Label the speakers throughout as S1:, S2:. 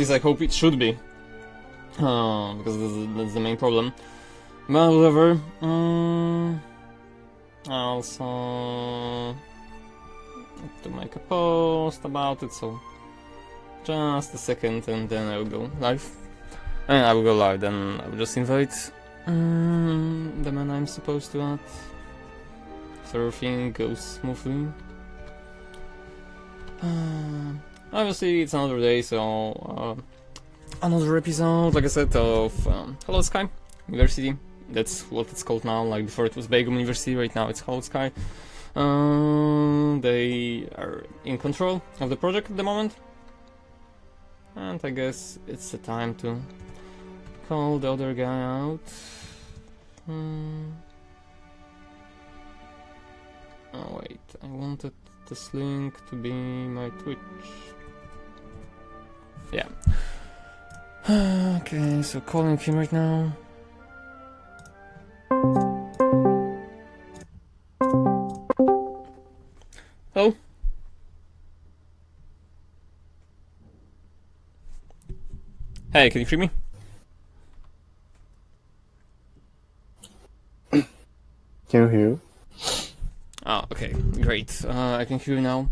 S1: least I hope it should be. Because that's the main problem. But whatever. I also have to make a post about it, so just a second and then I will go live. And I will go live, then I will just invite the man I'm supposed to add. If everything goes smoothly. Obviously it's another day, so another episode, like I said, of Hello Sky University. That's what it's called now. Like before it was Begum University, right now it's Hello Sky. They are in control of the project at the moment. And I guess it's the time to call the other guy out. Oh wait, I wanted this link to be my Twitch. Yeah. Okay, so calling him right now. Hello? Hey, can you hear me?
S2: Can you hear?
S1: Oh, okay, great. I can hear you now.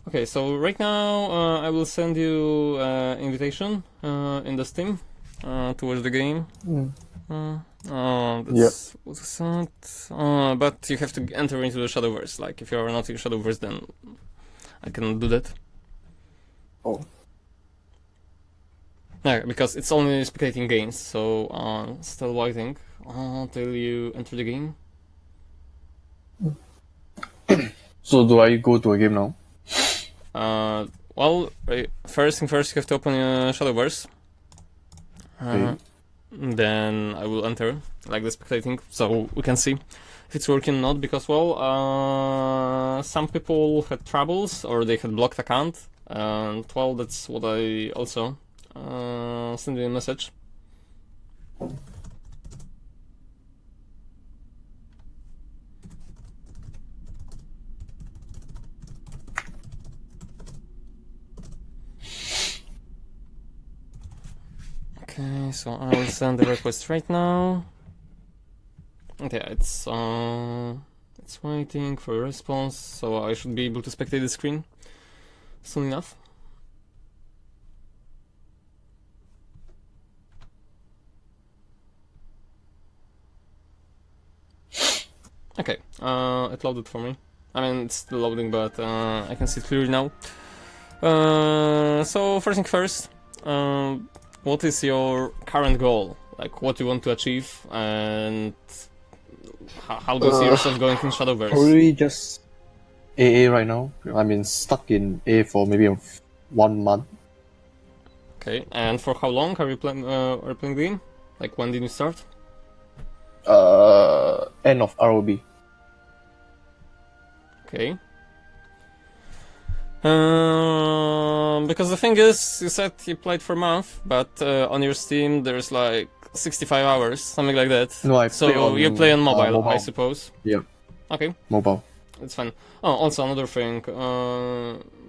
S1: Okay, so right now I will send you invitation in the Steam to watch the game. That's what's that? But you have to enter into the Shadowverse. Like, if you are not in Shadowverse, then I cannot do that.
S2: Oh.
S1: Yeah, because it's only spectating games, so still waiting until you enter the game.
S2: So do I go to a game now?
S1: Well, first thing first, you have to open Shadowverse.
S2: Okay.
S1: Then I will enter, like the spectating, so we can see if it's working or not, because, well, some people had troubles, or they had blocked account, and, well, that's what I also send you a message. Okay, so I will send the request right now. Okay, it's waiting for a response, so I should be able to spectate the screen soon enough. Okay, it loaded for me. I mean, it's still loading, but I can see it clearly now. So first thing first, what is your current goal? Like, what you want to achieve, and how do you see yourself going in Shadowverse?
S2: Probably just AA right now. I've been stuck in A for maybe 1 month.
S1: Okay, and for how long are you playing the game? Like, when did you start?
S2: End of ROB.
S1: Okay. Because the thing is, you said you played for a month, but on your Steam there's like 65 hours, something like that.
S2: No, I
S1: so
S2: play on,
S1: you play on mobile,
S2: mobile.
S1: I suppose.
S2: Yeah.
S1: Okay,
S2: Mobile.
S1: it's fine. Oh, also another thing,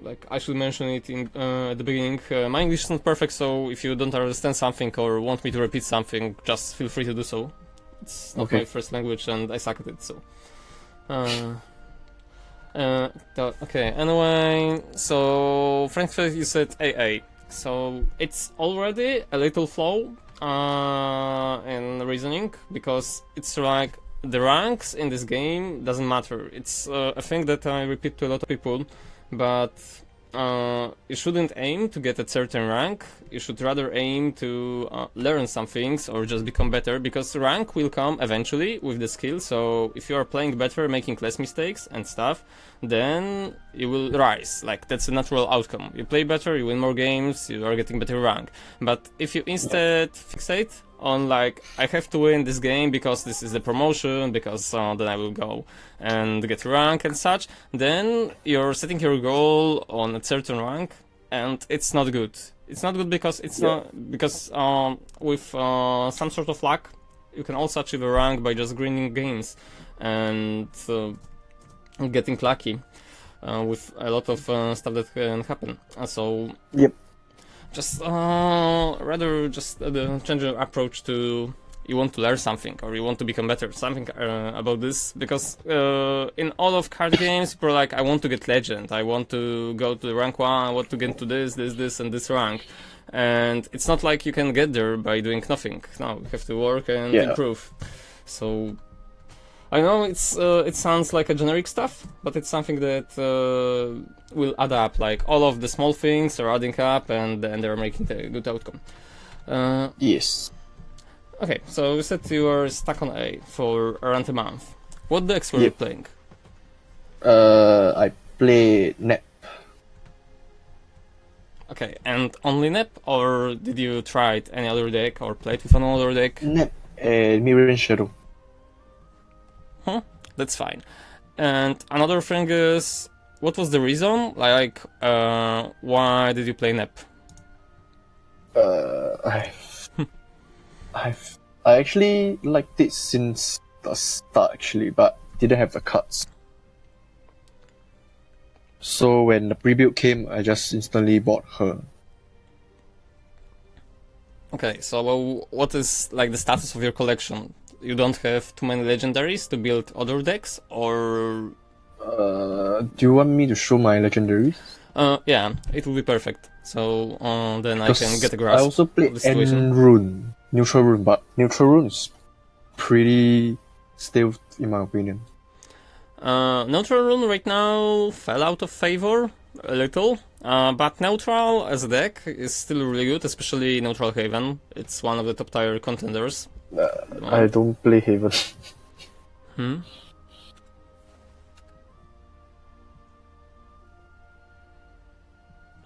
S1: like I should mention it in at the beginning. My English is not perfect, so if you don't understand something or want me to repeat something, just feel free to do so. It's not my first language, and I suck at it, so. Okay, anyway, so frankly you said AA, so it's already a little flaw in reasoning, because it's like the ranks in this game doesn't matter. It's a thing that I repeat to a lot of people, but you shouldn't aim to get a certain rank. You should rather aim to learn some things or just become better, because rank will come eventually with the skill. So if you are playing better, making less mistakes and stuff, then you will rise. Like, that's a natural outcome. You play better, you win more games, you are getting better rank. But if you instead fixate on, like, I have to win this game because this is the promotion, because then I will go and get rank and such, then you're setting your goal on a certain rank, and it's not good. It's not good because it's not, because with some sort of luck you can also achieve a rank by just grinding games and getting lucky. with a lot of stuff that can happen. So
S2: Yep.
S1: just rather just change your approach to you want to learn something or you want to become better, something about this, because in all of card games people are like, I want to get legend, I want to go to rank 1, I want to get to this and this rank, and it's not like you can get there by doing nothing. No, you have to work and improve. So I know it sounds like a generic stuff, but it's something that will add up. Like all of the small things are adding up, and they're making a good outcome.
S2: Yes.
S1: Okay, so you said you were stuck on A for around a month. What decks were you playing?
S2: I play NEP.
S1: Okay, and only NEP, or did you try any other deck or played with another deck?
S2: NEP and Mirror and Shadow.
S1: Huh? That's fine. And another thing is, what was the reason? Like, why did you play NEP?
S2: I actually liked it since the start actually, but didn't have the cards. So when the pre-build came, I just instantly bought her.
S1: Okay, so what is like the status of your collection? You don't have too many legendaries to build other decks, or?
S2: Do you want me to show my legendaries?
S1: Yeah, it will be perfect. So then I can get a grasp.
S2: I also play End Rune, Neutral Rune, but Neutral Rune is pretty stale in my opinion.
S1: Neutral Rune right now fell out of favor a little, but Neutral as a deck is still really good, especially Neutral Haven. It's one of the top tier contenders.
S2: I don't play Haven.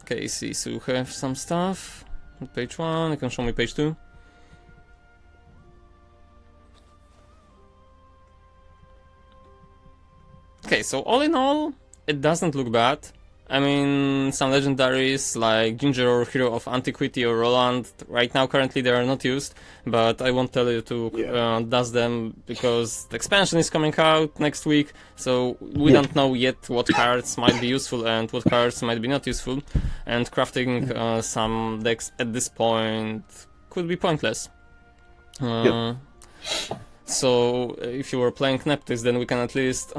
S1: Okay, see, so you have some stuff. Page 1, you can show me page 2. Okay, so all in all, it doesn't look bad. I mean, some legendaries like Ginger or Hero of Antiquity or Roland, right now currently they are not used, but I won't tell you to dust them because the expansion is coming out next week, so we don't know yet what cards might be useful and what cards might be not useful, and crafting some decks at this point could be pointless. So if you were playing Neptis, then we can at least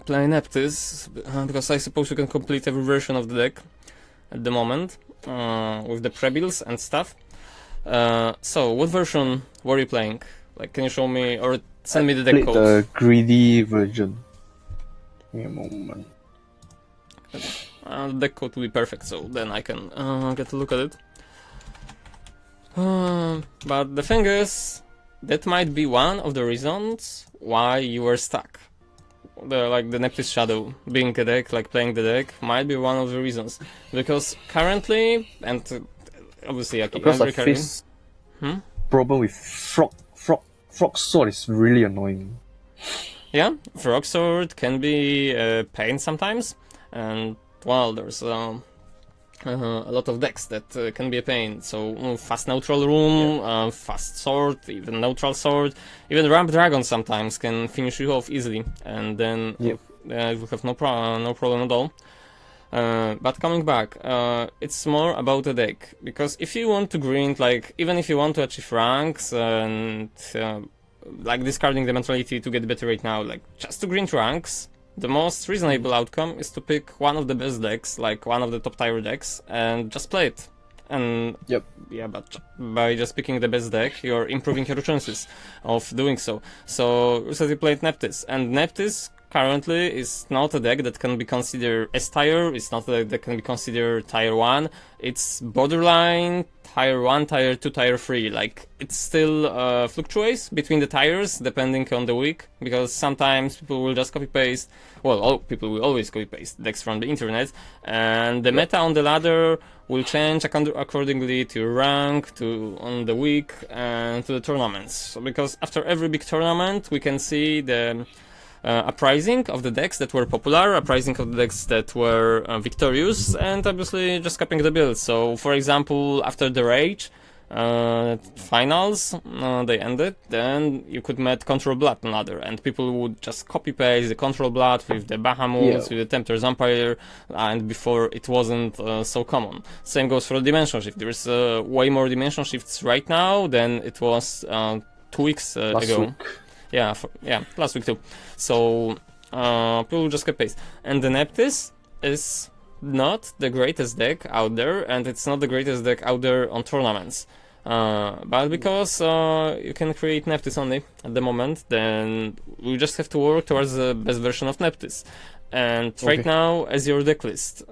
S1: play Neptis, because I suppose you can complete every version of the deck at the moment with the pre-builds and stuff. So what version were you playing? Like, can you show me or send me the deck code?
S2: The greedy version. Give me a moment.
S1: The deck code will be perfect, so then I can get a look at it. But the thing is, that might be one of the reasons why you were stuck. The Neptis Shadow being a deck, like playing the deck, might be one of the reasons. Because currently, and obviously I keep
S2: face problem with Frog Sword is really annoying.
S1: Yeah, Frog Sword can be a pain sometimes, and well, there's a lot of decks that can be a pain. So fast neutral rune, fast sword, even neutral sword, even ramp dragon sometimes can finish you off easily, and then you will have no problem at all. But coming back, it's more about the deck, because if you want to grind, like even if you want to achieve ranks and like discarding the mentality to get better right now, like just to grind ranks, the most reasonable outcome is to pick one of the best decks, like one of the top tier decks, and just play it. And yeah, but by just picking the best deck, you're improving your chances of doing so. So you played Neptis, and Neptis currently is not a deck that can be considered S tier. It's not a deck that can be considered tier 1. It's borderline tier 1, tier 2, tier 3. Like, it still fluctuates between the tiers depending on the week, because sometimes people will just copy paste. Well, people will always copy paste decks from the internet, and the meta on the ladder will change accordingly to your rank, on the week, and to the tournaments. So, because after every big tournament, we can see the uprising of the decks that were popular, uprising of the decks that were victorious, and obviously just copying the build. So, for example, after the Rage, finals, they ended, then you could met Control Blood on ladder, and people would just copy paste the Control Blood with the Bahamut, with the Tempter's Umpire, and before it wasn't so common. Same goes for the dimension shift. There's way more dimension shifts right now than it was 2 weeks ago.
S2: Week.
S1: Yeah, last week too. So people just copy paste, and the Neptis is not the greatest deck out there, and it's not the greatest deck out there on tournaments. But because you can create Neptis only at the moment, then we just have to work towards the best version of Neptis. And right now, as your deck list,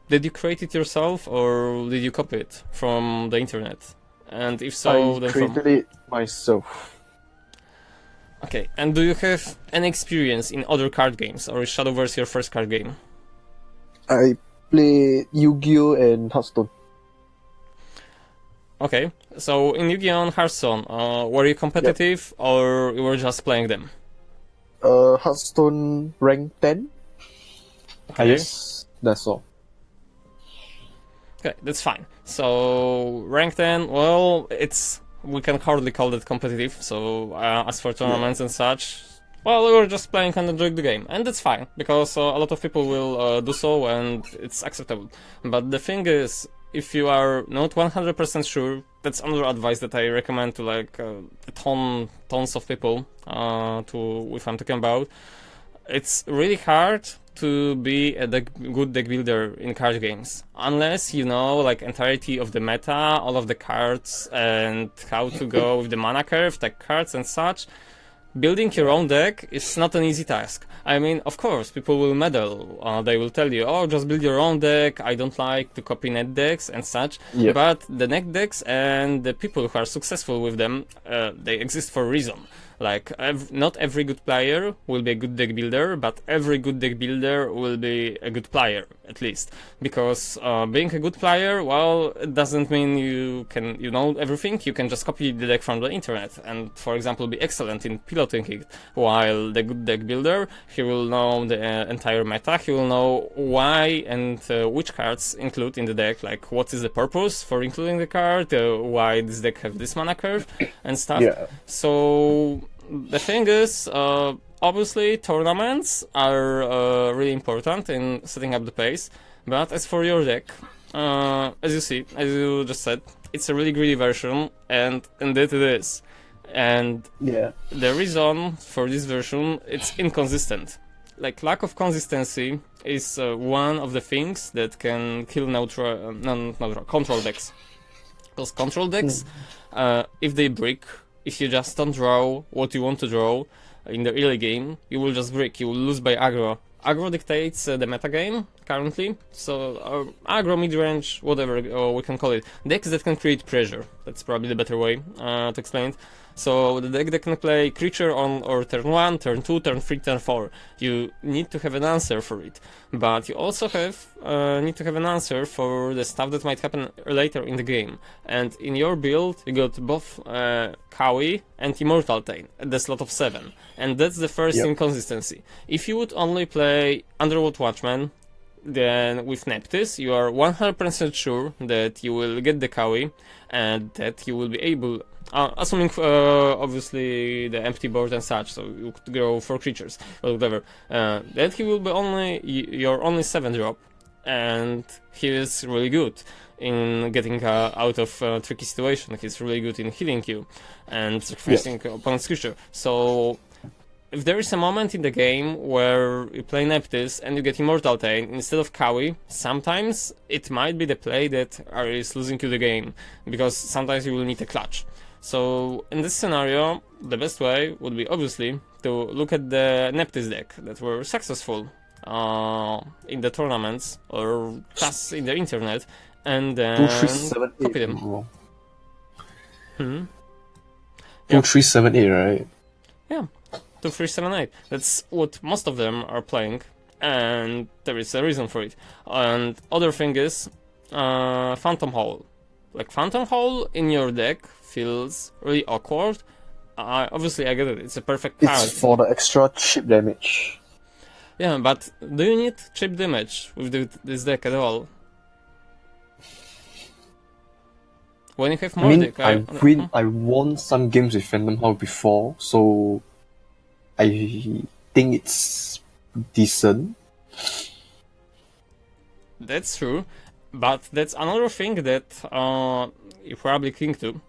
S1: did you create it yourself or did you copy it from the internet? And if so,
S2: I
S1: then
S2: created it myself.
S1: Okay, and do you have any experience in other card games, or is Shadowverse your first card game?
S2: I play Yu-Gi-Oh! And Hearthstone.
S1: Okay, so in Yu-Gi-Oh! And Hearthstone, were you competitive or you were just playing them?
S2: Hearthstone rank 10.
S1: Okay.
S2: Yes, that's all.
S1: Okay, that's fine. So rank 10, well, we can hardly call it competitive. So as for tournaments and such, well, we were just playing and enjoying the game, and that's fine because a lot of people will do so, and it's acceptable. But the thing is, if you are not 100% sure, that's another advice that I recommend to like tons of people if I'm talking about. It's really hard to be a good deck builder in card games unless you know like entirety of the meta, all of the cards, and how to go with the mana curve, tech cards and such. Building your own deck is not an easy task. I mean, of course, people will meddle. They will tell you, oh, just build your own deck. I don't like to copy net decks and such.
S2: Yep.
S1: But the net decks and the people who are successful with them, they exist for a reason. Like, not every good player will be a good deck builder, but every good deck builder will be a good player, at least. Because being a good player, well, it doesn't mean you know everything. You can just copy the deck from the internet and, for example, be excellent in piloting it. While the good deck builder, he will know the entire meta, he will know why and which cards include in the deck, like what is the purpose for including the card, why this deck have this mana curve, and stuff.
S2: Yeah.
S1: So the thing is, obviously tournaments are really important in setting up the pace, but as for your deck, as you just said, it's a really greedy version, and indeed it is. And the reason for this version, it's inconsistent. Like, lack of consistency is one of the things that can kill control decks. Because control decks, if they break, if you just don't draw what you want to draw in the early game, you will just break, you will lose by aggro. Aggro dictates the metagame currently, so aggro, midrange, whatever we can call it. Decks that can create pressure, that's probably the better way to explain it. So the deck that can play creature on or turn 1, turn 2, turn 3, turn 4. You need to have an answer for it. But you also need to have an answer for the stuff that might happen later in the game. And in your build, you got both Kawi and Immortal Tain at the slot of 7. And that's the first inconsistency. If you would only play Underworld Watchman, then with Neptis, you are 100% sure that you will get the Kawi and that you will be able, assuming obviously the empty board and such, so you could go for creatures or whatever, that he will be your only 7 drop, and he is really good in getting out of tricky situation. He's really good in healing you and sacrificing opponent's creature. So if there is a moment in the game where you play Neptis and you get Immortal Tain instead of Kawi, sometimes it might be the play that is losing you the game, because sometimes you will need a clutch. So in this scenario, the best way would be obviously to look at the Neptis deck that were successful in the tournaments or just in the internet, and then
S2: 2, 3, 7, 8.
S1: copy them.
S2: 2, 3, 7, 8, right?
S1: Yeah. 2, 3, 7, 8. That's what most of them are playing, and there is a reason for it. And other thing is Phantom Hole. Like, Phantom Hole in your deck feels really awkward. Obviously, I get it. It's a perfect card.
S2: It's for the extra chip damage.
S1: Yeah, but do you need chip damage with this deck at all? When you have
S2: I
S1: more
S2: mean,
S1: deck,
S2: I won some games with Phantom Hall before, so I think it's decent.
S1: that's true, but that's another thing that you probably cling to.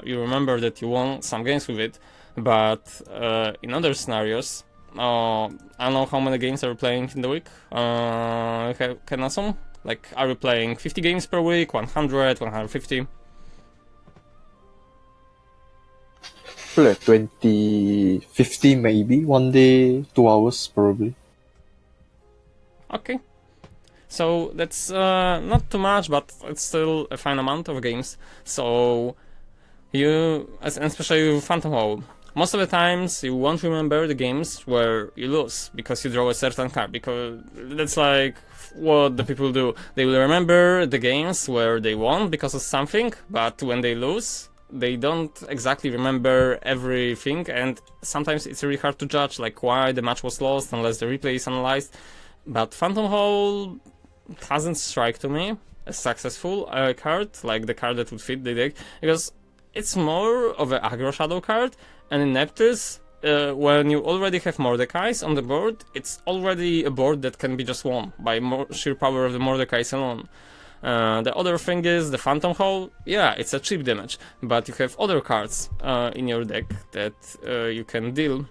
S1: You remember that you won some games with it, but in other scenarios, I don't know how many games are you playing in the week. Can assume? Like, are you playing 50 games per week, 100, 150?
S2: Like 20, 50 maybe, one day, 2 hours probably.
S1: Okay. So that's not too much, but it's still a fine amount of games. So especially with Phantom Hole, most of the times you won't remember the games where you lose because you draw a certain card. Because that's like what the people do. They will remember the games where they won because of something, but when they lose, they don't exactly remember everything, and sometimes it's really hard to judge like why the match was lost unless the replay is analyzed. But Phantom Hole hasn't struck to me a successful card, like the card that would fit the deck, because it's more of an aggro shadow card, and in Neptus, when you already have Mordekais on the board, it's already a board that can be just won by sheer power of the Mordekais alone. The other thing is the Phantom Hole, yeah, it's a cheap damage, but you have other cards in your deck that you can deal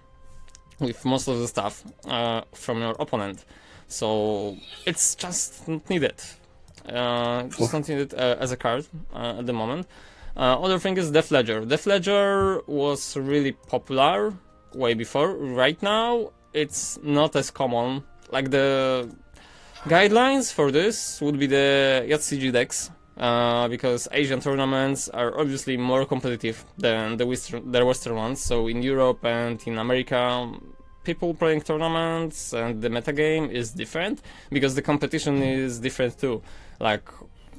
S1: with most of the stuff from your opponent. So it's just not needed. Just not needed as a card at the moment. Other thing is Death Ledger. Death Ledger was really popular way before. Right now, it's not as common. Like the guidelines for this would be the YCG decks, because Asian tournaments are obviously more competitive than the Western ones. So in Europe and in America, people playing tournaments and the metagame is different because the competition is different too. Like,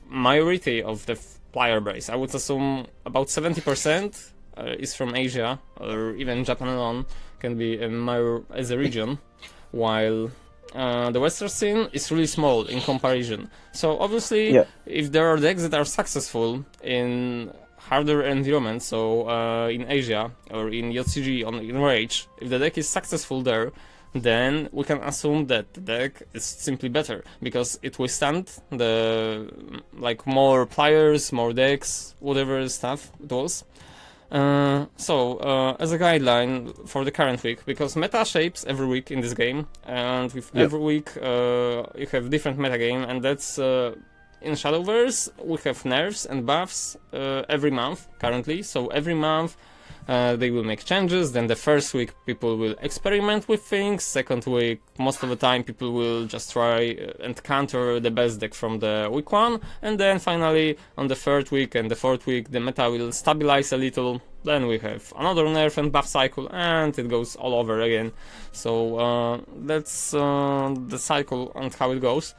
S1: majority of the player base, I would assume about 70% is from Asia, or even Japan alone can be as a region, while the Western scene is really small in comparison. So obviously, if there are decks that are successful in harder environments, so in Asia or in YCG in Rage, if the deck is successful there, then we can assume that the deck is simply better because it withstands the more players, more decks, whatever stuff it was. As a guideline for the current week, because meta shapes every week in this game, and with every week you have different meta game, and that's in Shadowverse we have nerfs and buffs every month currently. So every month they will make changes. Then the first week people will experiment with things. Second week, most of the time people will just try and counter the best deck from the week one. And then finally on the third week and the fourth week the meta will stabilize a little. Then we have another nerf and buff cycle, and it goes all over again. So that's the cycle and how it goes.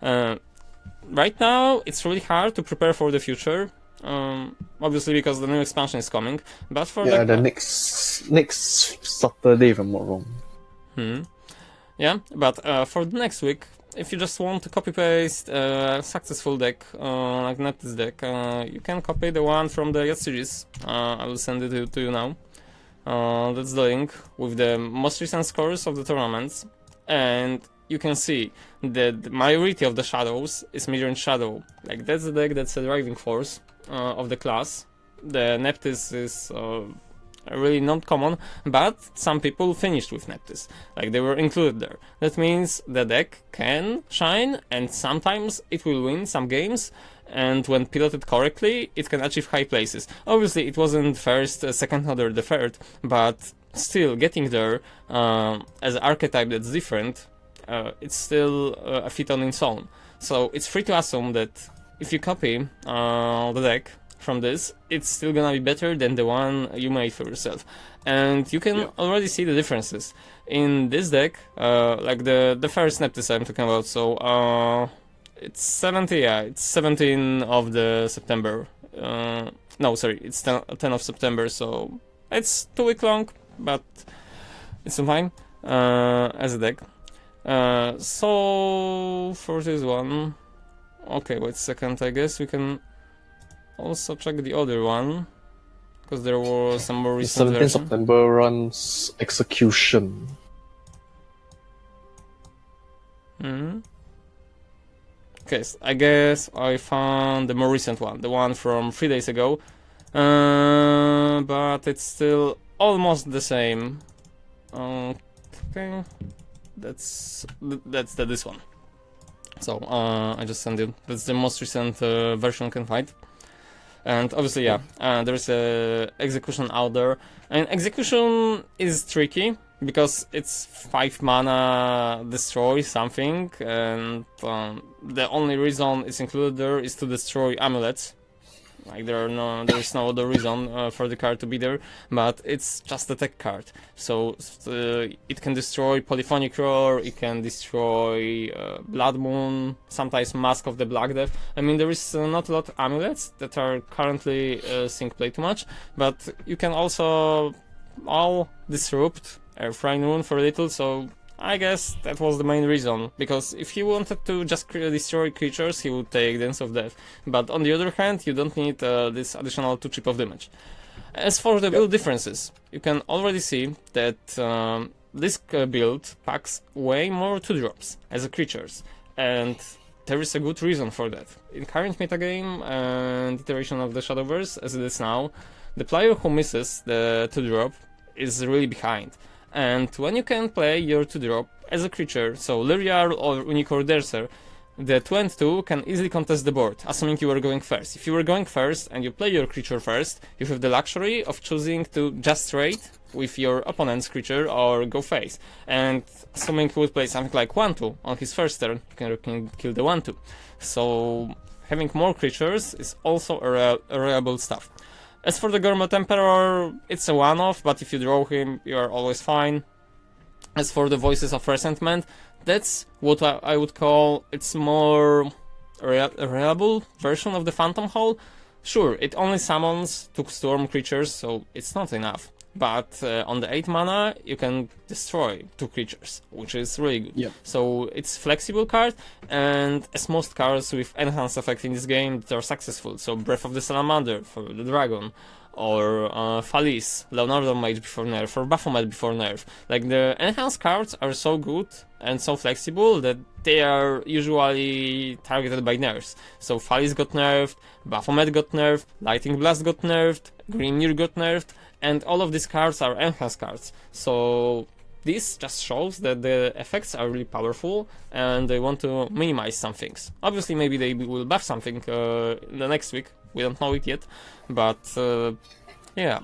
S1: Right now it's really hard to prepare for the future. Obviously because the new expansion is coming, but for
S2: the next Saturday, if I'm not wrong.
S1: Yeah, but for the next week, if you just want to copy paste a successful deck, like Neptus deck, you can copy the one from the Yacht series. I will send it to you now. That's the link with the most recent scores of the tournaments, and you can see that the majority of the shadows is Mirroring Shadow. Like, that's the deck that's a driving force of the class. The Neptus is really not common, but some people finished with Neptus. Like, they were included there. That means the deck can shine, and sometimes it will win some games, and when piloted correctly, it can achieve high places. Obviously, it wasn't first, second, or the third, but still getting there as an archetype that's different, it's still a feat on its own. So it's free to assume that if you copy the deck from this, it's still gonna be better than the one you made for yourself. And you can already see the differences. In this deck, like the first Neptus I'm talking about, so it's 17 of the September. No, sorry, it's 10 of September, so it's 2 week long, but it's fine as a deck. So for this one, okay, wait a second, I guess we can... also check the other one, because there was some more
S2: The
S1: recent
S2: 17th
S1: version.
S2: September runs Execution.
S1: Okay, so I guess I found the more recent one, the one from 3 days ago, but it's still almost the same. Okay, that's this one. So I just sent you. That's the most recent version you can find. And obviously, yeah, there's a execution out there, and execution is tricky because it's 5 mana destroy something, and the only reason it's included there is to destroy amulets. Like there is no other reason for the card to be there, but it's just a tech card. So it can destroy Polyphonic Roar, it can destroy Blood Moon, sometimes Mask of the Black Death. I mean, there is not a lot of amulets that are currently seeing play too much, but you can also all disrupt Shrine Rune for a little, so I guess that was the main reason, because if he wanted to just destroy creatures, he would take Dance of Death. But on the other hand, you don't need this additional 2 chip of damage. As for the build differences, you can already see that this build packs way more 2-drops as a creatures, and there is a good reason for that. In current metagame and iteration of the Shadowverse, as it is now, the player who misses the 2-drop is really behind. And when you can play your 2-drop as a creature, so Lyriar or Unicorn Dancer, the 2 and 2 can easily contest the board, assuming you are going first. If you were going first and you play your creature first, you have the luxury of choosing to just trade with your opponent's creature or go face. And assuming you would play something like 1-2 on his first turn, you can kill the 1-2. So having more creatures is also a reliable stuff. As for the Gormot Emperor, it's a one-off, but if you draw him, you are always fine. As for the Voices of Resentment, that's what I would call its more reliable version of the Phantom Hole. Sure, it only summons 2 storm creatures, so it's not enough. But on the 8 mana, you can destroy 2 creatures, which is really good.
S2: Yep.
S1: So it's flexible card, and as most cards with enhanced effect in this game that are successful, so Breath of the Salamander for the Dragon, or Falis, Leonardo Mage before nerf, or Baphomet before nerf. Like, the enhanced cards are so good and so flexible that they are usually targeted by nerfs. So Falis got nerfed, Baphomet got nerfed, Lightning Blast got nerfed, Grimnir got nerfed, and all of these cards are enhanced cards. So this just shows that the effects are really powerful and they want to minimize some things. Obviously, maybe they will buff something in the next week. We don't know it yet, but yeah.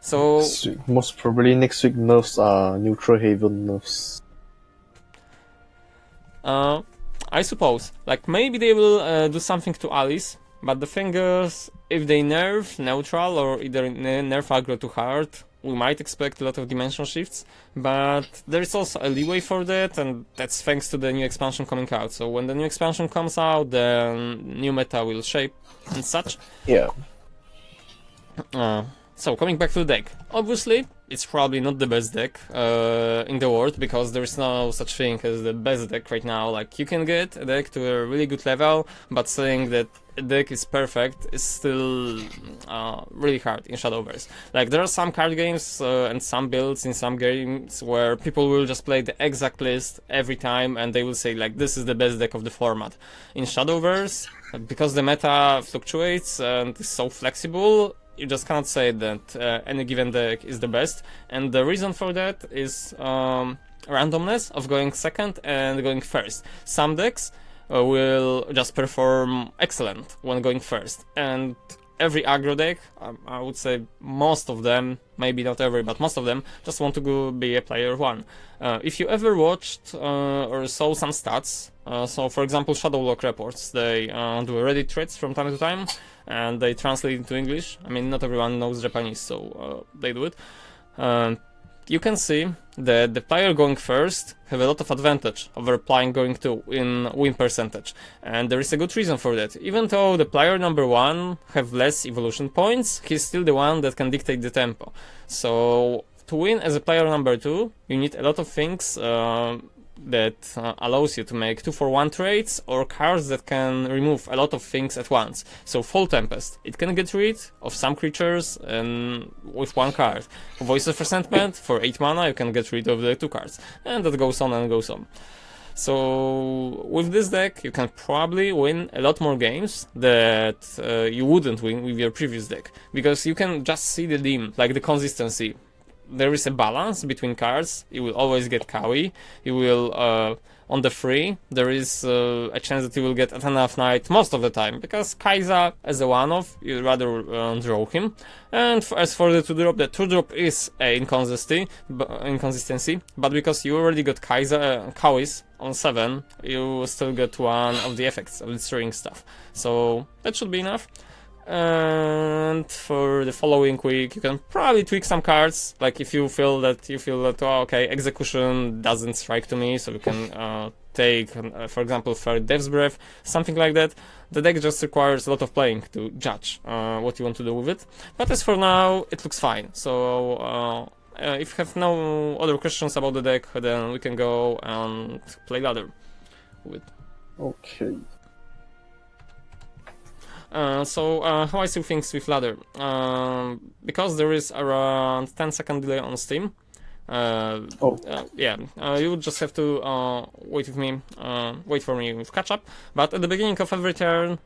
S1: So
S2: Most probably next week nerfs are Neutral Haven nerfs.
S1: I suppose. Like, maybe they will do something to Alice, but the thing is, if they nerf neutral or either nerf aggro too hard, we might expect a lot of dimension shifts, but there is also a leeway for that, and that's thanks to the new expansion coming out. So when the new expansion comes out, then new meta will shape and such.
S2: Yeah.
S1: So coming back to the deck, obviously it's probably not the best deck in the world, because there is no such thing as the best deck right now. Like, you can get a deck to a really good level, but saying that a deck is perfect is still really hard in Shadowverse. Like, there are some card games and some builds in some games where people will just play the exact list every time and they will say, like, this is the best deck of the format. In Shadowverse, because the meta fluctuates and is so flexible, you just cannot say that any given deck is the best, and the reason for that is randomness of going second and going first. Some decks will just perform excellent when going first, and every aggro deck, I would say most of them, maybe not every, but most of them, just want to go be a player 1. If you ever watched or saw some stats, so for example Shadowlock reports, they do Reddit threads from time to time, and they translate into English. I mean, not everyone knows Japanese, so they do it. You can see that the player going first have a lot of advantage over player going 2 in win percentage, and there is a good reason for that. Even though the player number 1 have less evolution points, he's still the one that can dictate the tempo. So to win as a player number 2, you need a lot of things that allows you to make 2-for-1 trades, or cards that can remove a lot of things at once. So Fall Tempest, it can get rid of some creatures and with 1 card. Voice of Resentment, for 8 mana you can get rid of the 2 cards, and that goes on and goes on. So with this deck you can probably win a lot more games that you wouldn't win with your previous deck, because you can just see the theme, like the consistency. There is a balance between cards. You will always get Kawi. You will, on the free, there is a chance that you will get Athena of Night most of the time, because Kai'Sa, as a one-off, you'd rather draw him. And as for the 2-drop, the 2-drop is a inconsistency, but because you already got Kawis on 7, you still get one of the effects of destroying stuff. So that should be enough. And for the following week you can probably tweak some cards, like if you feel that oh, okay, Execution doesn't strike to me, so you can take for example Third Death's Breath, something like that. The deck just requires a lot of playing to judge what you want to do with it, but as for now it looks fine. So if you have no other questions about the deck, then we can go and play ladder with.
S2: Okay.
S1: So how I see things with ladder, because there is around 10-second delay on Steam. You would just have to wait for me with catch up. But at the beginning of every turn,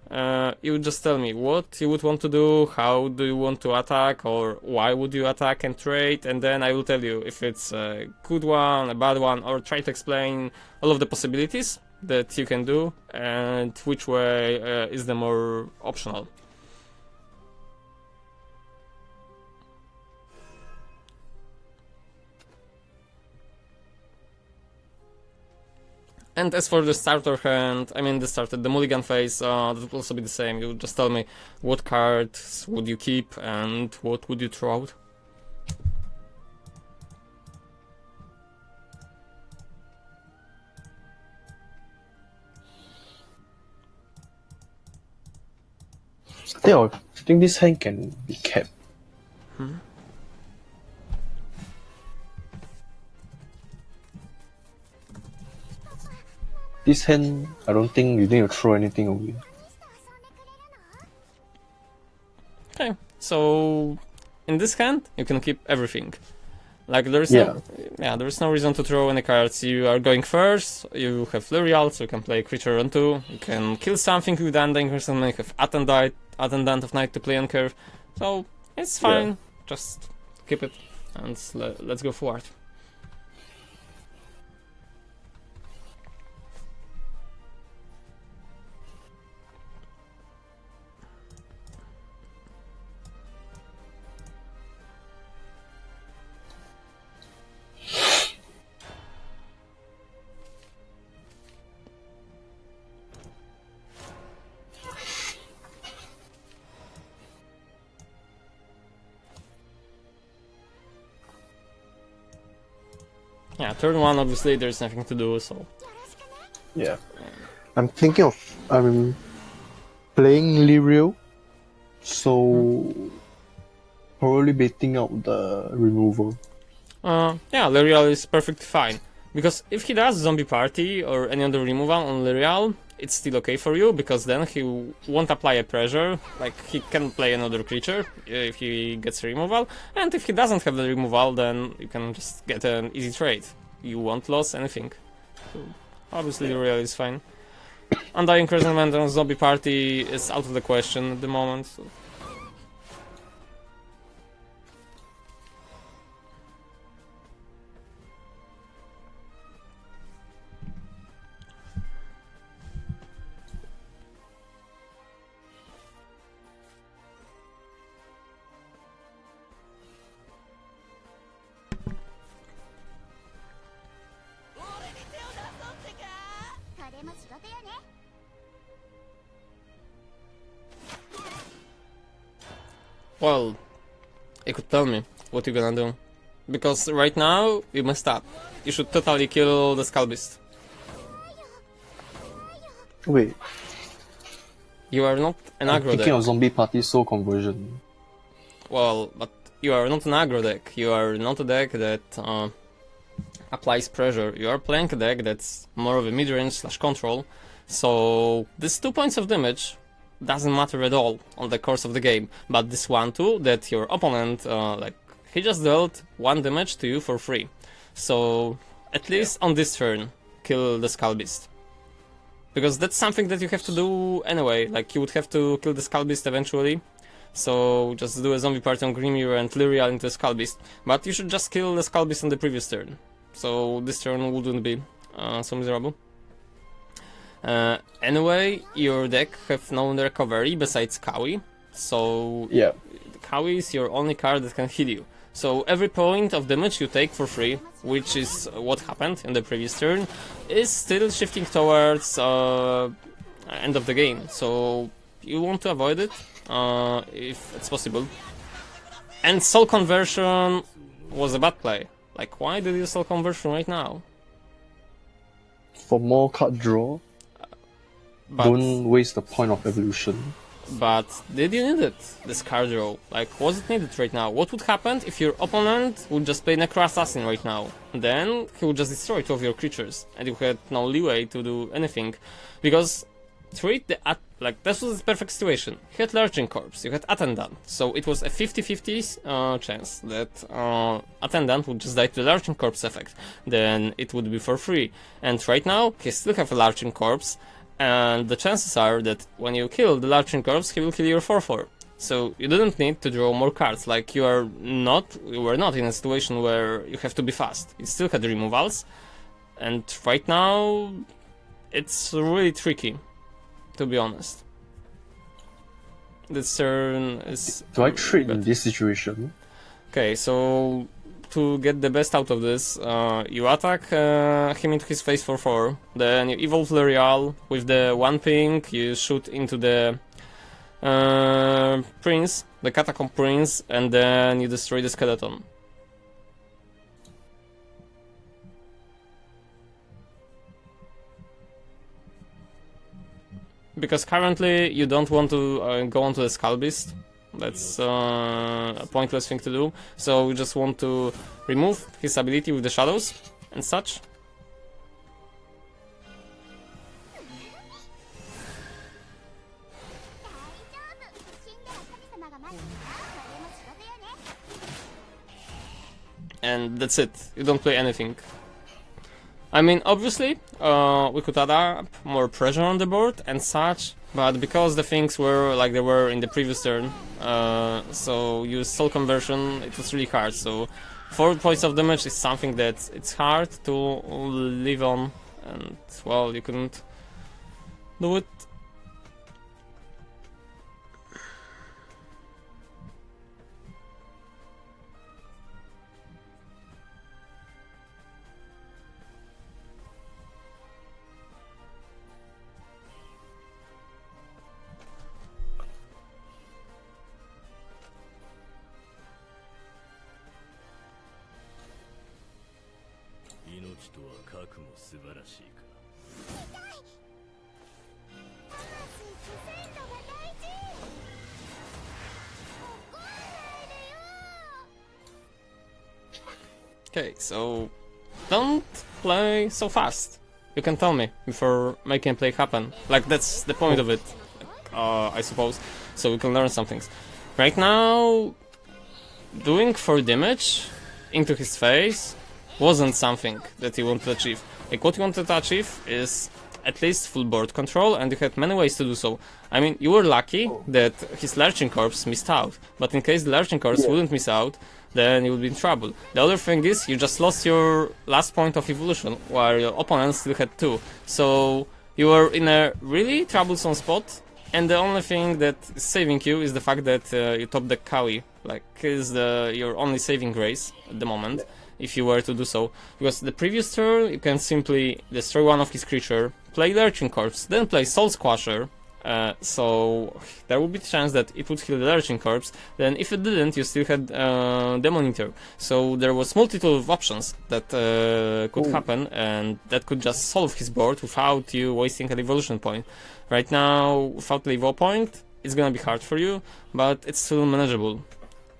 S1: you would just tell me what you would want to do, how do you want to attack, or why would you attack and trade, and then I will tell you if it's a good one, a bad one, or try to explain all of the possibilities that you can do and which way is the more optional. And as for the starter hand, the mulligan phase, that will also be the same. You just tell me what cards would you keep and what would you throw out.
S2: I think this hand can be kept. This hand, I don't think you need to throw anything away.
S1: Okay, so in this hand you can keep everything. Like there is no reason to throw any cards. You are going first, you have Lurial, so you can play creature on 2, you can kill something with Undying or something, you have Attendant of Night to play on curve, so it's fine, just keep it and let's go forward. Yeah, turn 1 obviously there's nothing to do, so...
S2: Yeah. I'm thinking of playing Lyriel, so probably baiting out the removal.
S1: Yeah, Lyrial is perfectly fine, because if he does Zombie Party or any other removal on Lyrial, it's still okay for you, because then he won't apply a pressure, like he can play another creature if he gets a removal, and if he doesn't have the removal, then you can just get an easy trade. You won't lose anything. So obviously Lyrial is fine. Undying Resentment on Zombie Party is out of the question at the moment, so. Well, you could tell me what you're gonna do. Because right now, you messed up. You should totally kill the Skull Beast.
S2: Wait.
S1: You are not an
S2: I'm
S1: aggro
S2: thinking
S1: deck.
S2: of Zombie Party Soul Conversion.
S1: Well, but you are not an aggro deck. You are not a deck that applies pressure. You are playing a deck that's more of a mid-range / control, so this 2 points of damage doesn't matter at all on the course of the game, but this 1-2 that your opponent, like, he just dealt 1 damage to you for free. So at least on this turn, kill the Skull Beast. Because that's something that you have to do anyway, like you would have to kill the Skull Beast eventually. So just do a zombie party on Grimir and Lyrial into the Skull Beast. But you should just kill the Skull Beast on the previous turn. So this turn wouldn't be so miserable. Anyway, your deck have no recovery besides Kawi. So
S2: Yeah.
S1: Kawi is your only card that can heal you. So every point of damage you take for free, which is what happened in the previous turn, is still shifting towards end of the game. So you want to avoid it if it's possible. And Soul Conversion was a bad play. Like, why did you Soul Conversion right now?
S2: For more card draw,
S1: But,
S2: don't waste the point of evolution.
S1: but did you need it, this card draw? Like, was it needed right now? What would happen if your opponent would just play Necro Assassin right now? Then he would just destroy 2 of your creatures, and you had no leeway to do anything. Because treat the like, this was the perfect situation. You had Lurching Corpse, you had Attendant, so it was a 50-50 chance that Attendant would just die to the Lurching Corpse effect. Then it would be for free. And right now, he still have a Lurching Corpse, and the chances are that when you kill the Lurching Corpse, he will kill your 4/4. So you didn't need to draw more cards. Like, you were not in a situation where you have to be fast. You still had removals, and right now it's really tricky, to be honest. This turn is...
S2: Do I trade in this situation?
S1: Okay, so to get the best out of this, you attack him into his face for 4, then you evolve L'Oreal with the 1 ping, you shoot into the Prince, the Catacomb Prince, and then you destroy the Skeleton. Because currently you don't want to go onto the Skull Beast. That's a pointless thing to do. So we just want to remove his ability with the shadows and such. And that's it. You don't play anything. I mean, obviously, we could add up more pressure on the board and such, but because the things were like they were in the previous turn, so use Soul Conversion, it was really hard. So 4 points of damage is something that it's hard to live on, and well, you couldn't do it. Okay, so don't play so fast. You can tell me before making a play happen. Like, that's the point of it, I suppose. So we can learn some things. Right now, doing 4 damage into his face wasn't something that you wanted to achieve. Like, what you wanted to achieve is at least full board control, and you had many ways to do so. I mean, you were lucky that his Lurching Corpse missed out, but in case the Lurching Corpse wouldn't miss out, then you would be in trouble. The other thing is, you just lost your last point of evolution, while your opponent still had 2. So you were in a really troublesome spot, and the only thing that is saving you is the fact that you top deck Kawi. Like, is your only saving grace at the moment, if you were to do so. Because the previous turn, you can simply destroy 1 of his creature, play Lurching Corpse, then play Soul Squasher. So there would be a chance that it would heal the Lurching Corpse. Then if it didn't, you still had Demon Eater. So there was multitude of options that could happen, and that could just solve his board without you wasting an evolution point. Right now, without the evo point, it's gonna be hard for you, but it's still manageable.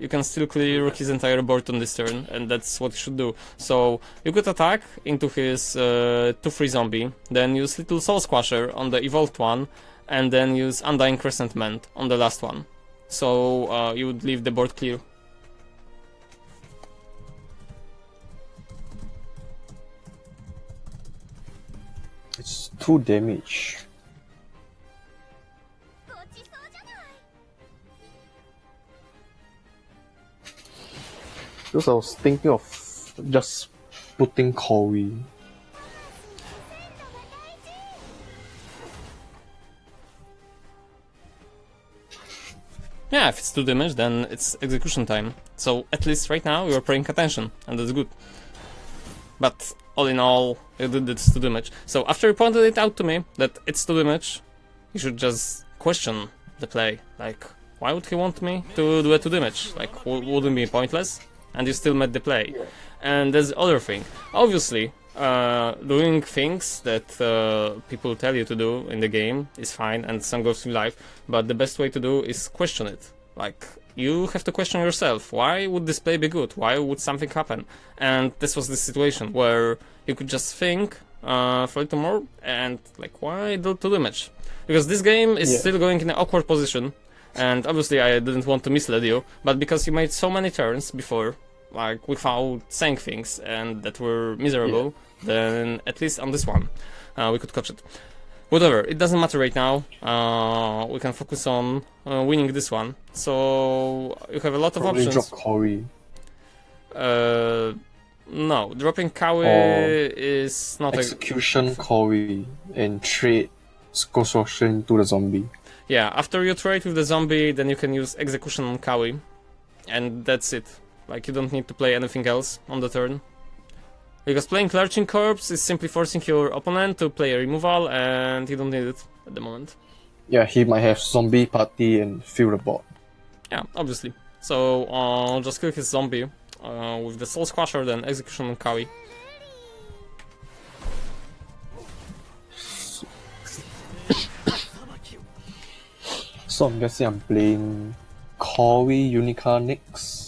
S1: you can still clear his entire board on this turn, and that's what you should do. So you could attack into his 2-3 zombie, then use Little Soul Squasher on the evolved one, and then use Undying Resentment on the last one. So you would leave the board clear.
S2: It's 2 damage. Because I was thinking of just putting Corey.
S1: Yeah, if it's 2 damage, then it's execution time. So at least right now you're paying attention, and that's good. But all in all, you did this 2 damage. So after you pointed it out to me that it's 2 damage, you should just question the play. Like, why would he want me to do a 2 damage? Like, wouldn't it be pointless? And you still met the play. And there's the other thing. Obviously, doing things that people tell you to do in the game is fine, and some goes through life, but the best way to do is question it. Like, you have to question yourself, why would this play be good? Why would something happen? And this was the situation where you could just think for a little more, and like, why do 2 damage? Because this game is still going in an awkward position, and obviously I didn't want to mislead you, but because you made so many turns before, like, without saying things and that were miserable, then at least on this one we could catch it. Whatever, it doesn't matter right now. We can focus on winning this one. So you have a lot of options.
S2: Drop Corey.
S1: No, dropping Kawi is not
S2: execution Corey and trade Scosortion to the zombie.
S1: Yeah, after you trade with the zombie, then you can use execution on Kawi, and that's it. Like, you don't need to play anything else on the turn. Because playing Lurching Corpse is simply forcing your opponent to play a removal, and you don't need it at the moment.
S2: Yeah, he might have zombie party and fill the board.
S1: Yeah, obviously. So, just kill his zombie with the Soul Squasher, then execution on Kawi.
S2: So I'm guessing I'm playing Corey Unica next.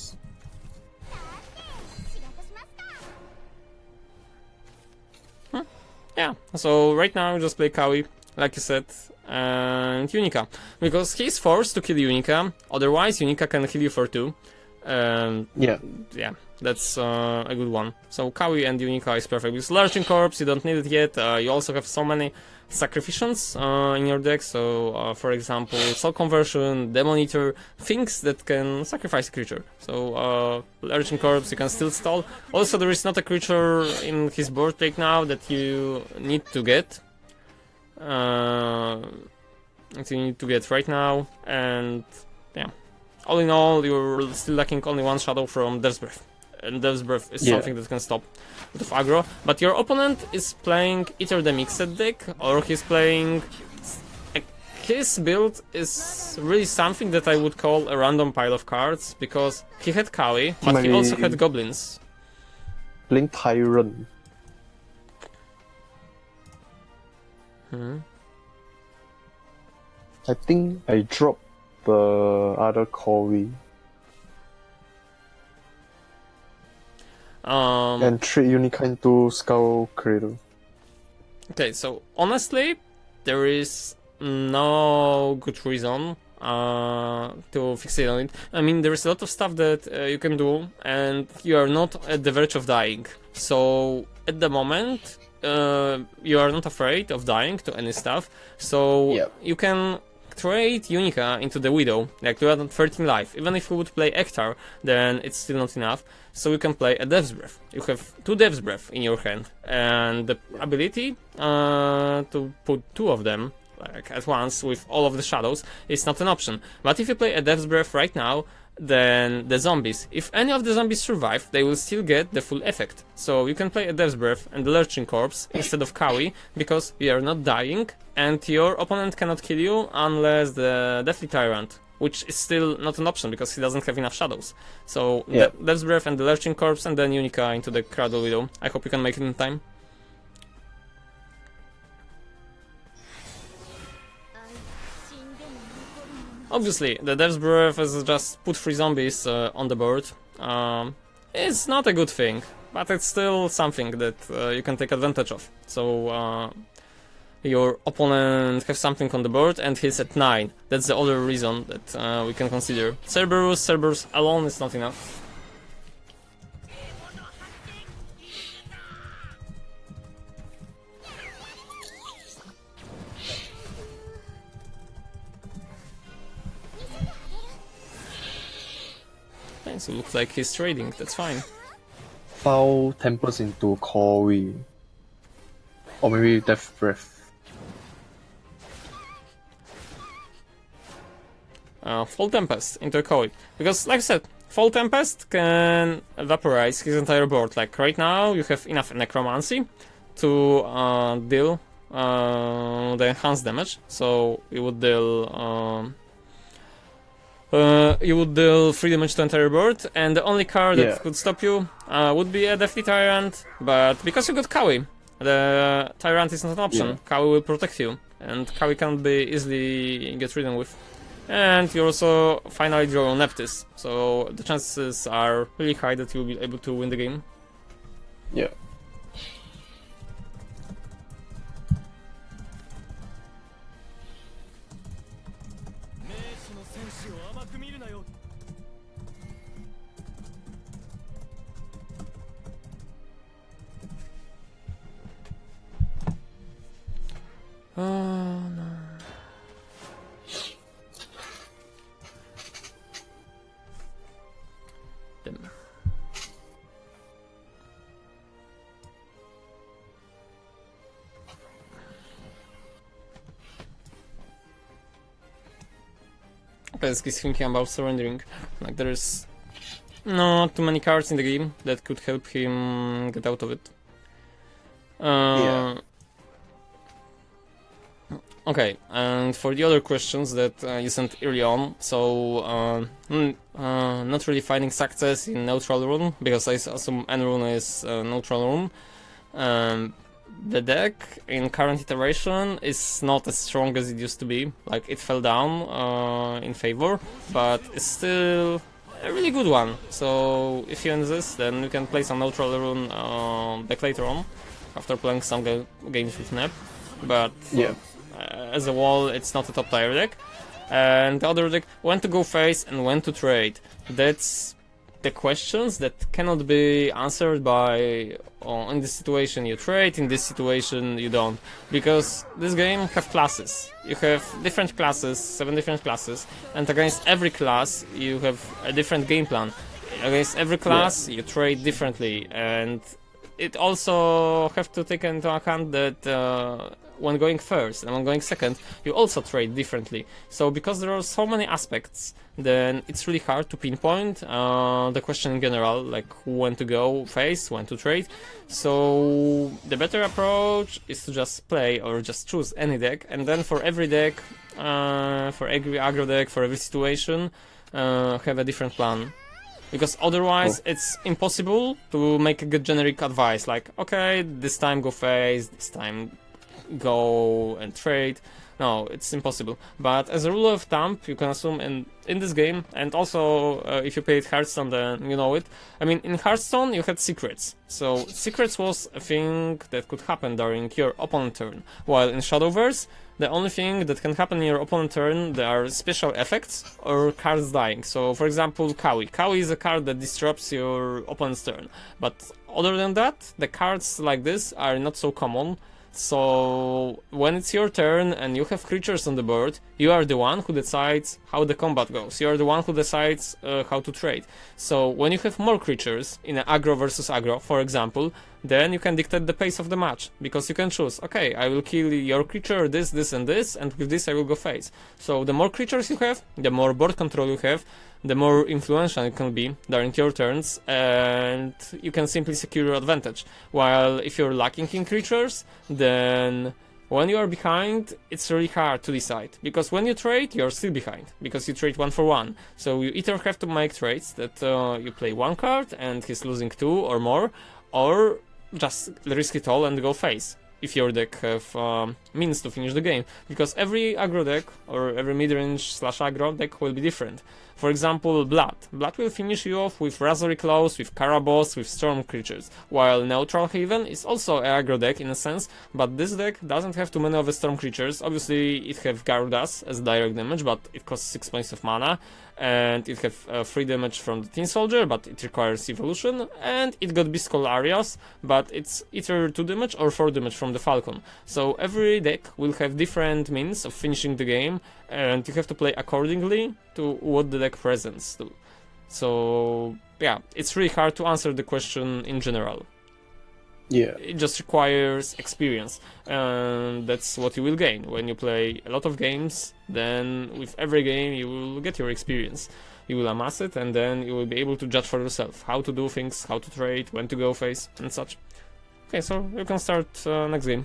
S1: Yeah, so right now you just play Kawi, like you said, and Unica. Because he's forced to kill Unica, otherwise Unica can kill you for 2. Yeah, that's a good one. So Kawi and Unica is perfect. With Lurching Corpse, you don't need it yet. You also have so many sacrifications in your deck, so for example, Soul Conversion, Demon Eater, things that can sacrifice a creature. So Lurching Corpse you can still stall. Also, there is not a creature in his board right now that you need to get. That you need to get right now, and yeah. All in all, you're still lacking only 1 shadow from Death's Breath. And Death's Breath is something that can stop a bit of aggro. But your opponent is playing either the mixed deck, or he's playing... His build is really something that I would call a random pile of cards, because he had Kawi, but he also had Goblins.
S2: Playing Tyrant. I think I dropped the other Corey. And trade Unica into Skull Cradle.
S1: Okay, so honestly, there is no good reason to fixate on it. I mean, there is a lot of stuff that you can do, and you are not at the verge of dying. So at the moment, you are not afraid of dying to any stuff. So you can trade Unica into the Widow, like you are at 13 life. Even if you would play Ektar, then it's still not enough. So you can play a Death's Breath. You have 2 Death's Breath in your hand, and the ability to put 2 of them like at once with all of the shadows is not an option. But if you play a Death's Breath right now, then the zombies, if any of the zombies survive, they will still get the full effect. So you can play a Death's Breath and the Lurching Corpse instead of Kawi, because you are not dying, and your opponent cannot kill you unless the Deathly Tyrant, which is still not an option because he doesn't have enough shadows. So Death's Breath and the Lurching Corpse, and then Unica into the Cradle Widow. I hope you can make it in time. obviously, the Death's Breath is just put 3 zombies on the board. It's not a good thing, but it's still something that you can take advantage of. So your opponent has something on the board and he's at 9. That's the other reason that we can consider. Cerberus alone is not enough. Okay, so it looks like he's trading, that's fine.
S2: Foul tempers into Koi. Or maybe Death Breath.
S1: Fall Tempest into a Koi. Because, like I said, Fall Tempest can vaporize his entire board. Like, right now, you have enough Necromancy to deal the enhanced damage. So, you would deal 3 damage to entire board, and the only card that could stop you would be a Deathly Tyrant, but because you got Kawi, the Tyrant is not an option.
S2: Yeah.
S1: Kawi will protect you, and Kawi can't be easily get ridden with. And you also finally draw on Neptis, so the chances are really high that you'll be able to win the game.
S2: Yeah.
S1: Oh no. Them. He's thinking about surrendering. Like, there's not too many cards in the game that could help him get out of it.
S2: Yeah.
S1: Okay, and for the other questions that you sent early on, so not really finding success in neutral rune, because I assume N rune is neutral rune. The deck in current iteration is not as strong as it used to be. Like, it fell down in favor, but it's still a really good one. So if you end this, then you can play some neutral rune back later on, after playing some games with Nep. But
S2: Yeah.
S1: As a wall, it's not a top tier deck. And the other deck, when to go face and when to trade. That's the questions that cannot be answered by in this situation you trade, in this situation you don't. Because this game have classes. You have different classes, 7 different classes, and against every class you have a different game plan. Against every class you trade differently, and it also have to take into account that when going first and when going second, you also trade differently. So because there are so many aspects, then it's really hard to pinpoint the question in general, like when to go face, when to trade. So the better approach is to just play or just choose any deck, and then for every deck, for every aggro deck, for every situation, have a different plan. Because otherwise it's impossible to make a good generic advice, like, okay, this time go face, this time go and trade. No, it's impossible. But as a rule of thumb, you can assume in this game, and also if you played Hearthstone, then you know it. I mean, in Hearthstone you had secrets. So secrets was a thing that could happen during your opponent's turn. While in Shadowverse, the only thing that can happen in your opponent's turn, there are special effects or cards dying. So for example, Kawi. Kawi is a card that disrupts your opponent's turn. But other than that, the cards like this are not so common. So when it's your turn and you have creatures on the board, you are the one who decides how the combat goes. You are the one who decides how to trade. So when you have more creatures in an aggro versus aggro, for example, then you can dictate the pace of the match, because you can choose, okay, I will kill your creature, this, and this, and with this I will go face. So the more creatures you have, the more board control you have, the more influential it can be during your turns, and you can simply secure your advantage. While if you're lacking in creatures, then when you are behind, it's really hard to decide. Because when you trade, you're still behind, because you trade 1 for 1. So you either have to make trades that you play 1 card and he's losing 2 or more, or just risk it all and go face. if your deck have means to finish the game, because every aggro deck or every mid-range / aggro deck will be different. For example, Blood will finish you off with Razor Claws, with Karabos, with Storm creatures, while Neutral Haven is also an aggro deck in a sense, but this deck doesn't have too many of the Storm creatures. Obviously it have Gardas as direct damage, but it costs 6 points of mana, and it have 3 damage from the Tin Soldier, but it requires evolution, and it got Beast Call Arias, but it's either 2 damage or 4 damage from the Falcon. So every deck will have different means of finishing the game, and you have to play accordingly to what the deck presents. So yeah, it's really hard to answer the question in general.
S2: Yeah.
S1: It just requires experience, and that's what you will gain when you play a lot of games. Then with every game you will get your experience, you will amass it, and then you will be able to judge for yourself how to do things, how to trade, when to go face and such. Okay, so you can start next game,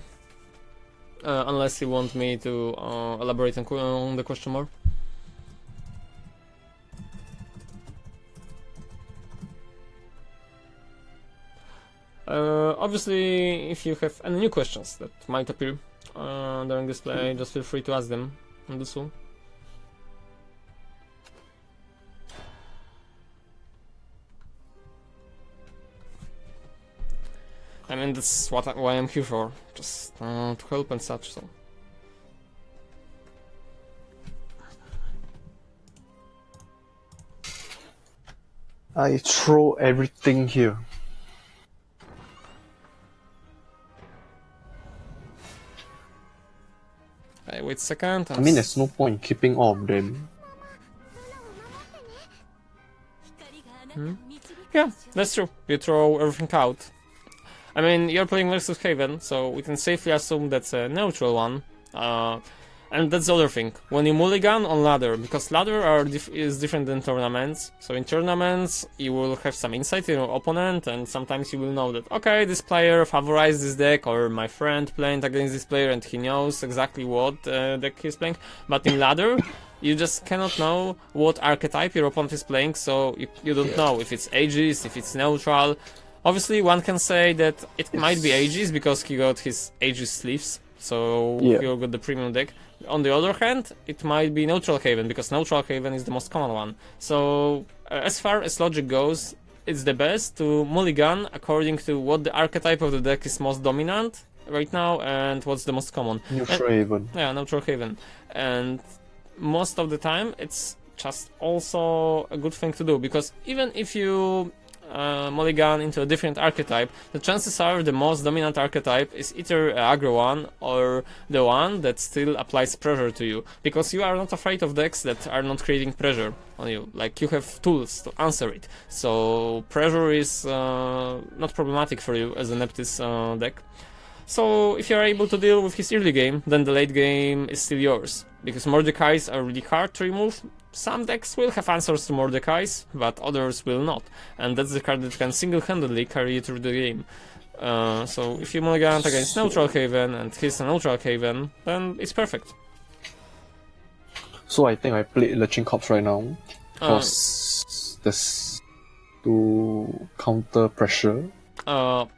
S1: unless you want me to elaborate on the question more. Obviously, if you have any new questions that might appear during this play, just feel free to ask them on this one. I mean, that's why I'm here for, just to help and such, so.
S2: I throw everything here.
S1: Wait a second.
S2: I mean, there's no point in keeping all of them.
S1: Yeah, that's true. You throw everything out. I mean, you're playing versus Haven, so we can safely assume that's a neutral one. And that's the other thing. When you mulligan on ladder, because ladder is different than tournaments. So in tournaments, you will have some insight in your opponent, and sometimes you will know that, okay, this player favorized this deck, or my friend played against this player and he knows exactly what deck he's playing. But in ladder, you just cannot know what archetype your opponent is playing, so you don't know if it's Aegis, if it's neutral. Obviously, one can say that it might be Aegis because he got his Aegis sleeves, so he got the premium deck. On the other hand, it might be Neutral Haven, because Neutral Haven is the most common one. So, as far as logic goes, it's the best to mulligan according to what the archetype of the deck is most dominant right now and what's the most common.
S2: Neutral Haven.
S1: Yeah, Neutral Haven. And most of the time, it's just also a good thing to do, because even if you mulligan into a different archetype, the chances are the most dominant archetype is either an aggro one or the one that still applies pressure to you, because you are not afraid of decks that are not creating pressure on you. Like, you have tools to answer it, so pressure is not problematic for you as a Neptis deck. So if you are able to deal with his early game, then the late game is still yours, because Mordecai's are really hard to remove. Some decks will have answers to Mordecai's, but others will not, and that's the card that can single-handedly carry you through the game. So if you mulligan against Neutral Haven and he's a Neutral Haven, then it's perfect.
S2: So I think I played Lurching Corpse right now, because there's to counter pressure.
S1: No.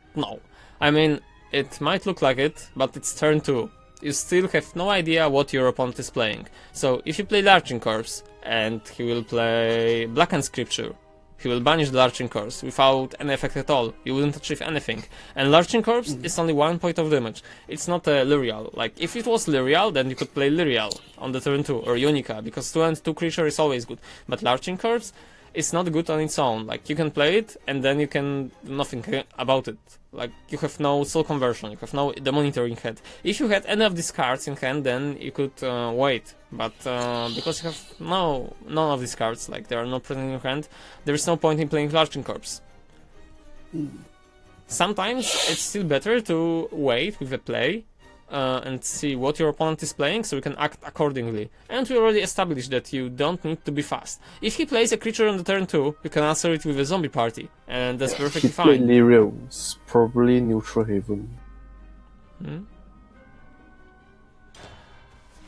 S1: I mean, it might look like it, but it's turn 2. You still have no idea what your opponent is playing. So if you play Lurching Corpse, and he will play Blackened Scripture, he will banish the Lurching Corpse without any effect at all. You wouldn't achieve anything. And Lurching Corpse is only 1 point of damage. It's not a Lyrial. Like, if it was Lyrial, then you could play Lyrial on the turn 2, or Unica, because 2 and 2 creature is always good. But Lurching Corpse is not good on its own. Like, you can play it, and then you can do nothing about it. Like, you have no soul conversion, you have no the monitoring head. If you had any of these cards in hand, then you could wait. But because you have none of these cards, like, they are not present in your hand, there is no point in playing Lurching Corpse. Sometimes it's still better to wait with the play and see what your opponent is playing, so you can act accordingly. And we already established that you don't need to be fast. If he plays a creature on the turn 2, you can answer it with a zombie party, and that's perfectly fine.
S2: If he played Lyrial, it's probably Neutral Haven.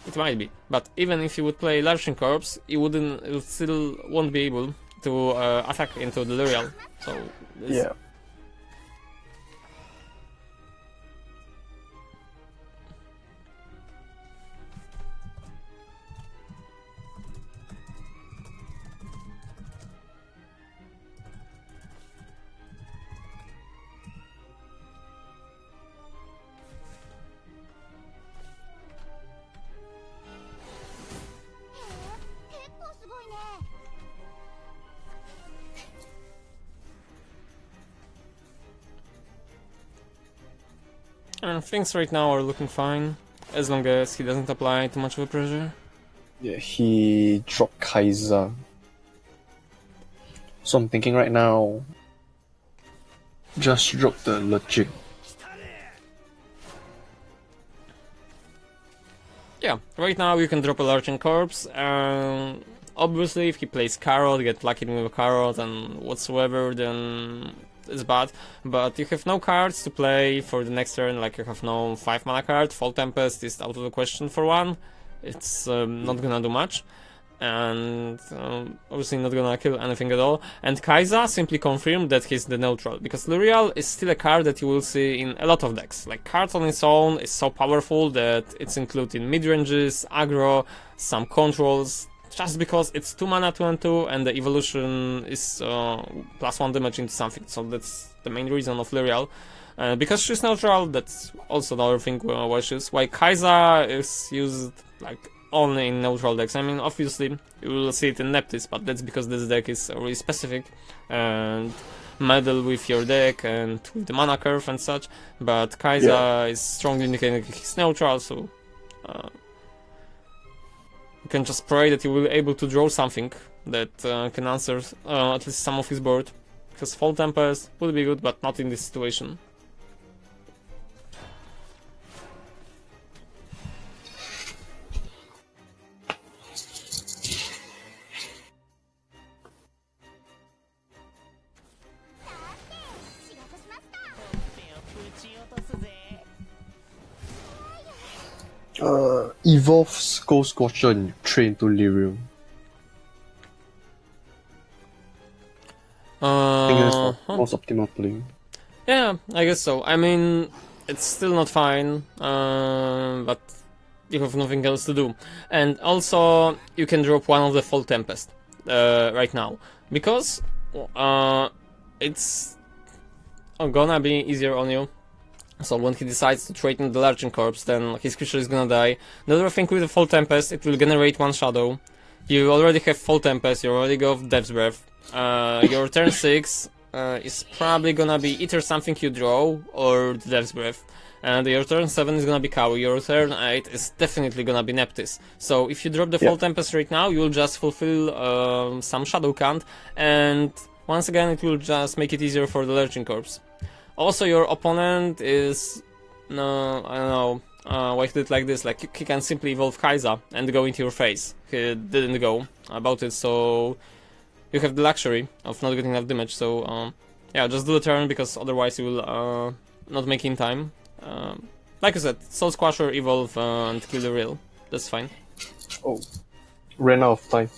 S1: It might be, but even if you would play Lurching Corpse, you still won't be able to attack into the Lyrial. So
S2: yeah.
S1: Things right now are looking fine, as long as he doesn't apply too much of a pressure.
S2: Yeah, he dropped Kaiser. So I'm thinking right now, just drop the logic.
S1: Yeah, right now you can drop a Lurching Corpse, obviously if he plays Carrot, get lucky with a Carrot and whatsoever, then it's bad. But you have no cards to play for the next turn, like you have no 5 mana card, Fall Tempest is out of the question for 1, it's not gonna do much. And obviously not gonna kill anything at all. And Kai'Sa simply confirmed that he's the neutral, because Luriel is still a card that you will see in a lot of decks. Like, cards on its own is so powerful that it's included in mid-ranges, aggro, some controls, just because it's 2 mana 2 and 2 and the evolution is +1 damage into something, so that's the main reason of Luriel. Because she's neutral, that's also another thing why Kai'Sa is used like only in neutral decks. I mean, obviously you will see it in Neptis, but that's because this deck is really specific and meddle with your deck and with the mana curve and such. But Kai'Sa is strongly indicating he's neutral, so you can just pray that you will be able to draw something that can answer at least some of his board. Because Fall Tempest would be good, but not in this situation.
S2: Evolve Skull Scorcher and train to Lyrium. I think that's the most optimal play.
S1: Yeah, I guess so. I mean, it's still not fine, but you have nothing else to do. And also, you can drop one of the Fall Tempest right now, because it's gonna be easier on you. So when he decides to trade in the Lurching Corpse, then his creature is gonna die. The other thing with the Fall Tempest, it will generate 1 shadow. You already have Fall Tempest, you already go Death's Breath. Your turn 6 is probably gonna be either something you draw or the Death's Breath. And your turn 7 is gonna be Kawi, your turn 8 is definitely gonna be Neptis. So if you drop the Fall Tempest right now, you'll just fulfill some Shadow count, and once again it will just make it easier for the Lurching Corpse. Also, your opponent is, no, I don't know, why he did like this, like he can simply evolve Kai'Sa and go into your face. He didn't go about it, so you have the luxury of not getting enough damage, so yeah, just do the turn, because otherwise you will not make in time. Like I said, Soul Squasher, evolve, and kill the real, that's fine.
S2: Oh, ran out of time.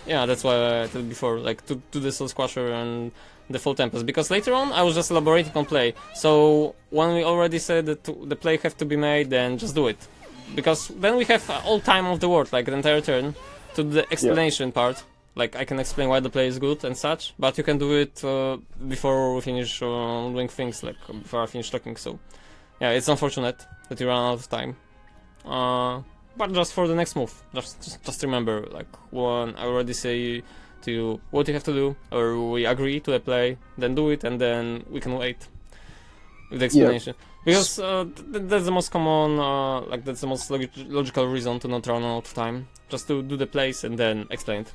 S1: Yeah, that's why I told before, like, to do the Soul Squasher and the Fall Tempest, because later on I was just elaborating on play, so when we already said that the play have to be made, then just do it. Because then we have all time of the world, like the entire turn, to the explanation part. Like, I can explain why the play is good and such, but you can do it before we finish doing things, like before I finish talking, so yeah, it's unfortunate that you run out of time. But just for the next move, just remember, like, when I already say to you what you have to do, or we agree to a play, then do it, and then we can wait with the explanation. Because that's the most common, like, that's the most logical reason to not run out of time. Just to do the plays and then explain it.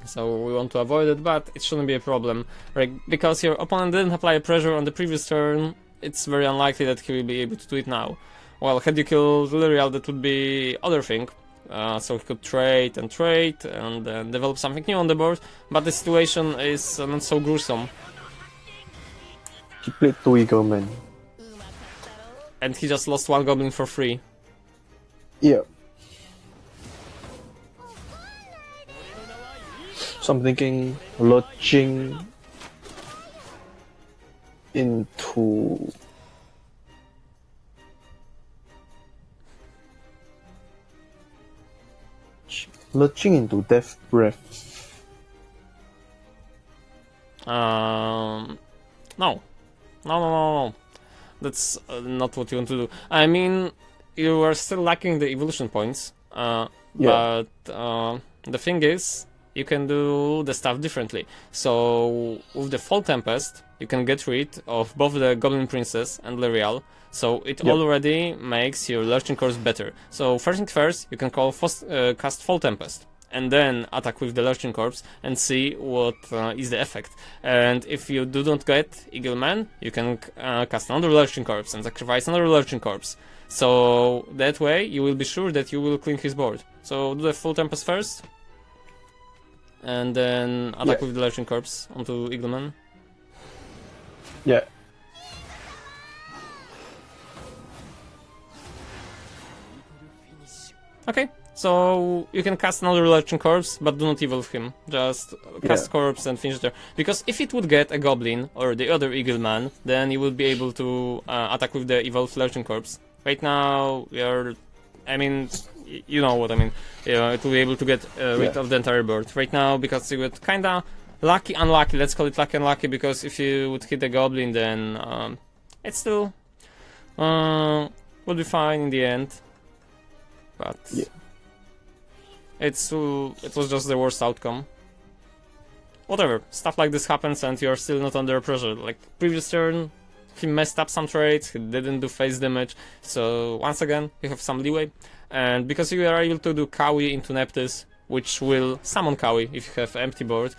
S1: So we want to avoid it, but it shouldn't be a problem. Right? Because your opponent didn't apply pressure on the previous turn, it's very unlikely that he will be able to do it now. Well, had you killed Luriel, that would be other thing. So he could trade and then develop something new on the board, but the situation is not so gruesome.
S2: He played 2 Eagle Man.
S1: And he just lost 1 goblin for free.
S2: Yeah. So I'm thinking lurching into Death Breath.
S1: No. That's not what you want to do. I mean, you are still lacking the evolution points. But the thing is, you can do the stuff differently. So with the Fall Tempest, you can get rid of both the Goblin Princess and L'Oreal. So it already makes your Lurching Corpse better. So first thing first, you can cast Fall Tempest, and then attack with the Lurching Corpse and see what is the effect. And if you do not get Eagle Man, you can cast another Lurching Corpse and sacrifice another Lurching Corpse. So that way you will be sure that you will clean his board. So do the Full Tempest first, and then attack with the Lurching Corpse onto Eagleman.
S2: Yeah.
S1: Okay, so you can cast another Lurching Corpse, but do not evolve him. Just cast Corpse and finish there. Because if it would get a Goblin or the other Eagleman, then you would be able to attack with the evolved Lurching Corpse. Right now, we are... I mean, you know what I mean. It will be able to get rid of the entire board. Right now, because you got kinda lucky, unlucky. Let's call it lucky, unlucky, because if you would hit the Goblin, then it still would be fine in the end. But it was just the worst outcome. Whatever, stuff like this happens and you're still not under pressure. Like previous turn, he messed up some trades, he didn't do face damage, so once again, you have some leeway. And because you are able to do Kawi into Neptus, which will summon Kawi if you have empty board,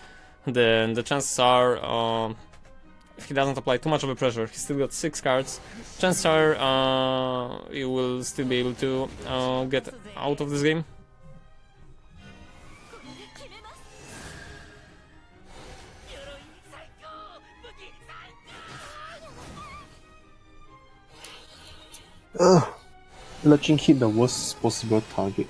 S1: then the chances are, if he doesn't apply too much of a pressure, he's still got 6 cards, chances are you will still be able to get out of this game.
S2: Lurching hit the worst possible target.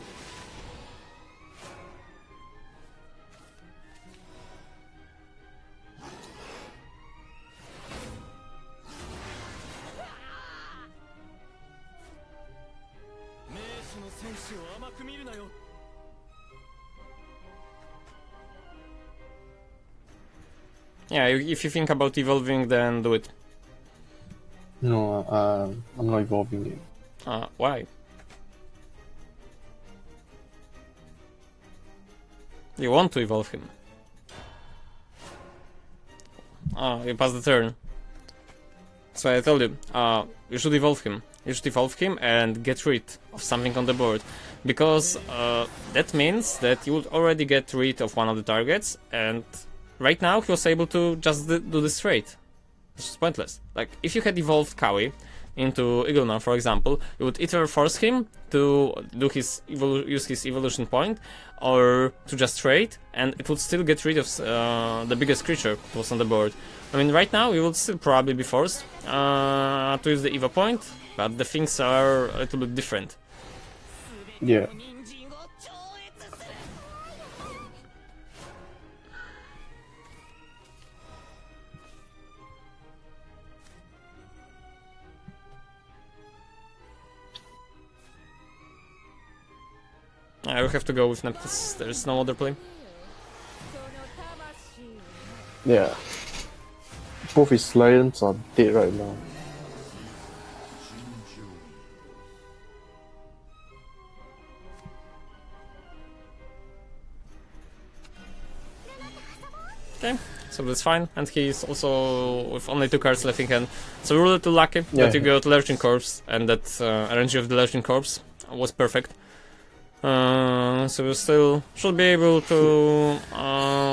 S1: Yeah, if you think about evolving, then do it.
S2: No, I'm not evolving it.
S1: Why? You want to evolve him. You passed the turn. So I told you, you should evolve him. You should evolve him and get rid of something on the board. Because that means that you would already get rid of one of the targets, and right now he was able to just do this trade. Which is pointless. Like, if you had evolved Kawi into Eagleman, for example, you would either force him to do use his evolution point, or to just trade, and it would still get rid of the biggest creature that was on the board. I mean, right now you would still probably be forced to use the Evo point, but the things are a little bit different.
S2: Yeah.
S1: I will have to go with Neptus, there's no other play.
S2: Yeah. Both his lions are dead right now.
S1: Okay, so that's fine, and he's also with only 2 cards left in hand. So we're a little lucky that you got Lurching Corpse, and that RNG of the Lurching Corpse was perfect. So we still should be able to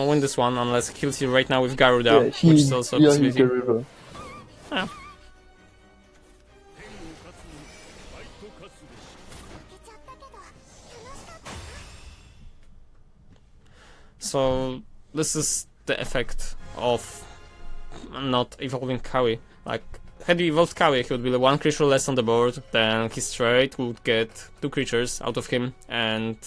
S1: win this one, unless he kills you right now with Garuda, which is also a possibility. Yeah. So this is the effect of not evolving Kawi. Like, had you evolved Kawi, he would be 1 creature less on the board, then his trade would get 2 creatures out of him, and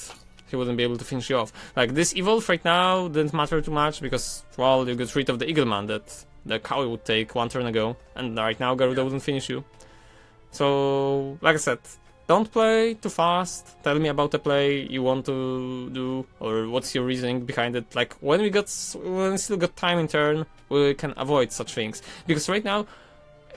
S1: he wouldn't be able to finish you off. Like, this evolve right now didn't matter too much, because, well, you got rid of the Eagleman that the Kawi would take 1 turn ago, and right now Garuda wouldn't finish you. So, like I said, don't play too fast. Tell me about the play you want to do, or what's your reasoning behind it. Like, when we still got time in turn, we can avoid such things. Because right now,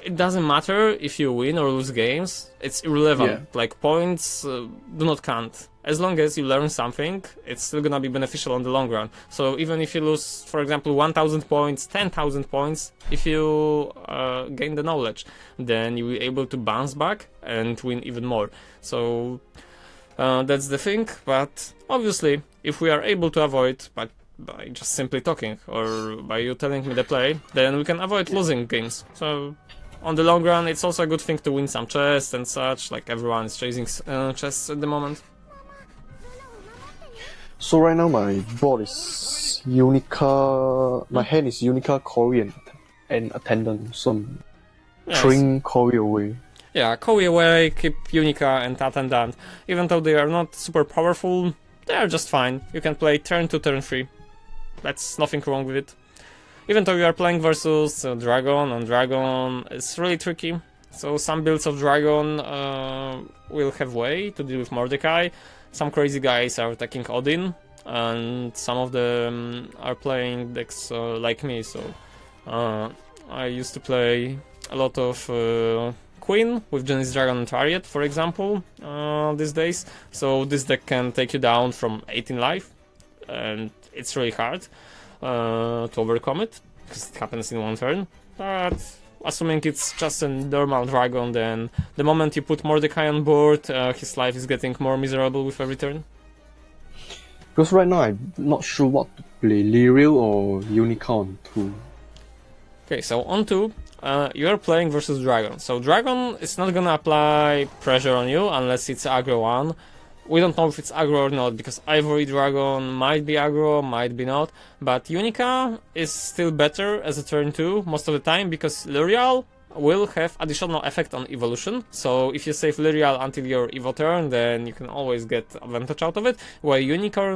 S1: it doesn't matter if you win or lose games, it's irrelevant. Like, points do not count. as long as you learn something, it's still gonna be beneficial on the long run. So even if you lose, for example, 1,000 points, 10,000 points, if you gain the knowledge, then you'll be able to bounce back and win even more. So that's the thing, but obviously, if we are able to avoid by just simply talking, or by you telling me the play, then we can avoid losing games. So on the long run, it's also a good thing to win some chests and such, like everyone is chasing chests at the moment.
S2: So right now my board is Unica, my hand is Unica, Cory, and Attendant, so I'm throwing Cory away.
S1: Yeah, Cory away, keep Unica and Attendant. Even though they are not super powerful, they are just fine. You can play turn 2, turn 3. That's nothing wrong with it. Even though you are playing versus Dragon, and Dragon is really tricky. So some builds of Dragon will have way to deal with Mordecai. Some crazy guys are attacking Odin, and some of them are playing decks like me. So I used to play a lot of Queen with Genesis Dragon and Chariot, for example, these days. So this deck can take you down from 18 life, and it's really hard to overcome it, because it happens in one turn. But assuming it's just a normal dragon, then the moment you put Mordecai on board, his life is getting more miserable with every turn.
S2: Because right now I'm not sure what to play, Lyriel or Unicorn 2.
S1: Okay, so on 2, you're playing versus Dragon. So Dragon is not gonna apply pressure on you unless it's aggro 1. We don't know if it's aggro or not, because Ivory Dragon might be aggro, might be not. But Unica is still better as a turn 2 most of the time, because Lyriel will have additional effect on evolution. So if you save Lyriel until your Evo turn, then you can always get advantage out of it, while Unica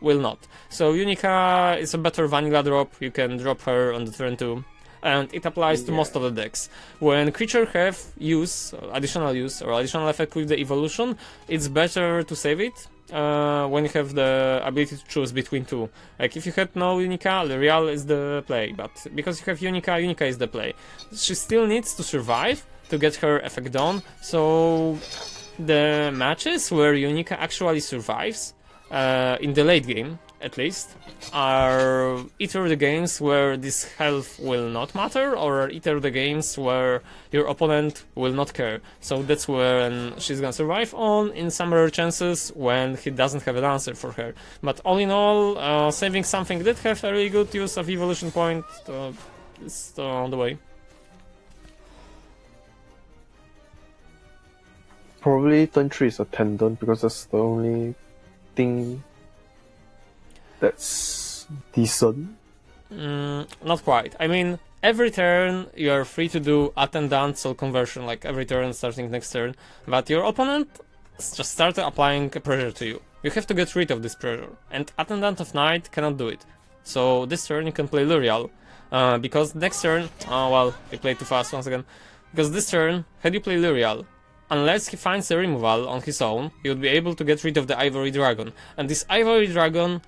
S1: will not. So Unica is a better vanilla drop, you can drop her on the turn 2. And it applies to most of the decks. When creature have additional use or additional effect with the evolution, it's better to save it when you have the ability to choose between two. Like if you had no Unica, Lyriel is the play, but because you have Unica, Unica is the play. She still needs to survive to get her effect done, so the matches where Unica actually survives, in the late game at least, are either the games where this health will not matter, or either the games where your opponent will not care. So that's when she's gonna survive on, in some rare chances when he doesn't have an answer for her. But all in all, saving something that have a really good use of evolution point is on the way.
S2: Probably turn 3 is Attendant, because that's the only thing that's decent.
S1: Not quite. I mean, every turn you're free to do Attendant Soul Conversion, like every turn starting next turn, but your opponent just started applying pressure to you. You have to get rid of this pressure, and Attendant of Night cannot do it. So this turn you can play Lyriel, because next turn, well, I played too fast once again, because this turn, had you play Lyriel, unless he finds a removal on his own, he would be able to get rid of the Ivory Dragon. And this Ivory Dragon,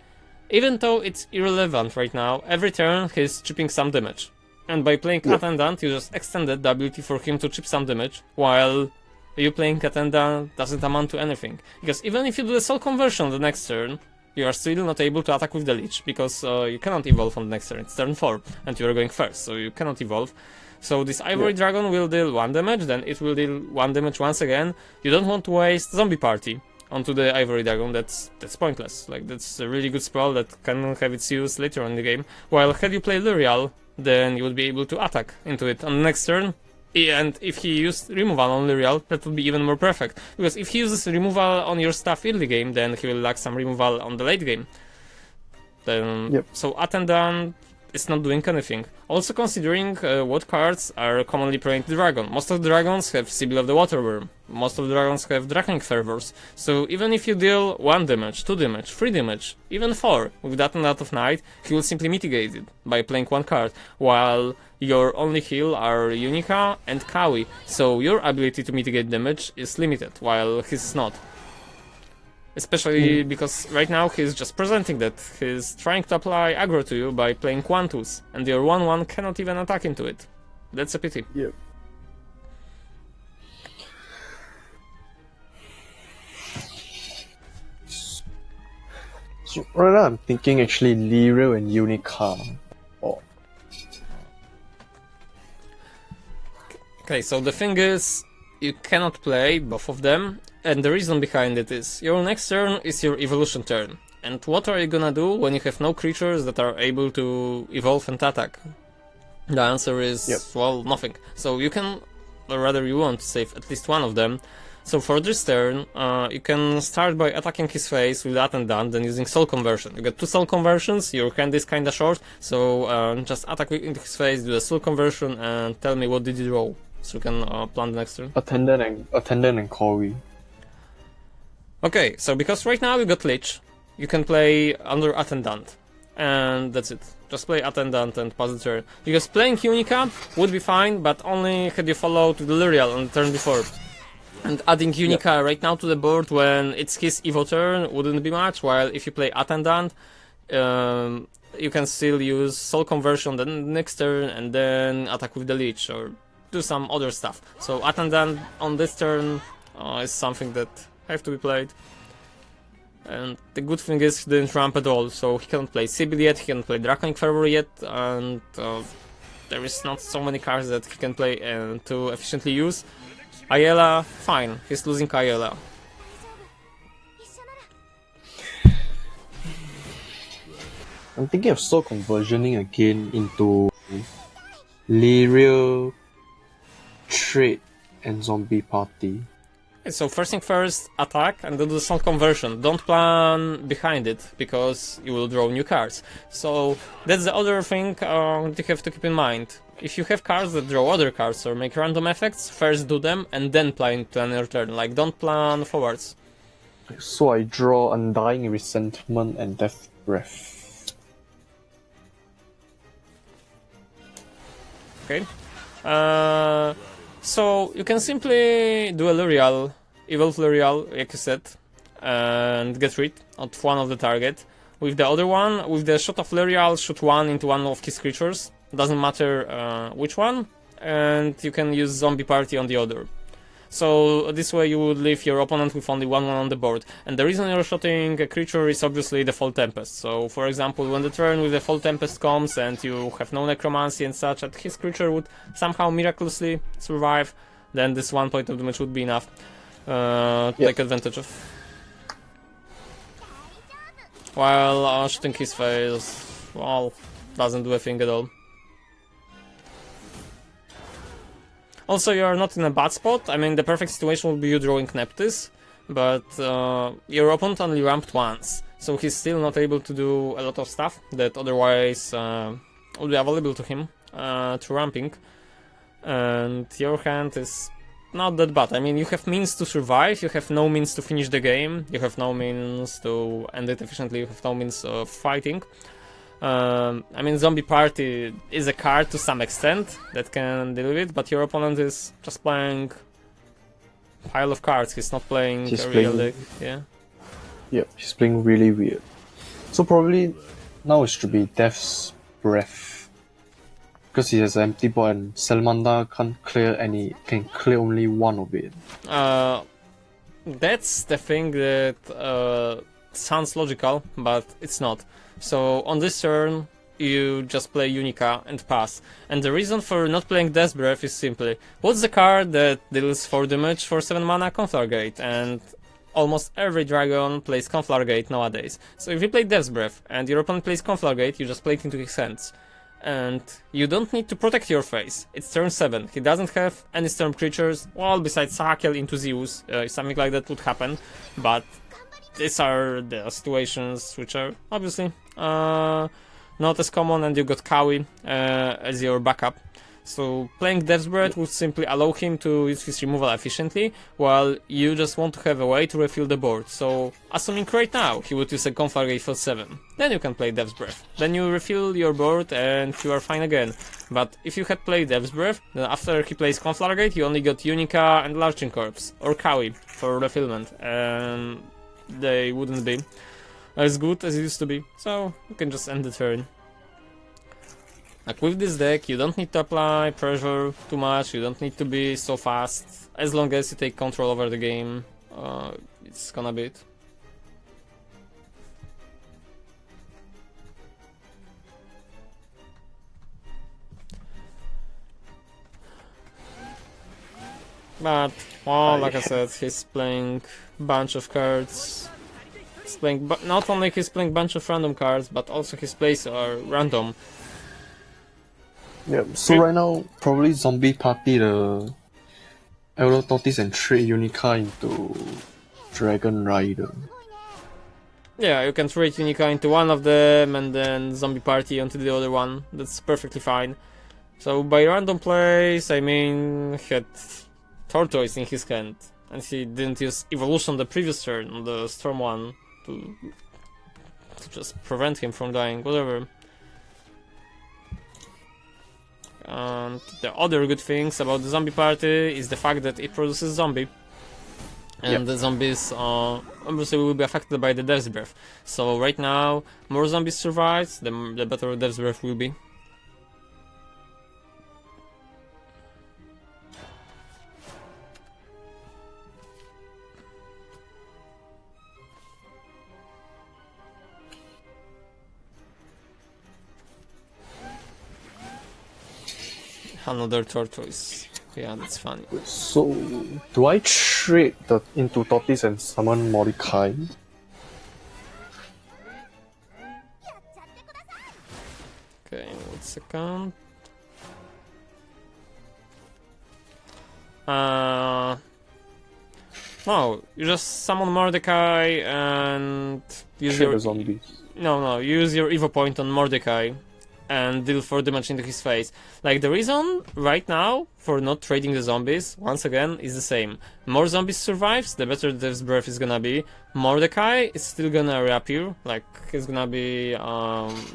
S1: even though it's irrelevant right now, every turn he's chipping some damage. And by playing Attendant, you just extended the ability for him to chip some damage, while you playing Attendant doesn't amount to anything. Because even if you do the Soul Conversion the next turn, you are still not able to attack with the Leech, because you cannot evolve on the next turn. It's turn 4, and you are going first, so you cannot evolve. So this Ivory Dragon will deal 1 damage, then it will deal 1 damage once again. You don't want to waste Zombie Party onto the Ivory Dragon, that's pointless. Like, that's a really good spell that can have its use later on in the game. While had you play Lyriel, then you would be able to attack into it on the next turn. And if he used removal on Lyriel, that would be even more perfect. Because if he uses removal on your stuff early game, then he will lack some removal on the late game. Then, so Attendant is not doing anything. Also considering what cards are commonly playing the dragon. Most of the dragons have Sibyl of the Waterworm. Most of the dragons have Draconic Fervors. So even if you deal 1 damage, 2 damage, 3 damage, even 4 with that and out of night, he will simply mitigate it by playing 1 card, while your only heal are Unica and Kawi. So your ability to mitigate damage is limited, while his is not. Especially because right now he's just presenting that he's trying to apply aggro to you by playing Quantus, and your 1-1 cannot even attack into it. That's a pity.
S2: So right now I'm thinking actually Lyrio and Unica. Oh,
S1: Okay, so the thing is, you cannot play both of them, and the reason behind it is your next turn is your evolution turn. And what are you gonna do when you have no creatures that are able to evolve and attack? The answer is, well, nothing. So you can, or rather you want to save at least one of them. So for this turn, you can start by attacking his face with Attendant, then using Soul Conversion. You get 2 Soul Conversions, your hand is kinda short, so just attack into his face, do a Soul Conversion, and tell me what did you roll. So you can plan the next turn.
S2: Attendant and Corey.
S1: Okay, so because right now you got Lich, you can play under Attendant. And that's it. Just play Attendant and pass the turn. Because playing Unica would be fine, but only had you followed the Lyrial on the turn before. And adding Unica right now to the board when it's his Evo turn wouldn't be much, while if you play Attendant, you can still use Soul Conversion the next turn and then attack with the Lich, or do some other stuff. So Attendant on this turn is something that have to be played. And the good thing is he didn't ramp at all, so he can't play Sibyl yet, he can't play Draconic Fervor yet, and there is not so many cards that he can play and to efficiently use. Ayala, fine, he's losing Ayala.
S2: I'm thinking of soul conversioning again into Lyrio, Trade, and Zombie Party.
S1: So first thing first, attack and then do the soul conversion. Don't plan behind it, because you will draw new cards. So that's the other thing you have to keep in mind. If you have cards that draw other cards or make random effects, first do them and then plan your turn. Like, don't plan forwards.
S2: So I draw Undying Resentment and Death Breath.
S1: Okay. So you can simply do a Lyrial, Evolve Lyrial, like you said, and get rid of one of the target. With the other one, with the shot of Lyrial, shoot one into one of his creatures. Doesn't matter which one, and you can use Zombie Party on the other. So this way you would leave your opponent with only one on the board. And the reason you're shooting a creature is obviously the Fall Tempest. So for example, when the turn with the Fall Tempest comes and you have no Necromancy and such, and his creature would somehow miraculously survive, then this 1 point of damage would be enough to take advantage of. While shooting his face, well, doesn't do a thing at all. Also, you are not in a bad spot. I mean, the perfect situation would be you drawing Neptis, but your opponent only ramped once, so he's still not able to do a lot of stuff that otherwise would be available to him through ramping. And your hand is not that bad. I mean, you have means to survive, you have no means to finish the game, you have no means to end it efficiently, you have no means of fighting. I mean, Zombie Party is a card to some extent that can deal with it, but your opponent is just playing a pile of cards. He's not playing a real deck. Yeah.
S2: Yep, he's playing really weird. So probably now it should be Death's Breath, because he has an empty board and Salamander can't clear any. Can clear only one of it.
S1: That's the thing that sounds logical, but it's not. So on this turn, you just play Unica and pass. And the reason for not playing Death's Breath is simply, what's the card that deals 4 damage for 7 mana? Conflagrate. And almost every dragon plays Conflagrate nowadays. So if you play Death's Breath and your opponent plays Conflagrate, you just play it into his hands. And you don't need to protect your face. It's turn 7. He doesn't have any storm creatures, well, besides Sahakel into Zeus. Something like that would happen. But these are the situations which are obviously not as common, and you got Kawi as your backup. So playing Death's Breath would simply allow him to use his removal efficiently, while you just want to have a way to refill the board. So assuming right now he would use a Conflagrate for 7, then you can play Death's Breath. Then you refill your board and you are fine again. But if you had played Death's Breath, then after he plays Conflagrate, you only got Unica and Larching Corpse, or Kawi for refillment. And they wouldn't be as good as it used to be, so you can just end the turn. Like with this deck, you don't need to apply pressure too much, you don't need to be so fast. As long as you take control over the game, it's gonna be it. But, well, like I said, he's playing bunch of cards. He's playing, not only he's playing bunch of random cards, but also his plays are random.
S2: Yeah, so right now, probably Zombie Party the Elder Tortoise and trade Unica into Dragon Rider.
S1: Yeah, you can trade Unica into one of them and then Zombie Party onto the other one. That's perfectly fine. So by random plays, I mean he had Tortoise in his hand, and he didn't use Evolution the previous turn on the Storm one to just prevent him from dying, whatever. And the other good things about the Zombie Party is the fact that it produces zombie. And the zombies obviously will be affected by the Death's Breath. So right now, more zombies survive, the better Death's Breath will be. Another tortoise. Yeah, that's funny.
S2: So, do I trade into Tortoise and summon Mordecai?
S1: Okay, 1 second. No, you just summon Mordecai and use
S2: Trade
S1: your
S2: the zombies.
S1: No, use your Evo point on Mordecai and deal 4 damage into his face. Like, the reason right now for not trading the zombies, once again, is the same. More zombies survives, the better Death's Breath is gonna be. Mordecai is still gonna reappear, like, he's gonna be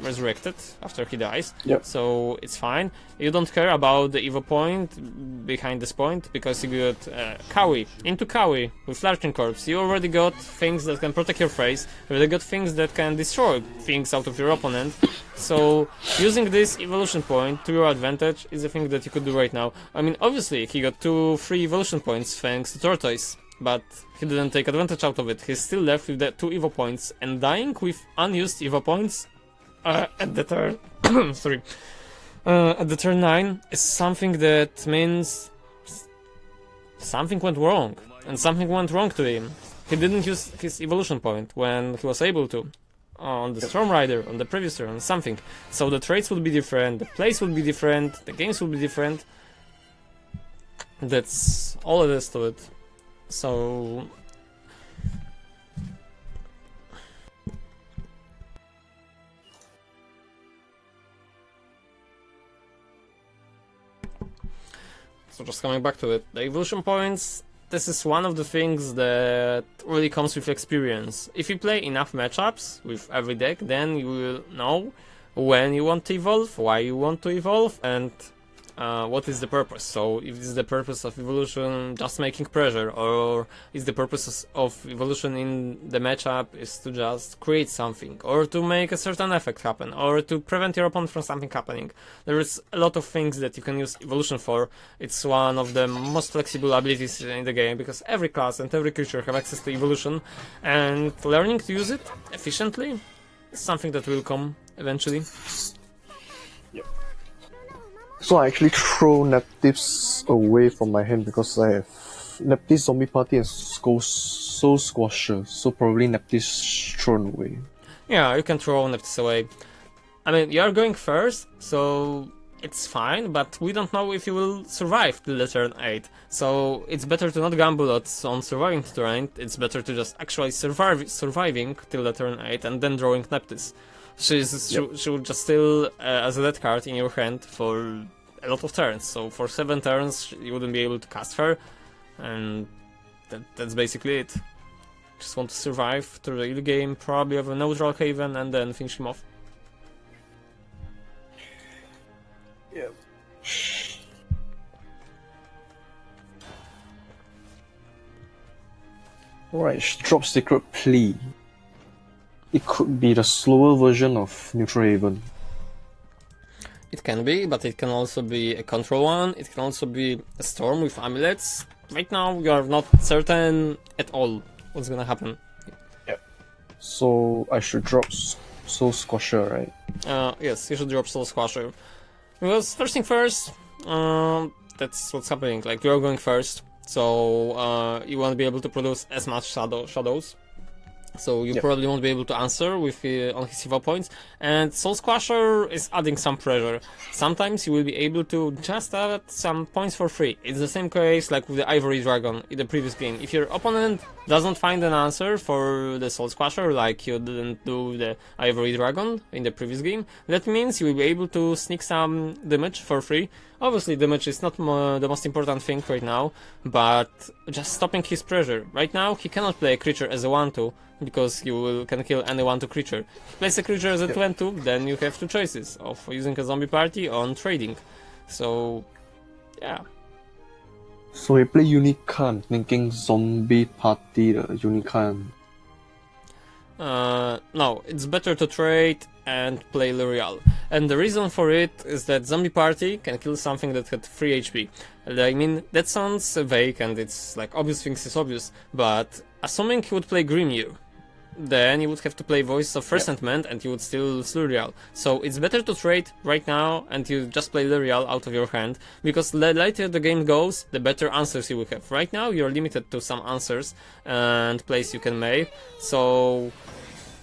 S1: resurrected after he dies.
S2: Yep.
S1: So it's fine. You don't care about the Evo point behind this point, because you got Kawi, into Kawi with Larkin Corpse. You already got things that can protect your face, you already got things that can destroy things out of your opponent. So using this evolution point to your advantage is a thing that you could do right now. I mean, obviously he got 2 free evolution points thanks to Tortoise, but he didn't take advantage out of it. He's still left with the 2 Evo points, and dying with unused Evo points at the turn at the turn 9 is something that means something went wrong, and something went wrong to him. He didn't use his evolution point when he was able to. On the Storm Rider, on the previous turn, something. So the traits will be different, the plays will be different, the games will be different. That's all it is to it. So just coming back to it, the evolution points, this is one of the things that really comes with experience. If you play enough matchups with every deck, then you will know when you want to evolve, why you want to evolve, and what is the purpose. So if is the purpose of evolution just making pressure, or is the purpose of evolution in the matchup is to just create something, or to make a certain effect happen, or to prevent your opponent from something happening. There is a lot of things that you can use evolution for. It's one of the most flexible abilities in the game, because every class and every creature have access to evolution, and learning to use it efficiently is something that will come eventually.
S2: So I actually throw Neptives away from my hand because I have Neptives, Zombie Party, and Soul Squasher. So probably Neptives thrown away.
S1: Yeah, you can throw Neptives away. I mean, you're going first, so it's fine, but we don't know if you will survive till the turn 8. So it's better to not gamble on surviving to turn 8. It's better to just actually surviving till the turn 8 and then drawing Neptives. She will just still as a dead card in your hand for a lot of turns. So for 7 turns you wouldn't be able to cast her, and that's basically it. Just want to survive through the early game, probably have a neutral haven, and then finish him off.
S2: Yeah. Alright, drop Secret Plea. It could be the slower version of Neutral Haven.
S1: It can be, but it can also be a control one. It can also be a storm with amulets. Right now we are not certain at all what's gonna happen.
S2: Yep. So I should drop Soul Squasher, right?
S1: Yes, you should drop Soul Squasher. Because first thing first, that's what's happening. Like, you're going first, so you won't be able to produce as much shadows. So you probably won't be able to answer with on his evil points, and Soul Squasher is adding some pressure. Sometimes you will be able to just add some points for free. It's the same case like with the Ivory Dragon in the previous game. If your opponent doesn't find an answer for the Soul Squasher, like you didn't do the Ivory Dragon in the previous game, that means you will be able to sneak some damage for free. Obviously, damage is not the most important thing right now, but just stopping his pressure. Right now, he cannot play a creature as a 1-2, because you can kill any 1-2 creature. If he plays a creature as a 2-2, then you have two choices of using a zombie party or trading. So, yeah.
S2: So he play Unicorn, thinking zombie party, the Unicorn.
S1: No, it's better to trade and play L'Oreal. And the reason for it is that zombie party can kill something that had 3 HP. I mean, that sounds vague and it's like obvious things is obvious, but assuming he would play Grimir, then you would have to play Voice of Resentment and you would still lose L'Oreal. So it's better to trade right now and you just play L'Oreal out of your hand, because the later the game goes, the better answers you will have. Right now you're limited to some answers and plays you can make, so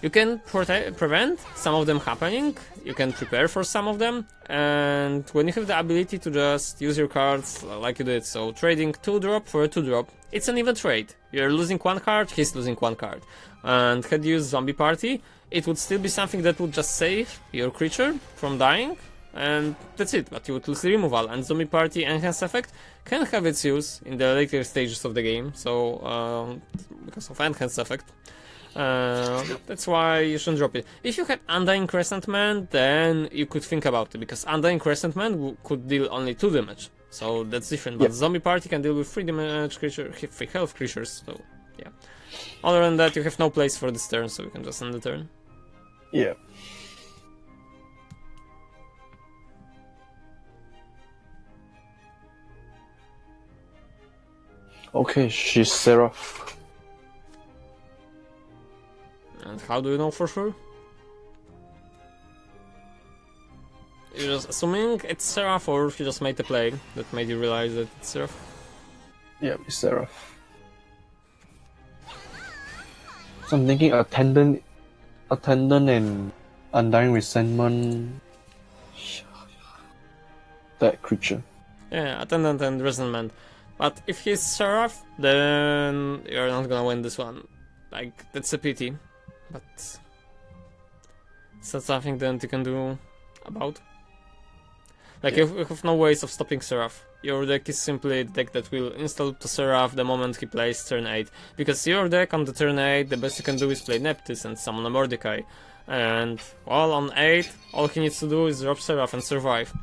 S1: you can prevent some of them happening, you can prepare for some of them, and when you have the ability to just use your cards like you did, so trading 2-drop for a 2-drop, it's an even trade. You're losing 1 card, he's losing 1 card. And had you used Zombie Party, it would still be something that would just save your creature from dying, and that's it, but you would lose the removal. And Zombie Party Enhance Effect can have its use in the later stages of the game, so because of Enhance Effect. That's why you shouldn't drop it. If you had Undying Crescent Man, then you could think about it, because Undying Crescent Man could deal only 2 damage, so that's different. But Zombie Party can deal with 3 damage creature, 3 health creatures, so yeah. Other than that, you have no place for this turn, so you can just end the turn.
S2: Yeah. Okay, she's Seraph.
S1: And how do you know for sure? You're just assuming it's Seraph, or you just made a play that made you realize that it's Seraph?
S2: Yeah, it's Seraph. So I'm thinking Attendant and Undying Resentment. That creature.
S1: Yeah, Attendant and Resentment. But if he's Seraph, then you're not gonna win this one. Like, that's a pity. But it's not something that you can do about. Like, you have no ways of stopping Seraph. Your deck is simply the deck that will install to Seraph the moment he plays turn 8. Because your deck on the turn 8, the best you can do is play Neptis and summon a Mordecai. And, well, on 8, all he needs to do is drop Seraph and survive.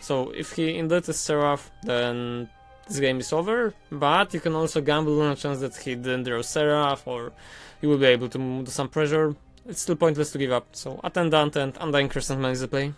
S1: So, if he indeed is Seraph, then this game is over. But you can also gamble on a chance that he didn't draw Seraph, or you will be able to do some pressure. It's still pointless to give up. So, Attendant and Undying Crescent Man is the play.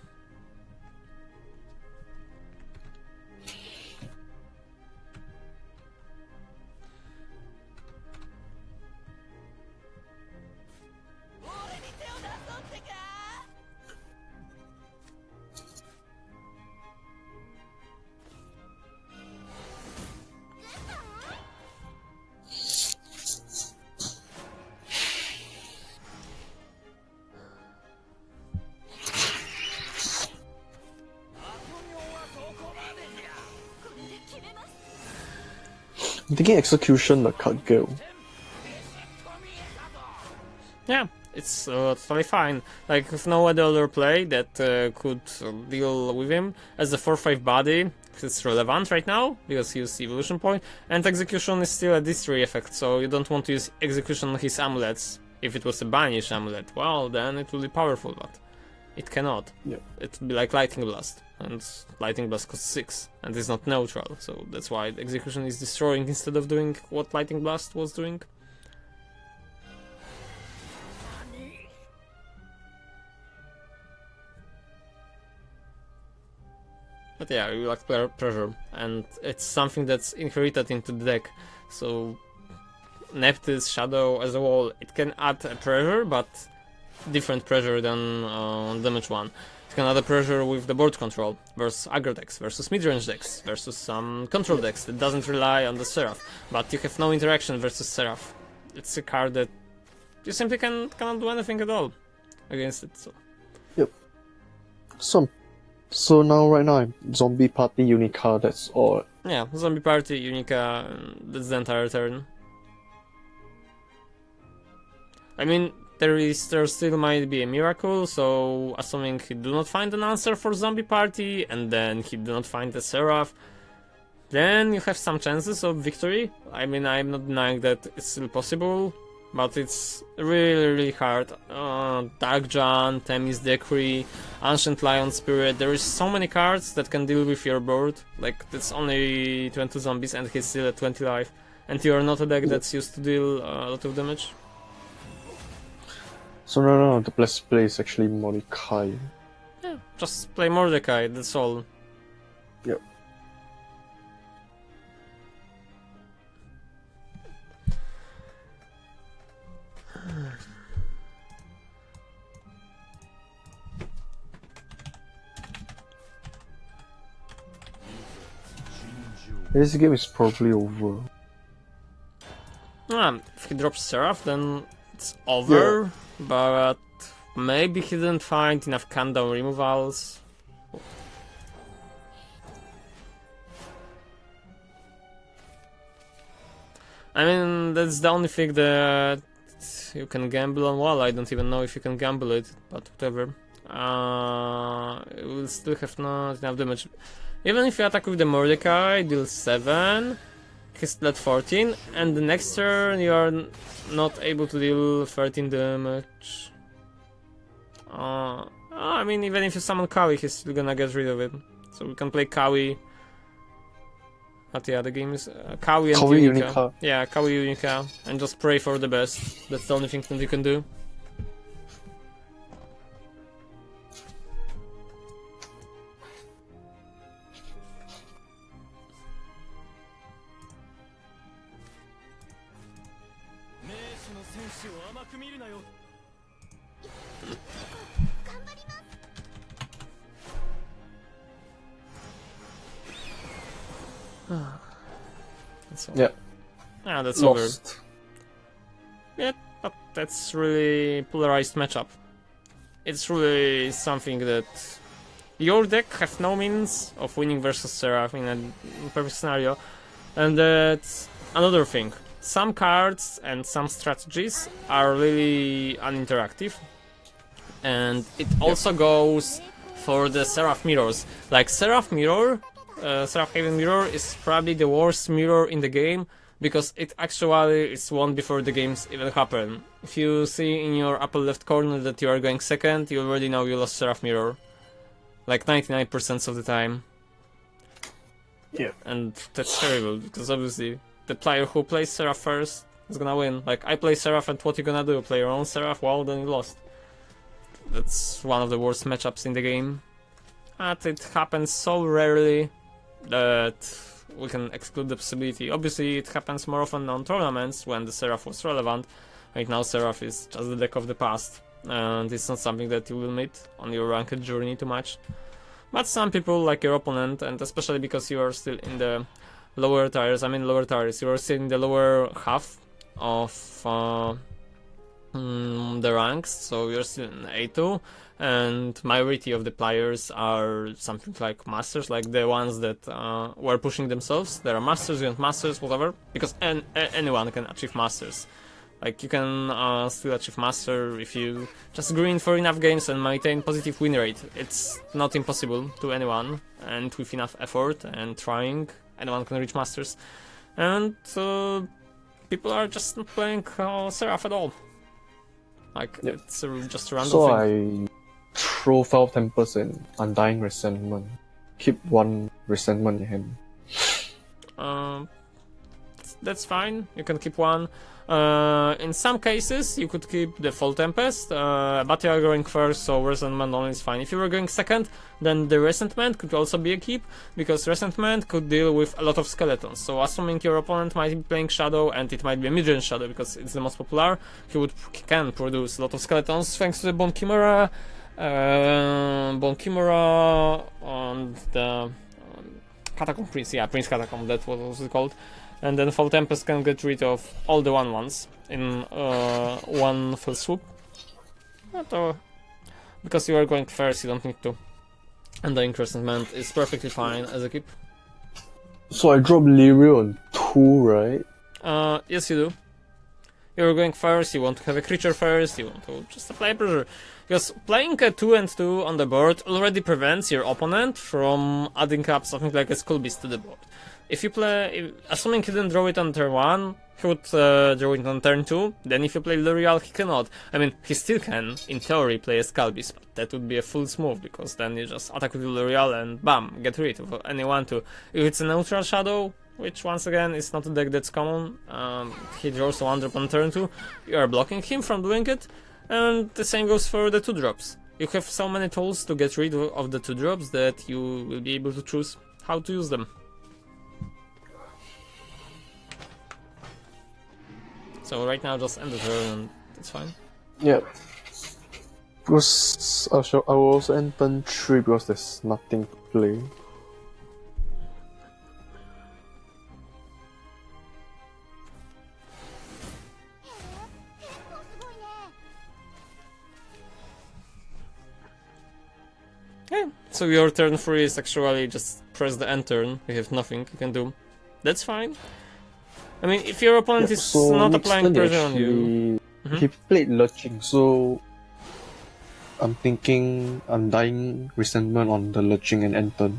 S2: I'm thinking Execution, the card girl.
S1: Yeah, it's totally fine. Like, with no other play that could deal with him as a 4-5 body, it's relevant right now because he used Evolution Point, and Execution is still a Destroy effect, so you don't want to use Execution on his amulets. If it was a Banish amulet, well, then it will be powerful, but it cannot.
S2: Yeah.
S1: It would be like Lightning Blast, and Lightning Blast costs 6, and it's not neutral, so that's why Execution is destroying instead of doing what Lightning Blast was doing. But yeah, you like pressure, and it's something that's inherited into the deck, so Neptis, Shadow as a whole, it can add pressure, but different pressure than damage one. You can add a pressure with the board control versus aggro decks, versus mid-range decks, versus some control decks that doesn't rely on the Seraph, but you have no interaction versus Seraph. It's a card that you simply cannot do anything at all against it. So.
S2: Yep. So now right now, Zombie Party Unica, that's all.
S1: Yeah, Zombie Party, Unica, that's the entire turn. I mean, there still might be a miracle, so assuming he do not find an answer for Zombie Party, and then he do not find the Seraph, then you have some chances of victory. I mean, I'm not denying that it's still possible, but it's really hard. Dark John, Themis Decree, Ancient Lion Spirit, there is so many cards that can deal with your board. Like, that's only 22 zombies and he's still at 20 life. And you are not a deck that's used to deal a lot of damage.
S2: So no, the best play is actually Mordecai.
S1: Yeah, just play Mordecai, that's all.
S2: Yep. This game is probably over.
S1: If he drops Seraph, then it's over, but maybe he didn't find enough countdown removals. I mean, that's the only thing that you can gamble on. Well, I don't even know if you can gamble it, but whatever. You will still have not enough damage. Even if you attack with the Mordecai, deal 7, he's still at 14, and the next turn you are not able to deal 13 damage. I mean, even if you summon Kawi, he's still gonna get rid of it. So we can play Kawi. But yeah, the game is Kawi and Unica. Yeah, Kawi Unica, and just pray for the best. That's the only thing that you can do. That's all.
S2: Yeah.
S1: Ah, that's
S2: Lost.
S1: over. Yeah, but that's really polarized matchup. It's really something that your deck have no means of winning versus Seraph in a perfect scenario, and that's another thing. Some cards and some strategies are really uninteractive, and it also goes for the Seraph mirrors. Like Seraph Mirror, Seraph Haven Mirror is probably the worst mirror in the game because it actually is won before the games even happen. If you see in your upper left corner that you are going second, you already know you lost Seraph Mirror. Like 99% of the time.
S2: Yeah.
S1: And that's terrible because obviously the player who plays Seraph first is gonna win. Like, I play Seraph and what you gonna do? Play your own Seraph? Well, then you lost. That's one of the worst matchups in the game. But it happens so rarely that we can exclude the possibility. Obviously it happens more often on tournaments when the Seraph was relevant. Right now Seraph is just the deck of the past, and it's not something that you will meet on your ranked journey too much. But some people, like your opponent, and especially because you are still in the lower tiers, you are still in the lower half of the ranks, so you're still in A2, and majority of the players are something like masters, like the ones that were pushing themselves. There are masters, you want masters, whatever, because anyone can achieve masters. Like, you can still achieve master if you just grind for enough games and maintain positive win rate. It's not impossible to anyone, and with enough effort and trying, anyone can reach masters. And people are just not playing Seraph at all. Like, yep. It's just a random thing.
S2: So I throw Foul Tempest and Undying Resentment. Keep one Resentment in hand.
S1: That's fine, you can keep one. In some cases, you could keep the Fall Tempest, but you are going first, so Resentment only is fine. If you were going second, then the Resentment could also be a keep, because Resentment could deal with a lot of skeletons. So assuming your opponent might be playing Shadow, and it might be a mid-range Shadow because it's the most popular, he can produce a lot of skeletons thanks to the Bone Chimera, and the Catacomb Prince, yeah, Prince Catacomb, that was it called. And then Fall Tempest can get rid of all the 1/1s in one fell swoop. Because you are going first, you don't need to. And the Resentment is perfectly fine as a keep.
S2: So I drop Lyrio on 2, right?
S1: Yes you do. You're going first, you want to have a creature first, you want to just apply pressure. Because playing a 2 and 2 on the board already prevents your opponent from adding up something like a Skull Beast to the board. If you play, assuming he didn't draw it on turn 1, he would draw it on turn 2, then if you play L'Oreal, he cannot. I mean, he still can, in theory, play a Skull Beast, but that would be a fool's move, because then you just attack with L'Oreal and bam, get rid of any 1/2. If it's a neutral Shadow, which once again is not a deck that's common, he draws a 1-drop on turn 2, you are blocking him from doing it, and the same goes for the 2-drops. You have so many tools to get rid of the 2-drops that you will be able to choose how to use them. So right now just end the turn and it's fine.
S2: Yeah. Because I will also end turn 3 because there's nothing to play.
S1: Okay, so your turn 3 is actually just press the end turn, you have nothing you can do. That's fine. I mean, if your opponent is
S2: so
S1: not
S2: next
S1: applying
S2: turn
S1: pressure on you...
S2: He played Lurching, so I'm thinking Undying Resentment on the Lurching and end turn.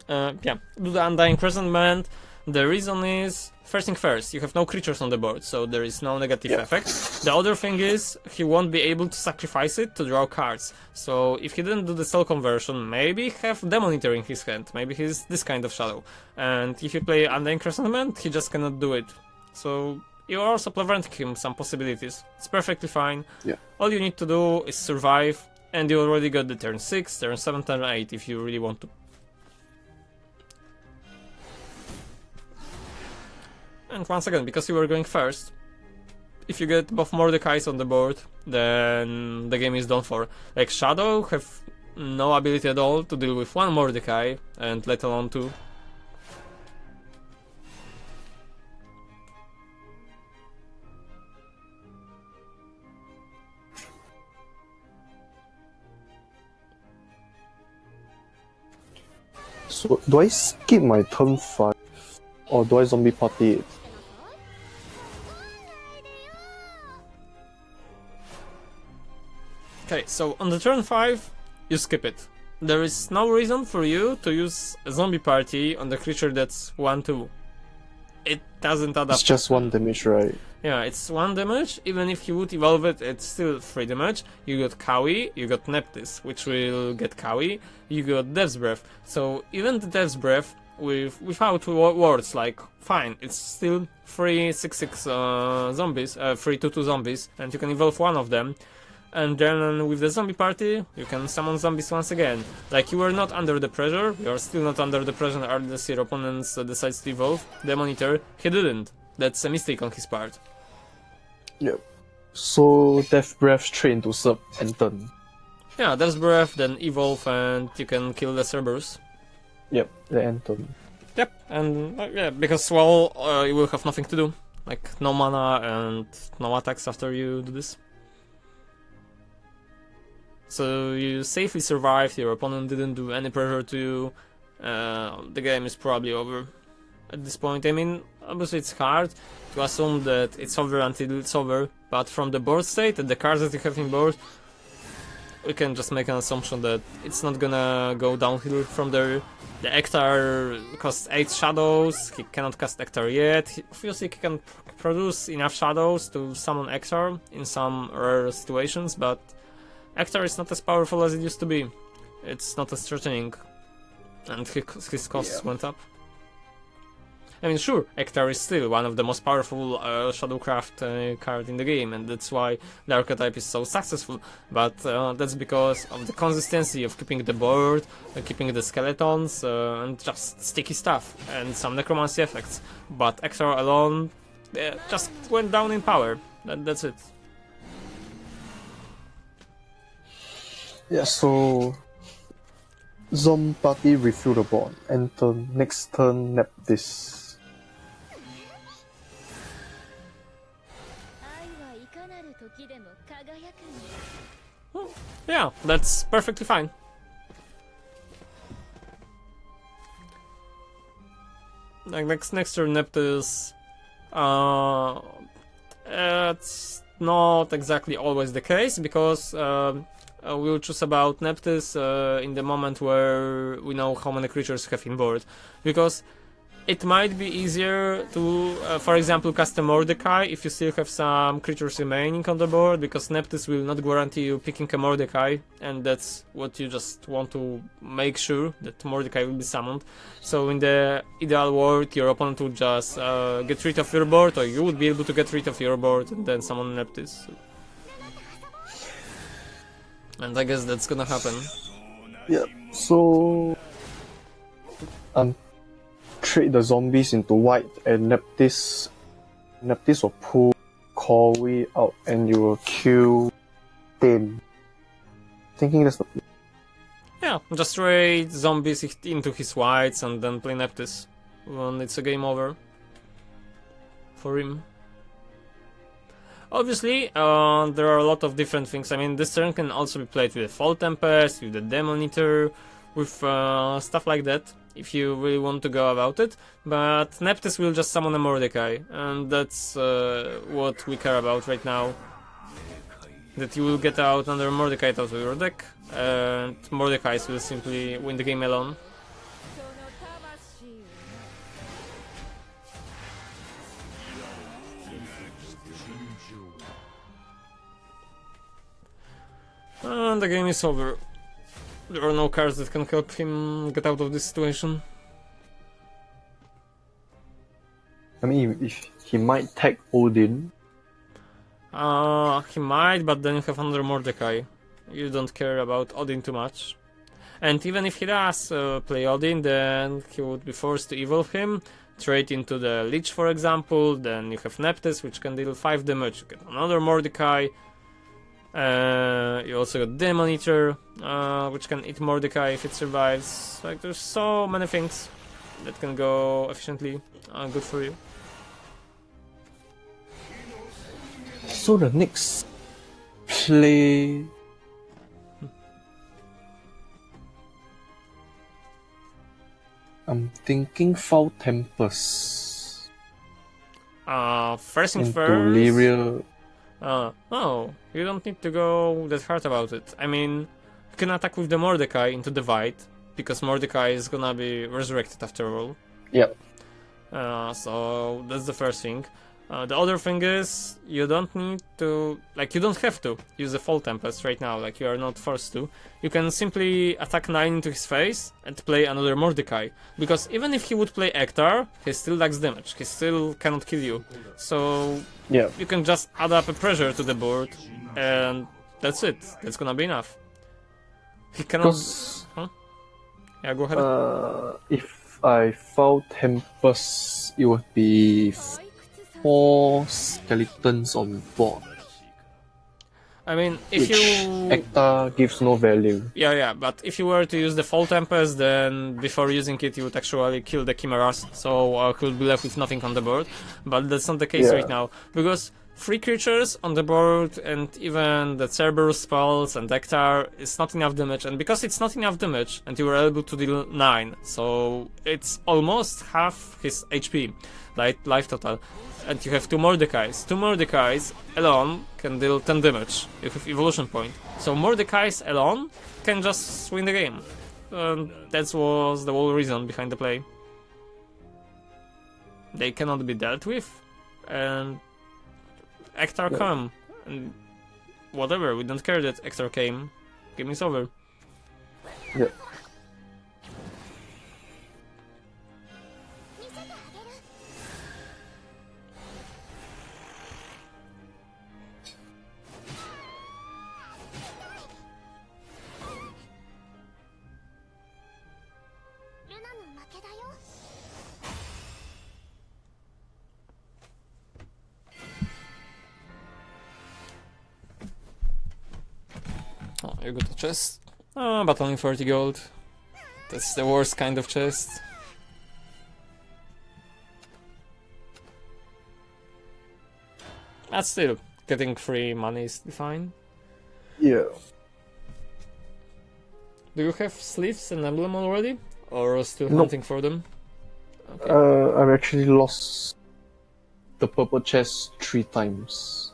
S1: Yeah, do the Undying Resentment. The reason is, first thing first, you have no creatures on the board, so there is no negative effect. The other thing is, he won't be able to sacrifice it to draw cards. So if he didn't do the Soul Conversion, maybe have Demonitor in his hand, maybe he's this kind of Shadow. And if you play Undying Resentment, he just cannot do it. So you're also preventing him some possibilities. It's perfectly fine.
S2: Yeah.
S1: All you need to do is survive, and you already got the turn 6, turn 7, turn 8 if you really want to. And once again, because you were going first, if you get both Mordekai's on the board, then the game is done for. Like Shadow have no ability at all to deal with one Mordecai, and let alone 2.
S2: So do I skip my turn 5 or do I zombie party it?
S1: Okay, so on the turn 5, you skip it. There is no reason for you to use a zombie party on the creature that's 1/2. It doesn't add up.
S2: It's just 1 damage, right?
S1: Yeah, it's 1 damage. Even if you would evolve it, it's still 3 damage. You got Kawi, you got Neptis, which will get Kawi. You got Death's Breath. So even the Death's Breath without words, like, fine, it's still 3 6/6 zombies, 3 2/2 zombies, and you can evolve one of them. And then with the zombie party, you can summon zombies once again. Like, you were not under the pressure, you are still not under the pressure unless your opponent decides to evolve. The Monitor, he didn't. That's a mistake on his part.
S2: Yep. So Death Breath straight into sub and turn.
S1: Yeah, Death's Breath, then evolve, and you can kill the Cerberus.
S2: Yep, the end turn.
S1: Yep, and yeah, because, well, you will have nothing to do. Like, no mana and no attacks after you do this. So you safely survived, your opponent didn't do any pressure to you, the game is probably over at this point. I mean, obviously it's hard to assume that it's over until it's over, but from the board state and the cards that you have in board, we can just make an assumption that it's not gonna go downhill from there. The Ektar costs 8 shadows, he cannot cast Ektar yet. Obviously he can produce enough shadows to summon Ektar in some rare situations, but Ektar is not as powerful as it used to be. It's not as threatening, and his costs went up. I mean, sure, Ektar is still one of the most powerful Shadowcraft card in the game, and that's why the archetype is so successful, but that's because of the consistency of keeping the board, keeping the skeletons, and just sticky stuff, and some necromancy effects. But Ektar alone just went down in power, that's it.
S2: Yeah, so Zom party refill the board. Enter next turn nap this.
S1: Yeah, that's perfectly fine. Like next turn Neptus, it's not exactly always the case, because we'll choose about Neptus in the moment where we know how many creatures have in board, because it might be easier to, for example, cast a Mordecai if you still have some creatures remaining on the board, because Neptus will not guarantee you picking a Mordecai, and that's what you just want to make sure, that Mordecai will be summoned. So in the ideal world, your opponent would just get rid of your board, or you would be able to get rid of your board and then summon Neptus. And I guess that's gonna happen.
S2: Yeah, so trade the zombies into white, and Neptis will pull Corey out and you will kill Tame. Thinking that's the plan.
S1: Yeah, just trade zombies into his whites and then play Neptus when it's a game over for him. Obviously, there are a lot of different things. I mean, this turn can also be played with the Fall Tempest, with the Demon Eater, with stuff like that, if you really want to go about it. But Neptus will just summon a Mordecai, and that's what we care about right now. That you will get out another Mordecai out of your deck, and Mordecais will simply win the game alone. And the game is over. There are no cards that can help him get out of this situation.
S2: I mean, if he might tag Odin.
S1: He might, but then you have another Mordecai. You don't care about Odin too much. And even if he does play Odin, then he would be forced to evolve him, trade into the Lich, for example. Then you have Neptus, which can deal 5 damage. You get another Mordecai. You also got Demon Eater, which can eat Mordecai if it survives. Like, there's so many things that can go efficiently. Good for you.
S2: So the next play. I'm thinking Foul Tempest.
S1: First things
S2: into
S1: first.
S2: Lyria.
S1: No, you don't need to go that hard about it. I mean, you can attack with the Mordecai into the Void, because Mordecai is gonna be resurrected after all.
S2: Yep.
S1: So that's the first thing. The other thing is, you don't need to, like, you don't have to use the Fall Tempest right now, like, you are not forced to. You can simply attack 9 into his face and play another Mordecai, because even if he would play Ektar, he still lacks damage, he still cannot kill you. So
S2: Yeah.
S1: you can just add up a pressure to the board, and that's it, that's gonna be enough. He cannot... Huh? Yeah, go ahead.
S2: If I Foul Tempest, it would be 4 skeletons on board.
S1: I mean, if
S2: Which
S1: you...
S2: Ekta gives no value.
S1: Yeah, but if you were to use the Fall Tempest, then before using it you would actually kill the Chimeras, so he would be left with nothing on the board. But that's not the case right now, because 3 creatures on the board and even the Cerberus spells and Ektar is not enough damage, and because it's not enough damage and you were able to deal 9, so it's almost half his HP, like life total. And you have 2 Mordecais. 2 Mordecais alone can deal 10 damage. You have evolution point. So Mordecais alone can just win the game. That was the whole reason behind the play. They cannot be dealt with, and Ektar come. And whatever, we don't care that Ektar came. Game is over.
S2: Yeah.
S1: Oh, you got a chest. Ah, but only 40 gold. That's the worst kind of chest. But still, getting free money is fine.
S2: Yeah.
S1: Do you have sleeves and emblem already? Or still
S2: Nope.
S1: hunting for them? Okay.
S2: I've actually lost the purple chest 3 times.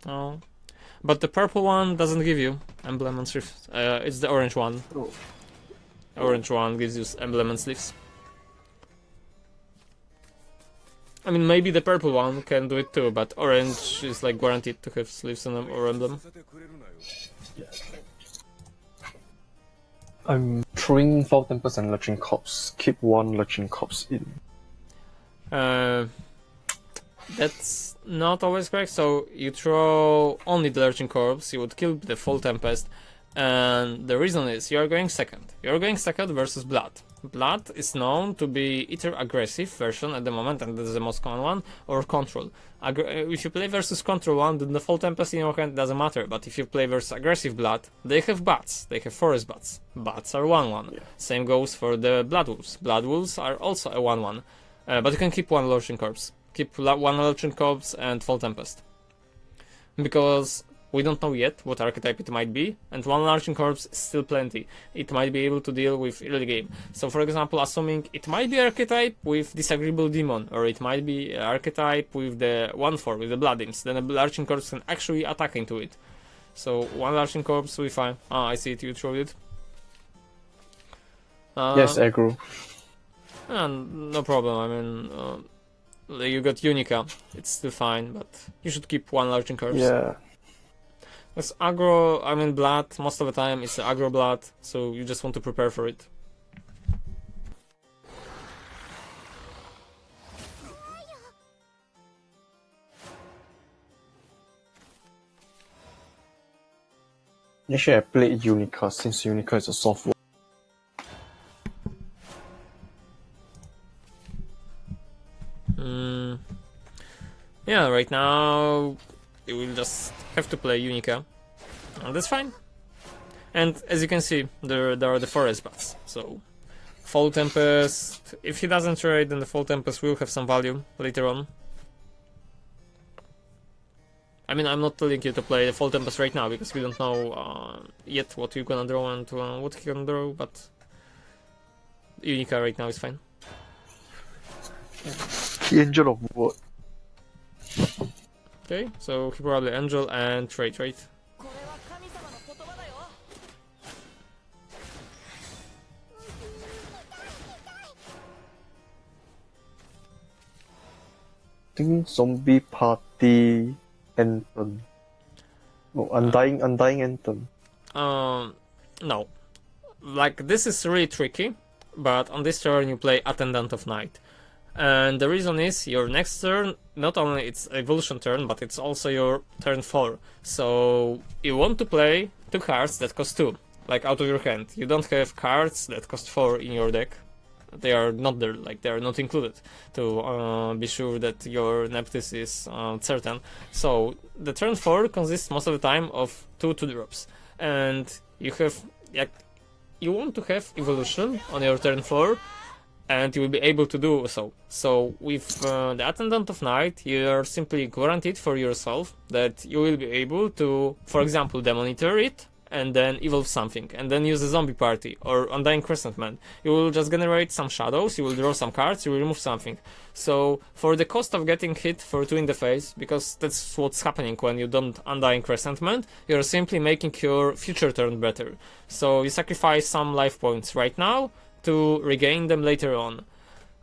S1: Oh. But the purple one doesn't give you emblem and sleeves. It's the orange one.
S2: Oh.
S1: Orange one gives you emblem and sleeves. I mean, maybe the purple one can do it too, but orange is like guaranteed to have sleeves and or emblem.
S2: I'm throwing Foul Tempest and Lurching Corpse. Keep 1 Lurching Corpse in.
S1: That's not always correct. So you throw only the Lurching Corpse, you would kill the Full Tempest, and the reason is you're going second. You're going second versus Blood. Blood is known to be either aggressive version at the moment, and that's the most common one, or control. If you play versus control one, then the Full Tempest in your hand doesn't matter. But if you play versus aggressive Blood, they have bats. They have forest bats. Bats are 1/1.
S2: Yeah.
S1: Same goes for the Blood Wolves. Blood Wolves are also a 1/1. But you can keep 1 Lurching Corpse. Keep 1 Lurching Corpse and Full Tempest. Because we don't know yet what archetype it might be, and 1 Lurching Corpse is still plenty. It might be able to deal with early game. So for example, assuming it might be archetype with Disagreeable Demon, or it might be archetype with the 1/4, with the Blood Imps, then a Lurching Corpse can actually attack into it. So 1 Lurching Corpse will be fine. Ah, I see it, you throw it.
S2: Yes, aggro.
S1: No problem, I mean, you got Unica, it's still fine, but you should keep 1 Lurching Corpse.
S2: Yeah.
S1: Because aggro, I mean Blood, most of the time it's aggro Blood, so you just want to prepare for it.
S2: Actually, I played Unica since Unica is a soft wall.
S1: Yeah, right now you will just have to play Unica, and that's fine. And as you can see, there are the forest bats, so Fall Tempest, if he doesn't trade, then the Fall Tempest will have some value later on. I mean, I'm not telling you to play the Fall Tempest right now, because we don't know yet what you're gonna draw and what he can draw, but Unica right now is fine.
S2: The Angel of Wood.
S1: Okay, so he probably Angel and trade, right?
S2: Think Zombie Party Anthem. No, Undying Anthem.
S1: No. Like, this is really tricky, but on this turn you play Attendant of Night. And the reason is, your next turn, not only it's evolution turn, but it's also your turn 4. So you want to play 2 cards that cost 2, like out of your hand. You don't have cards that cost 4 in your deck. They are not there, like they are not included, to be sure that your Neptis is certain. So the turn 4 consists most of the time of 2 2-drops. And you have, like, you want to have evolution on your turn 4, and you will be able to do so. So with the Attendant of Night, you are simply guaranteed for yourself that you will be able to, for example, demonitor it, and then evolve something, and then use a zombie party, or Undying Crescent Man. You will just generate some shadows, you will draw some cards, you will remove something. So for the cost of getting hit for 2 in the face, because that's what's happening when you don't Undying Crescent Man, you're simply making your future turn better. So you sacrifice some life points right now to regain them later on.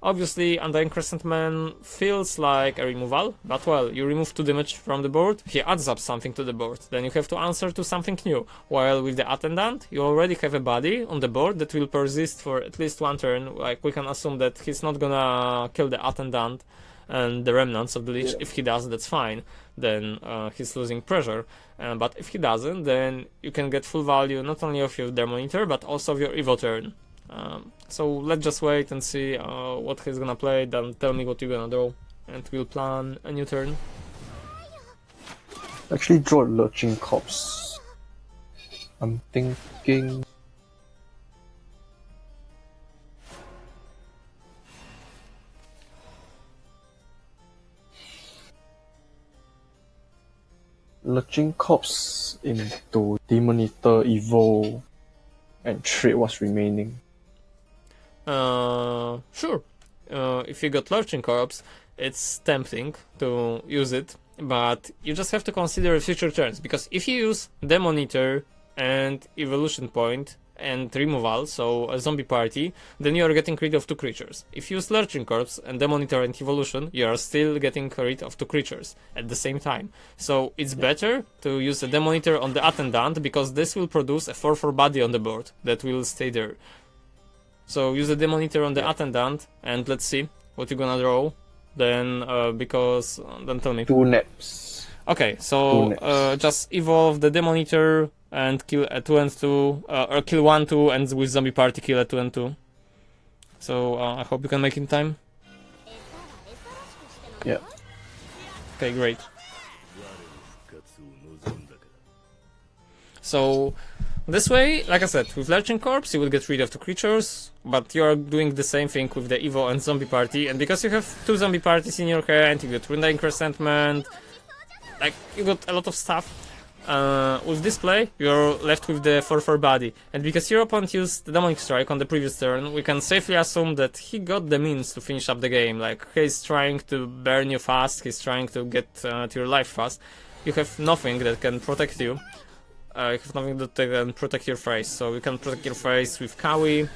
S1: Obviously, Undying Crescent Man feels like a removal, but well, you remove 2 damage from the board, he adds up something to the board, then you have to answer to something new. While with the Attendant, you already have a body on the board that will persist for at least 1 turn. Like, we can assume that he's not gonna kill the Attendant and the remnants of the Lich.
S2: Yeah.
S1: If he does, that's fine, then he's losing pressure. But if he doesn't, then you can get full value not only of your Demonitor, but also of your Evo turn. So let's just wait and see what he's gonna play, then tell me what you're gonna draw, and we'll plan a new turn.
S2: Actually, draw a lurching corpse. I'm thinking. Lurching corpse into Demon Eater, Evo, and trade what's remaining.
S1: Sure. If you got Lurching Corpse, it's tempting to use it, but you just have to consider future turns, because if you use Demon Eater and Evolution Point and removal, so a zombie party, then you are getting rid of 2 creatures. If you use Lurching Corpse and Demon Eater and Evolution, you are still getting rid of 2 creatures at the same time. So it's better to use a Demon Eater on the Attendant, because this will produce a 4/4 body on the board that will stay there. So use a Demon Eater on the Attendant, and let's see what you're gonna draw. Then, then tell me.
S2: 2 naps.
S1: Okay, so just evolve the Demon Eater and kill a 2 and 2, or kill 1, 2, and with Zombie Party kill a 2 and 2. So I hope you can make it in time.
S2: Yeah.
S1: Okay, great. So this way, like I said, with Lurching Corpse you will get rid of 2 creatures, but you are doing the same thing with the Evo and Zombie Party, and because you have 2 Zombie Parties in your hand, you got Undying Resentment, like, you got a lot of stuff. With this play, you're left with the 4/4 body, and because your opponent used the Demonic Strike on the previous turn, we can safely assume that he got the means to finish up the game. Like, he's trying to burn you fast, he's trying to get to your life fast. You have nothing that can protect you. You have nothing that can protect your face, so you can protect your face with Kawi.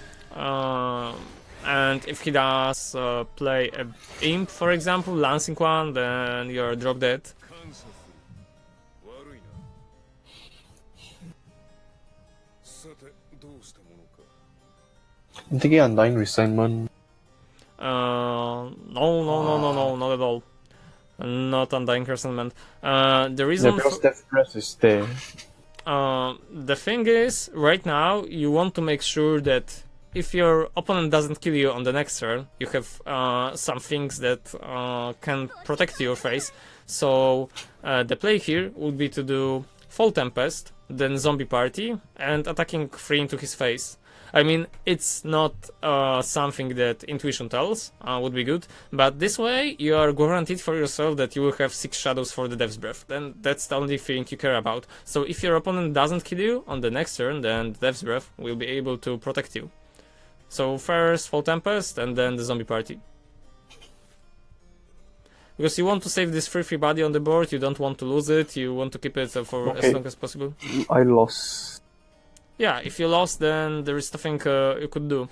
S1: And if he does play a Imp, for example, Lancing one, then you're drop dead.
S2: I'm thinking Undying Resentment.
S1: No, not at all. Not Undying Resentment. The reason.
S2: Yeah, because Death Breath is there.
S1: The thing is, right now, you want to make sure that if your opponent doesn't kill you on the next turn, you have some things that can protect your face. So the play here would be to do Fall Tempest, then Zombie Party, and attacking 3 into his face. I mean, it's not something that intuition tells would be good, but this way you are guaranteed for yourself that you will have 6 shadows for the Death's Breath. Then that's the only thing you care about. So if your opponent doesn't kill you on the next turn, then the Death's Breath will be able to protect you. So first Fall Tempest and then the Zombie Party. Because you want to save this 3/3 body on the board, you don't want to lose it, you want to keep it for as long as possible.
S2: I lost.
S1: Yeah, if you lost, then there is nothing you could do,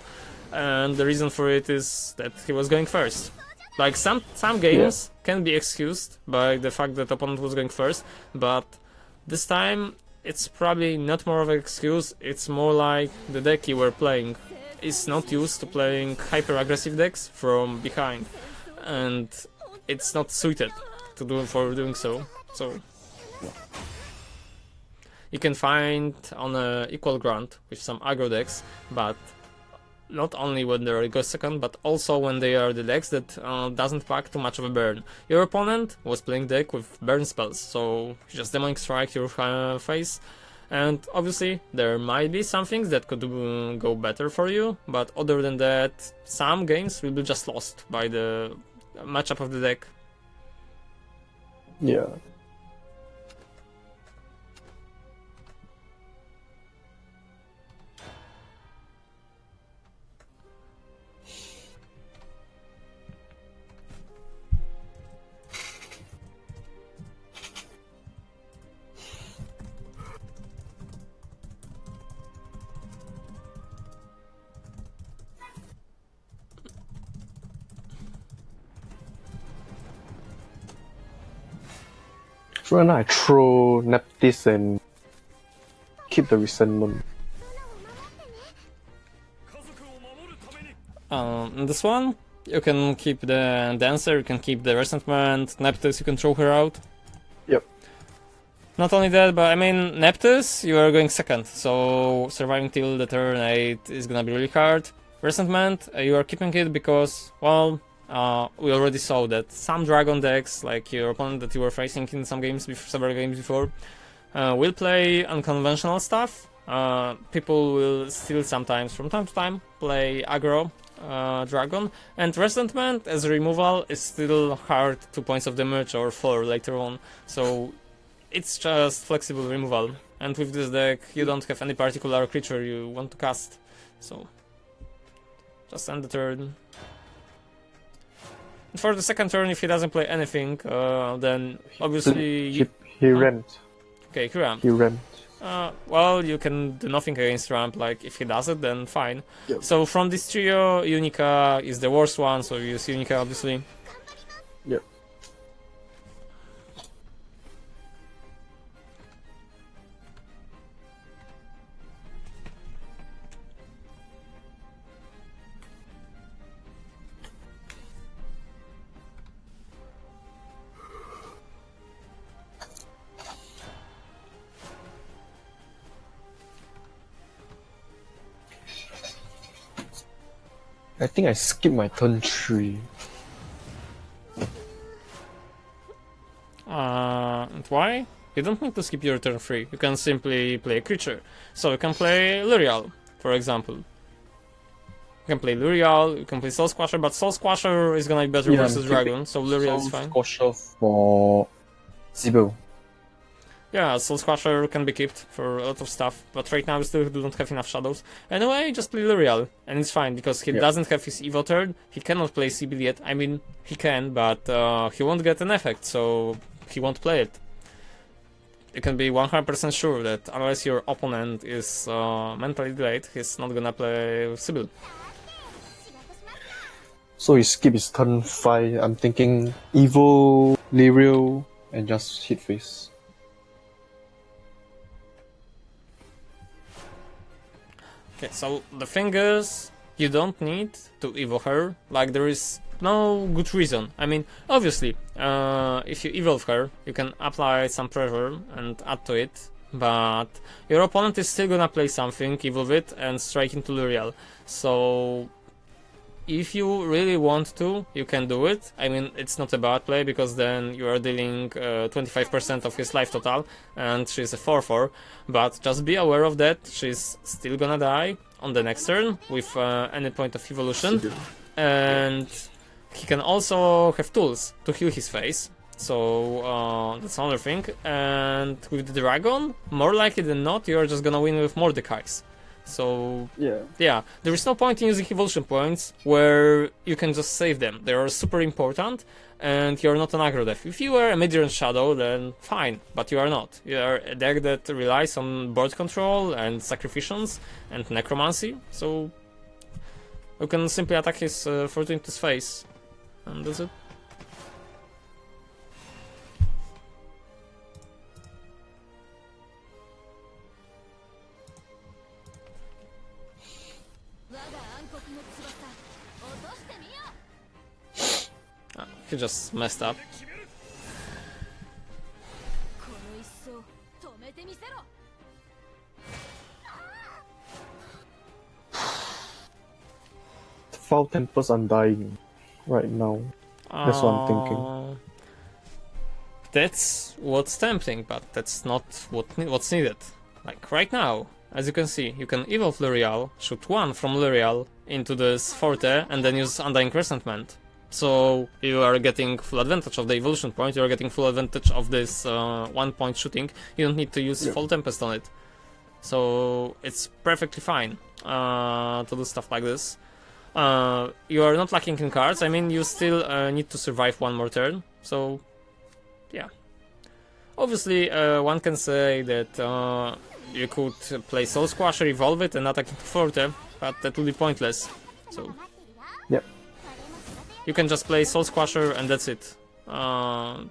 S1: and the reason for it is that he was going first. Like, some games can be excused by the fact that opponent was going first, but this time it's probably not more of an excuse, it's more like the deck you were playing is not used to playing hyper-aggressive decks from behind, and it's not suited to doing so. So you can find on equal ground with some aggro decks, but not only when they go second, but also when they are the decks that doesn't pack too much of a burn. Your opponent was playing deck with burn spells, so just Demonic Strike your face, and obviously there might be some things that could go better for you, but other than that, some games will be just lost by the matchup of the deck.
S2: Yeah. So right now I throw Neptis and keep the resentment.
S1: This one, you can keep the Dancer, you can keep the Resentment, Neptus, you can throw her out.
S2: Yep.
S1: Not only that, but I mean, Neptus, you are going second, so surviving till the turn 8 is gonna be really hard. Resentment, you are keeping it because, well, we already saw that some dragon decks, like your opponent that you were facing in some games, several games before, will play unconventional stuff. People will still sometimes, from time to time, play aggro dragon, and resentment as a removal is still hard 2 points of damage or 4 later on, so it's just flexible removal. And with this deck, you don't have any particular creature you want to cast, so just end the turn. For the second turn, if he doesn't play anything, then obviously
S2: he ramped.
S1: Okay, he ramped.
S2: He ramped.
S1: Well, you can do nothing against ramp. Like if he does it, then fine.
S2: Yep.
S1: So from this trio, Unica is the worst one. So you use Unica, obviously.
S2: Yep. I think I skipped my turn 3.
S1: And why? You don't need to skip your turn 3. You can simply play a creature. So you can play Lurial, for example. You can play Lurial, you can play Soul Squasher, but Soul Squasher is gonna be better versus Dragon, so Lurial is fine.
S2: Soul Squasher for Sibyl.
S1: Yeah, Soul Squasher can be kept for a lot of stuff, but right now we still don't have enough shadows. Anyway, just play Lurial, and it's fine, because he doesn't have his Evo turn, he cannot play Sibyl yet. I mean, he can, but he won't get an effect, so he won't play it. You can be 100% sure that unless your opponent is mentally delayed, he's not gonna play Sibyl.
S2: So he skipped his turn 5. I'm thinking Evo, Lurial, and just hit face.
S1: Okay, so the thing is, you don't need to evolve her, like there is no good reason. I mean, obviously, if you evolve her, you can apply some pressure and add to it, but your opponent is still gonna play something, evolve it, and strike into Lurial. So, if you really want to, you can do it. I mean, it's not a bad play, because then you are dealing 25% of his life total, and she's a 4-4, but just be aware of that, she's still gonna die on the next turn with any point of evolution, and he can also have tools to heal his face, so that's another thing. And with the dragon, more likely than not, you're just gonna win with Mordekai's. So yeah, there is no point in using evolution points where you can just save them. They are super important, and you're not an aggro deck. If you were a mid-range shadow, then fine, but you are not. You are a deck that relies on board control and sacrificials and necromancy, so you can simply attack his fortune into his face, and that's it. He just messed up.
S2: Foul Tempest Undying right now. That's what I'm thinking.
S1: That's what's tempting, but that's not what's needed. Like right now, as you can see, you can evolve Lurial, shoot 1 from Lurial into this Forte, and then use Undying Resentment. So you are getting full advantage of the evolution point, you are getting full advantage of this 1 point shooting. You don't need to use Foul Tempest on it. So it's perfectly fine to do stuff like this. You are not lacking in cards, I mean you still need to survive 1 more turn, so yeah. Obviously one can say that you could play Soul Squasher, evolve it and attack into Forte, but that would be pointless. So
S2: yep.
S1: You can just play Soul Squasher and that's it. I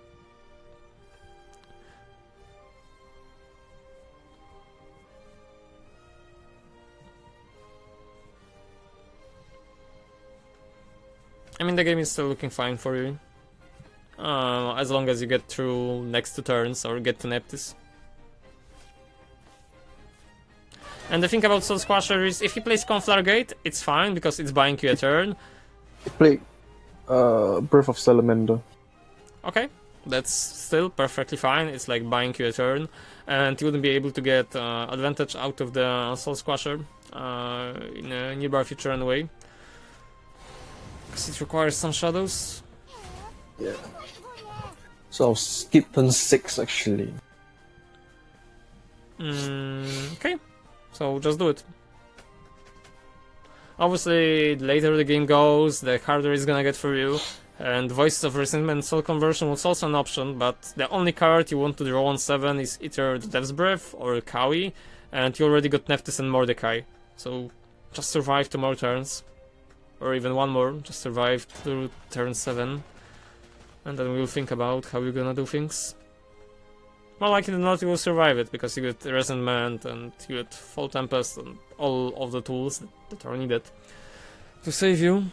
S1: mean, the game is still looking fine for you. As long as you get through next 2 turns or get to Neptis. And the thing about Soul Squasher is, if he plays Conflagrate, it's fine because it's buying you a turn.
S2: Breath of Salamander.
S1: Okay, that's still perfectly fine. It's like buying you a turn, and you wouldn't be able to get advantage out of the Soul Squasher in a nearby future anyway, because it requires some shadows.
S2: Yeah. So I'll skip turn 6 actually.
S1: Okay, so just do it. Obviously, the later the game goes, the harder it's gonna get for you. And Voices of Resentment Soul Conversion was also an option, but the only card you want to draw on 7 is either the Death's Breath or Kawi, and you already got Nephthys and Mordecai. So just survive 2 more turns. Or even 1 more, just survive through turn 7. And then we'll think about how you're gonna do things. More likely than not, you will survive it, because you get Resentment and you get Fall Tempest and all of the tools that are needed to save you.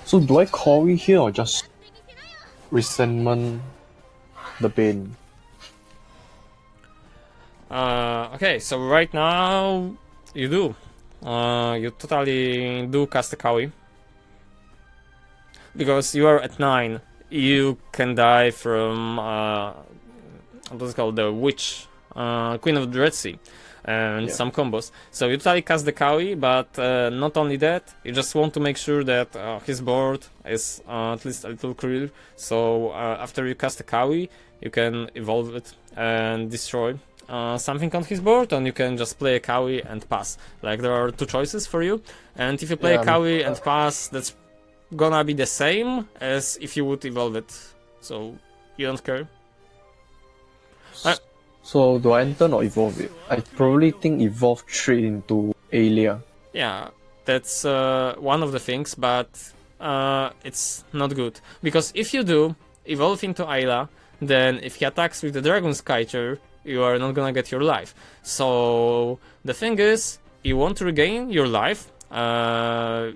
S2: So do I Kawi here or just Resentment the Bane?
S1: Okay, so right now you do. You totally do cast a Kawi. Because you are at 9. You can die from what's it called? The Witch, Queen of the Red Sea. And some combos. So you totally cast the Kawi, but not only that, you just want to make sure that his board is at least a little clear. So after you cast the Kawi, you can evolve it and destroy something on his board, and you can just play a Kawi and pass. Like, there are 2 choices for you, and if you play a Kawi and pass, that's gonna be the same as if you would evolve it. So you don't care.
S2: So do I enter or evolve it? I probably think evolve straight into Aelia.
S1: Yeah, that's one of the things, but it's not good. Because if you do evolve into Ayla, then if he attacks with the Dragon Skyter, you are not gonna get your life. So the thing is, you want to regain your life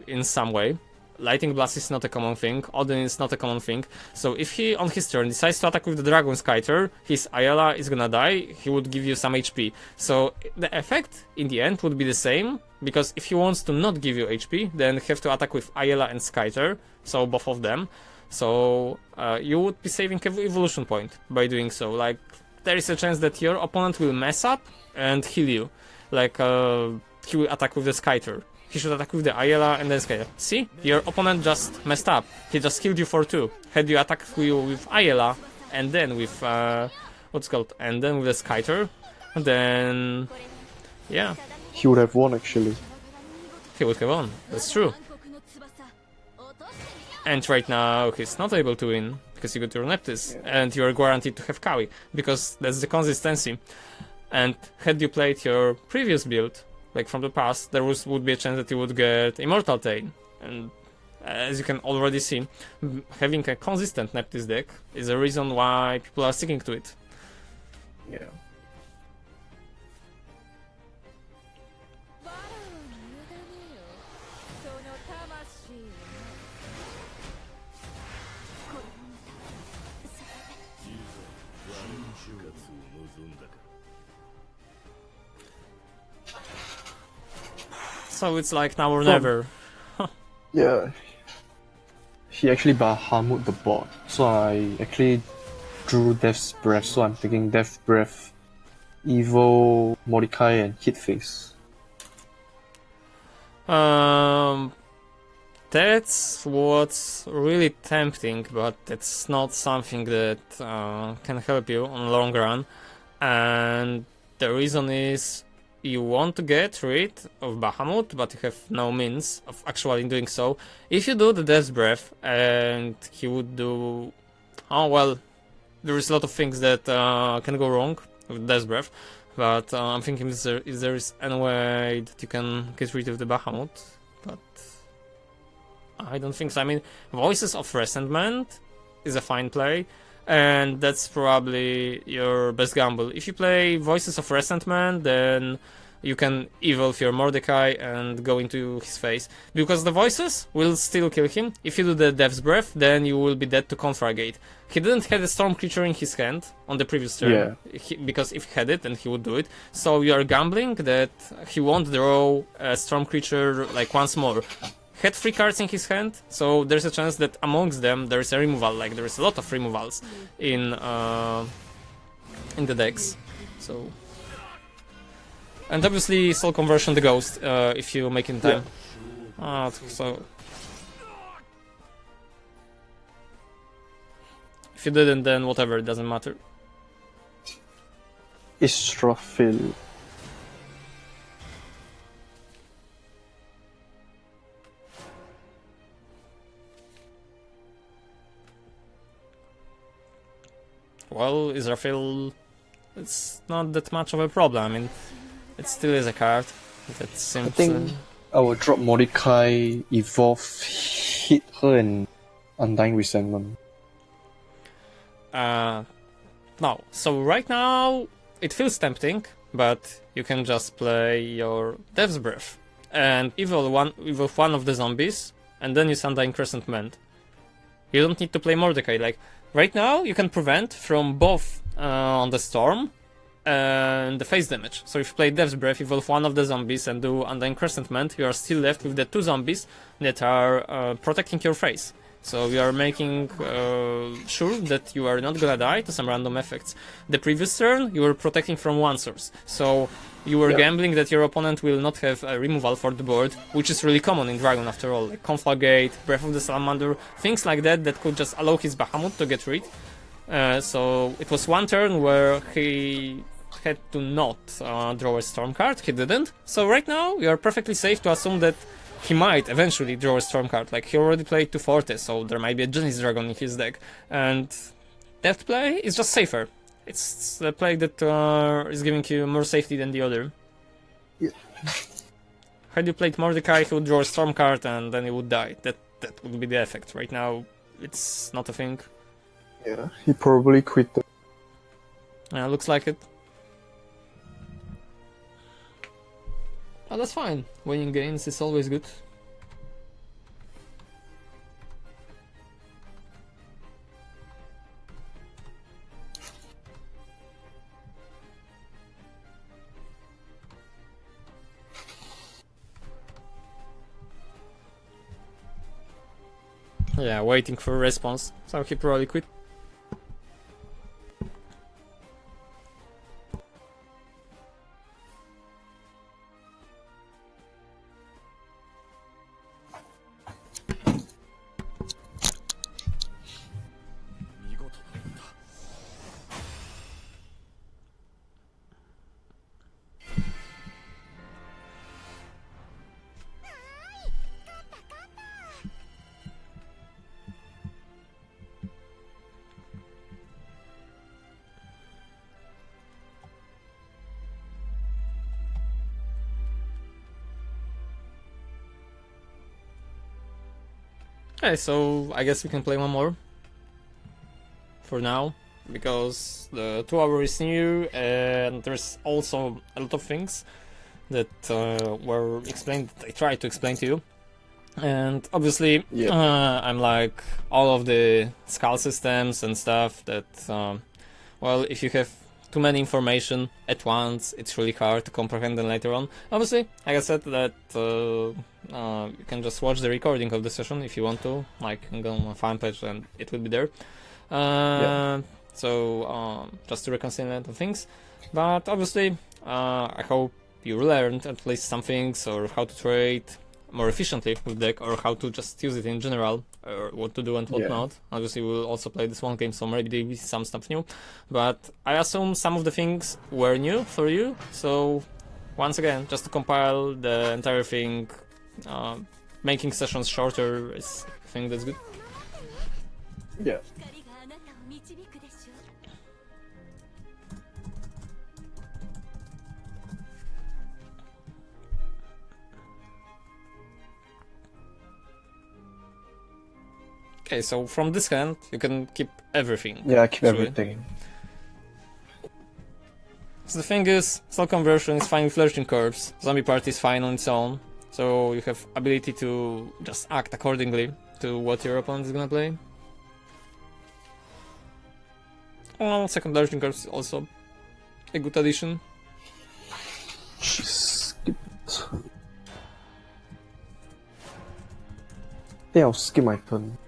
S1: in some way. Lightning Blast is not a common thing, Odin is not a common thing, so if he on his turn decides to attack with the Dragon Skyter, his Ayala is gonna die, he would give you some HP. So the effect in the end would be the same, because if he wants to not give you HP, then you have to attack with Ayala and Skyter, so both of them. So you would be saving an evolution point by doing so. Like, there is a chance that your opponent will mess up and heal you. Like, he will attack with the Skyter. He should attack with the Ayala and then Skyter. See? Your opponent just messed up. He just killed you for 2. Had you attacked with Ayala and then with what's it called? And then with the Skyter, then yeah.
S2: He would have won actually.
S1: He would have won. That's true. And right now he's not able to win because you got your Nephthys and you're guaranteed to have Kawi, because that's the consistency. And had you played your previous build, like from the past, there would be a chance that you would get Immortal Tain. And as you can already see, having a consistent Nephthys deck is a reason why people are sticking to it.
S2: Yeah.
S1: So it's like now or never.
S2: Yeah. He actually Bahamut the board. So I actually drew Death's Breath. So I'm thinking Death's Breath, Evo, Mordecai, and Hit Face.
S1: That's what's really tempting, but it's not something that can help you on the long run. And the reason is, you want to get rid of Bahamut, but you have no means of actually doing so. If you do the Death's Breath, and he would do... Oh, well, there is a lot of things that can go wrong with Death's Breath, but I'm thinking if there is any way that you can get rid of the Bahamut, but I don't think so. I mean, Voices of Resentment is a fine play, and that's probably your best gamble. If you play Voices of Resentment, then you can evolve your Mordecai and go into his face. Because the voices will still kill him. If you do the Death's Breath, then you will be dead to Confragate. He didn't have a Storm Creature in his hand on the previous turn. Because if he had it, then he would do it. So you are gambling that he won't draw a Storm Creature like once more. Had 3 cards in his hand, so there's a chance that amongst them there is a removal. Like there is a lot of removals in the decks. So... And obviously Soul Conversion the Ghost, if you make it in time. So... If you didn't, then whatever, it doesn't matter.
S2: Israfil.
S1: Well, Israfil... It's not that much of a problem, I mean... It still is a card that seems...
S2: I think I will drop Mordecai, Evolve, hit her and Undying Resentment.
S1: No, so right now it feels tempting, but you can just play your Death's Breath and evolve one of the zombies, and then use Undying Crescent Mend. You don't need to play Mordecai. Like right now, you can prevent from both on the Storm and the face damage. So if you play Death's Breath, evolve one of the zombies and do Undying Crescent Mend, you are still left with the 2 zombies that are protecting your face. So you are making sure that you are not gonna die to some random effects. The previous turn, you were protecting from one source. So you were gambling that your opponent will not have a removal for the board, which is really common in Dragon after all. Like Conflagate, Breath of the Salamander, things like that that could just allow his Bahamut to get rid. So it was one turn where he had to not draw a Storm card. He didn't. So right now, you are perfectly safe to assume that he might eventually draw a Storm card. Like, he already played 2 Fortes, so there might be a Genesis Dragon in his deck. And that play is just safer. It's a play that is giving you more safety than the other.
S2: Yeah.
S1: Had you played Mordecai, he would draw a Storm card and then he would die. That would be the effect. Right now, it's not a thing.
S2: Yeah, he probably quit.
S1: Yeah, looks like it. Oh, that's fine. Winning games is always good. Yeah, waiting for a response. So he probably quit. Okay, so I guess we can play one more for now, because the 2 hour is new and there's also a lot of things that were explained, that I tried to explain to you. And obviously, I'm like all of the skull systems and stuff that, well, if you have too many information at once, it's really hard to comprehend them later on. Obviously, like I said, that you can just watch the recording of the session if you want to, like, go on my fan page and it will be there. So, just to reconcile the things. But obviously, I hope you learned at least some things, or how to trade more efficiently with deck, or how to just use it in general, or what to do and what not. Obviously, we'll also play this one game, so maybe there will be some stuff new. But I assume some of the things were new for you, so once again, just to compile the entire thing, making sessions shorter is a thing that's good.
S2: Yeah.
S1: Okay, so from this hand, you can keep everything.
S2: Yeah, I keep
S1: actually.
S2: everything.
S1: So the thing is, Soul Conversion is fine with Lurching Corpse, Zombie Party is fine on its own, so you have ability to just act accordingly to what your opponent is gonna play. Well, second Lurching Corpse is also a good addition.
S2: Skip it. Yeah, I'll skip my turn.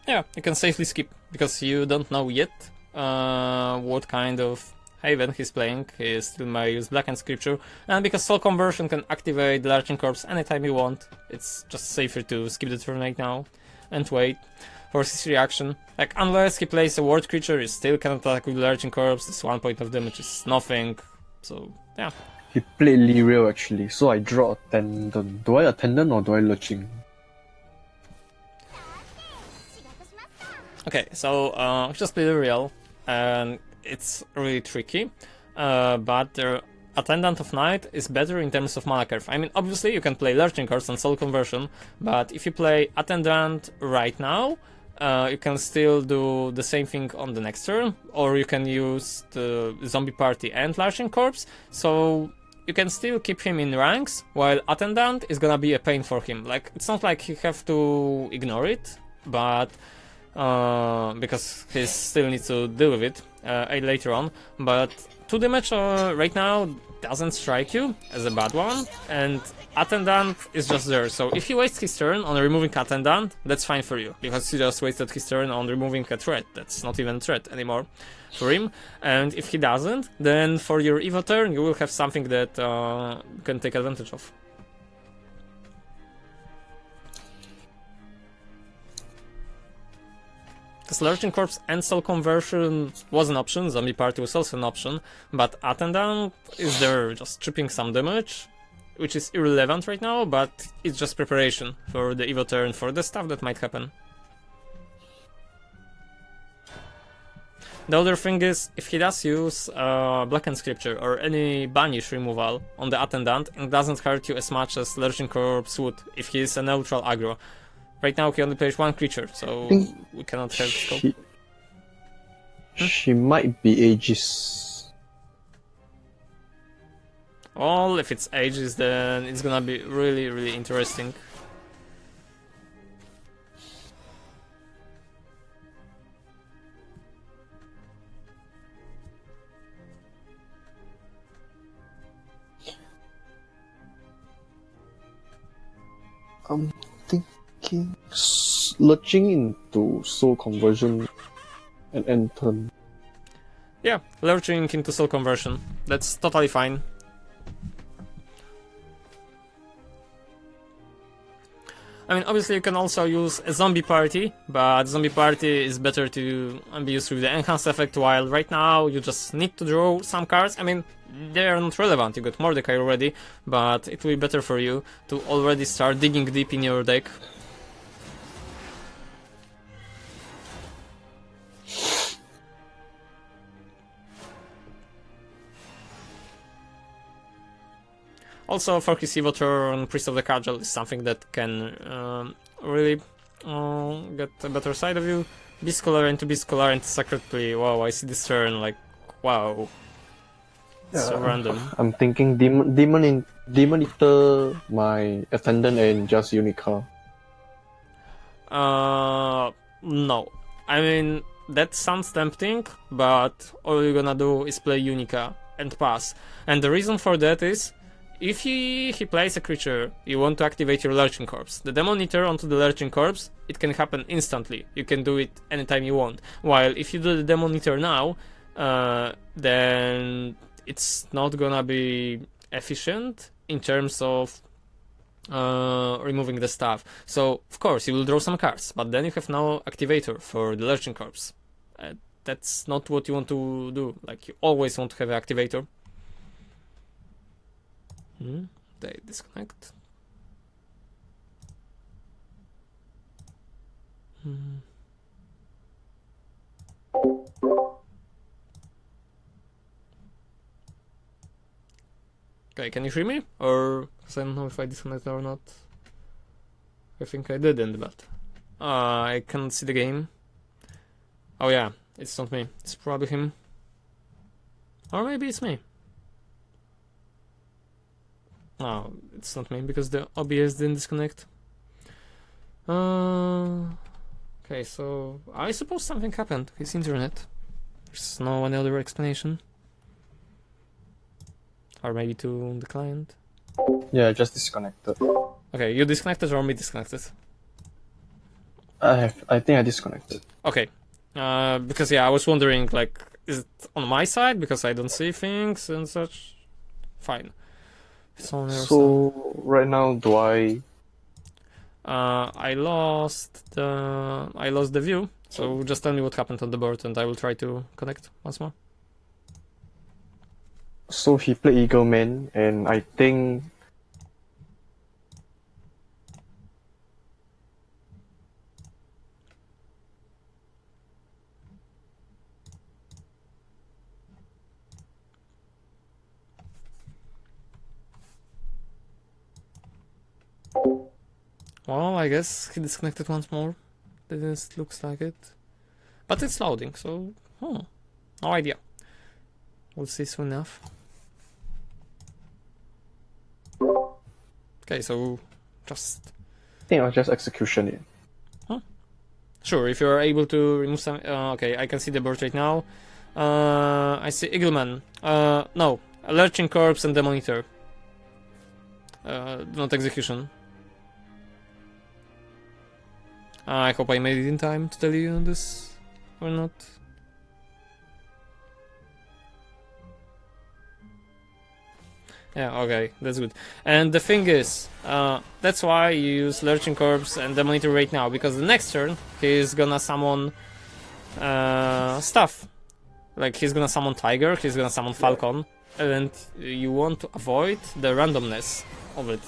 S1: Yeah, you can safely skip, because you don't know yet what kind of Haven he's playing. He still may use Blackened Scripture, and because Soul Conversion can activate the Lurching Corpse anytime you want, it's just safer to skip the turn right now and wait for his reaction. Like, unless he plays a ward creature, you still can attack with Lurching Corpse. This 1 point of damage is nothing, so yeah.
S2: He played Lyriel actually, so I draw Attendant. Do I Attendant or do I Lurching?
S1: Okay, so just play Lyriel, and it's really tricky, but the Attendant of Night is better in terms of mana curve. I mean, obviously you can play Lurching Curse and Soul Conversion, but if you play Attendant right now, you can still do the same thing on the next turn, or you can use the Zombie Party and Lurching Corpse, so you can still keep him in ranks, while Attendant is gonna be a pain for him. Like, it's not like you have to ignore it, but because he still needs to deal with it later on, but 2 damage right now doesn't strike you as a bad one, and Attendant is just there, so if he wastes his turn on removing Attendant, that's fine for you, because he just wasted his turn on removing a threat that's not even a threat anymore for him, and if he doesn't, then for your Evo turn you will have something that you can take advantage of. Because Lurching Corpse and Soul Conversion was an option, Zombie Party was also an option, but Attendant is there just tripping some damage, which is irrelevant right now, but it's just preparation for the Evo turn, for the stuff that might happen. The other thing is, if he does use Blackened Scripture or any Banish removal on the Attendant, it doesn't hurt you as much as Lurching Corpse would if he is a neutral aggro. Right now he only plays 1 creature, so we cannot have scope.
S2: She might be Aegis.
S1: Well, if it's Aegis, then it's gonna be really, really interesting.
S2: I'm thinking lurching into Soul Conversion and end turn.
S1: Yeah, lurching into Soul Conversion. That's totally fine. I mean, obviously you can also use a Zombie Party, but Zombie Party is better to be used with the Enhanced effect, while right now you just need to draw some cards. I mean, they are not relevant, you got Mordecai already, but it will be better for you to already start digging deep in your deck. Also, for his Evo turn, Priest of the Cudgel is something that can really get a better side of you. Beast Scholar into Beast Scholar into Sacred Plea. Wow, I see this turn, like, wow. So random.
S2: I'm thinking Demon Eater, my Attendant, and just Unica.
S1: No. I mean, that sounds tempting, but all you're gonna do is play Unica and pass. And the reason for that is, if he plays a creature, you want to activate your Lurching Corpse. The Demon Eater onto the Lurching Corpse, it can happen instantly. You can do it anytime you want. While if you do the Demon Eater now, then it's not gonna be efficient in terms of removing the stuff. So, of course, you will draw some cards, but then you have no activator for the Lurching Corpse. That's not what you want to do. Like, you always want to have an activator. They disconnect. Okay, can you hear me? Or, because I don't know if I disconnected or not. I think I didn't, but... I can't see the game. Oh yeah, it's not me. It's probably him. Or maybe it's me. No, it's not me, because the OBS didn't disconnect. Okay, so... I suppose something happened to his internet. There's no any other explanation. Or maybe to the client.
S2: Yeah, just disconnected.
S1: Okay, you disconnected or me disconnected?
S2: I think I disconnected.
S1: Okay. Because yeah, I was wondering, like, is it on my side because I don't see things and such? Fine. It's on your side.
S2: So right now, do I?
S1: I lost the view. So just tell me what happened on the board, and I will try to connect once more.
S2: So he played Eagle Man, and I think.
S1: Well, I guess he disconnected once more. This looks like it. But it's loading, so... no idea. We'll see soon enough. Okay, so... just...
S2: I think I'll just execution it.
S1: Sure, if you're able to remove some... okay, I can see the board right now. I see Eagleman. No, a Lurching Corpse and the Monitor. Not execution. I hope I made it in time to tell you this, or not. Yeah, okay, that's good. And the thing is, that's why you use Lurching Corpse and the Monitor right now, because the next turn he's gonna summon stuff. Like he's gonna summon Tiger, he's gonna summon Falcon, and you want to avoid the randomness of it.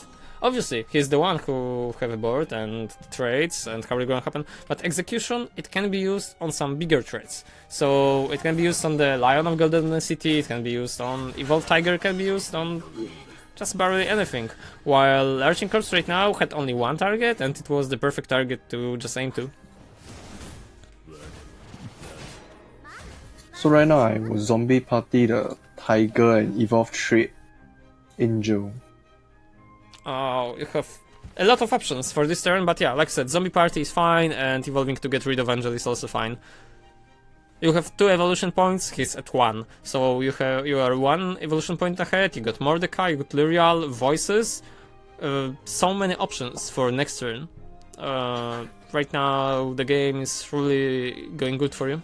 S1: Obviously, he's the one who have a board and traits and how it's gonna happen, but execution, it can be used on some bigger traits. So it can be used on the Lion of Golden City, it can be used on Evolved Tiger, it can be used on just barely anything. While Lurching Corpse right now had only one target, and it was the perfect target to just aim to.
S2: So right now I will zombie party the Tiger and Evolved trait Angel.
S1: Oh, you have a lot of options for this turn, but yeah, like I said, Zombie Party is fine, and evolving to get rid of Angel is also fine. You have 2 evolution points, he's at 1, so you are 1 evolution point ahead, you got Mordecai, you got Lyrial, Voices, so many options for next turn. Right now, the game is really going good for you.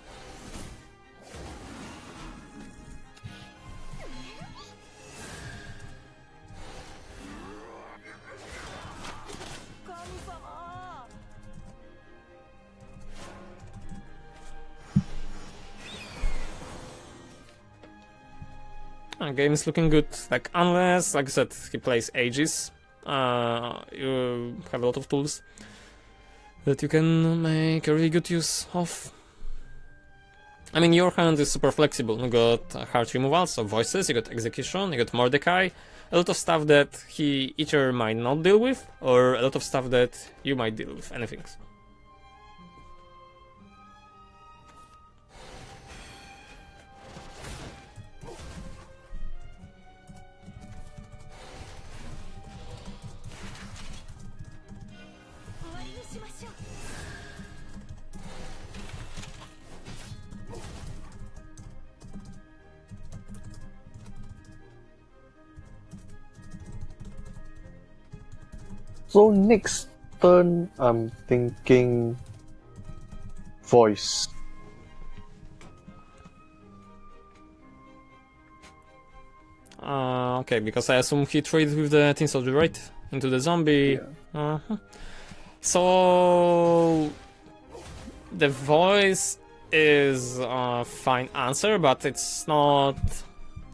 S1: Game is looking good, like unless, like I said, he plays Aegis, you have a lot of tools that you can make a really good use of. I mean, your hand is super flexible. You got heart removal, so Voices, you got Execution, you got Mordecai, a lot of stuff that he either might not deal with, or a lot of stuff that you might deal with, anything.
S2: So next turn, I'm thinking Voice.
S1: Okay, because I assume he traded with the Tin Soldier, right? Into the zombie.
S2: Yeah.
S1: So the Voice is a fine answer, but it's not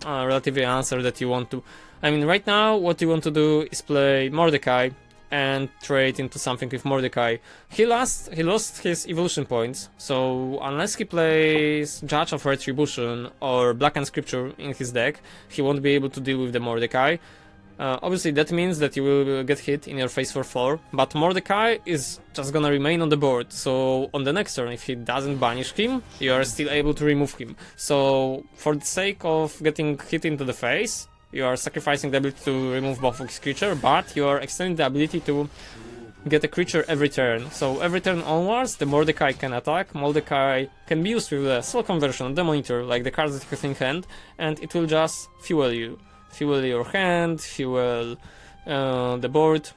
S1: a relatively answer that you want to. I mean, right now, what you want to do is play Mordecai and trade into something with Mordecai. He lost his evolution points, so unless he plays Judge of Retribution or Blackened Scripture in his deck, he won't be able to deal with the Mordecai. Obviously that means that you will get hit in your face for 4, but Mordecai is just gonna remain on the board, so on the next turn, if he doesn't banish him, you are still able to remove him. So for the sake of getting hit into the face, you are sacrificing the ability to remove both of his creature, but you are extending the ability to get a creature every turn. So every turn onwards, the Mordecai can attack. Mordecai can be used with a soul conversion, the monitor, like the cards that you have in hand, and it will just fuel you. Fuel your hand, fuel the board,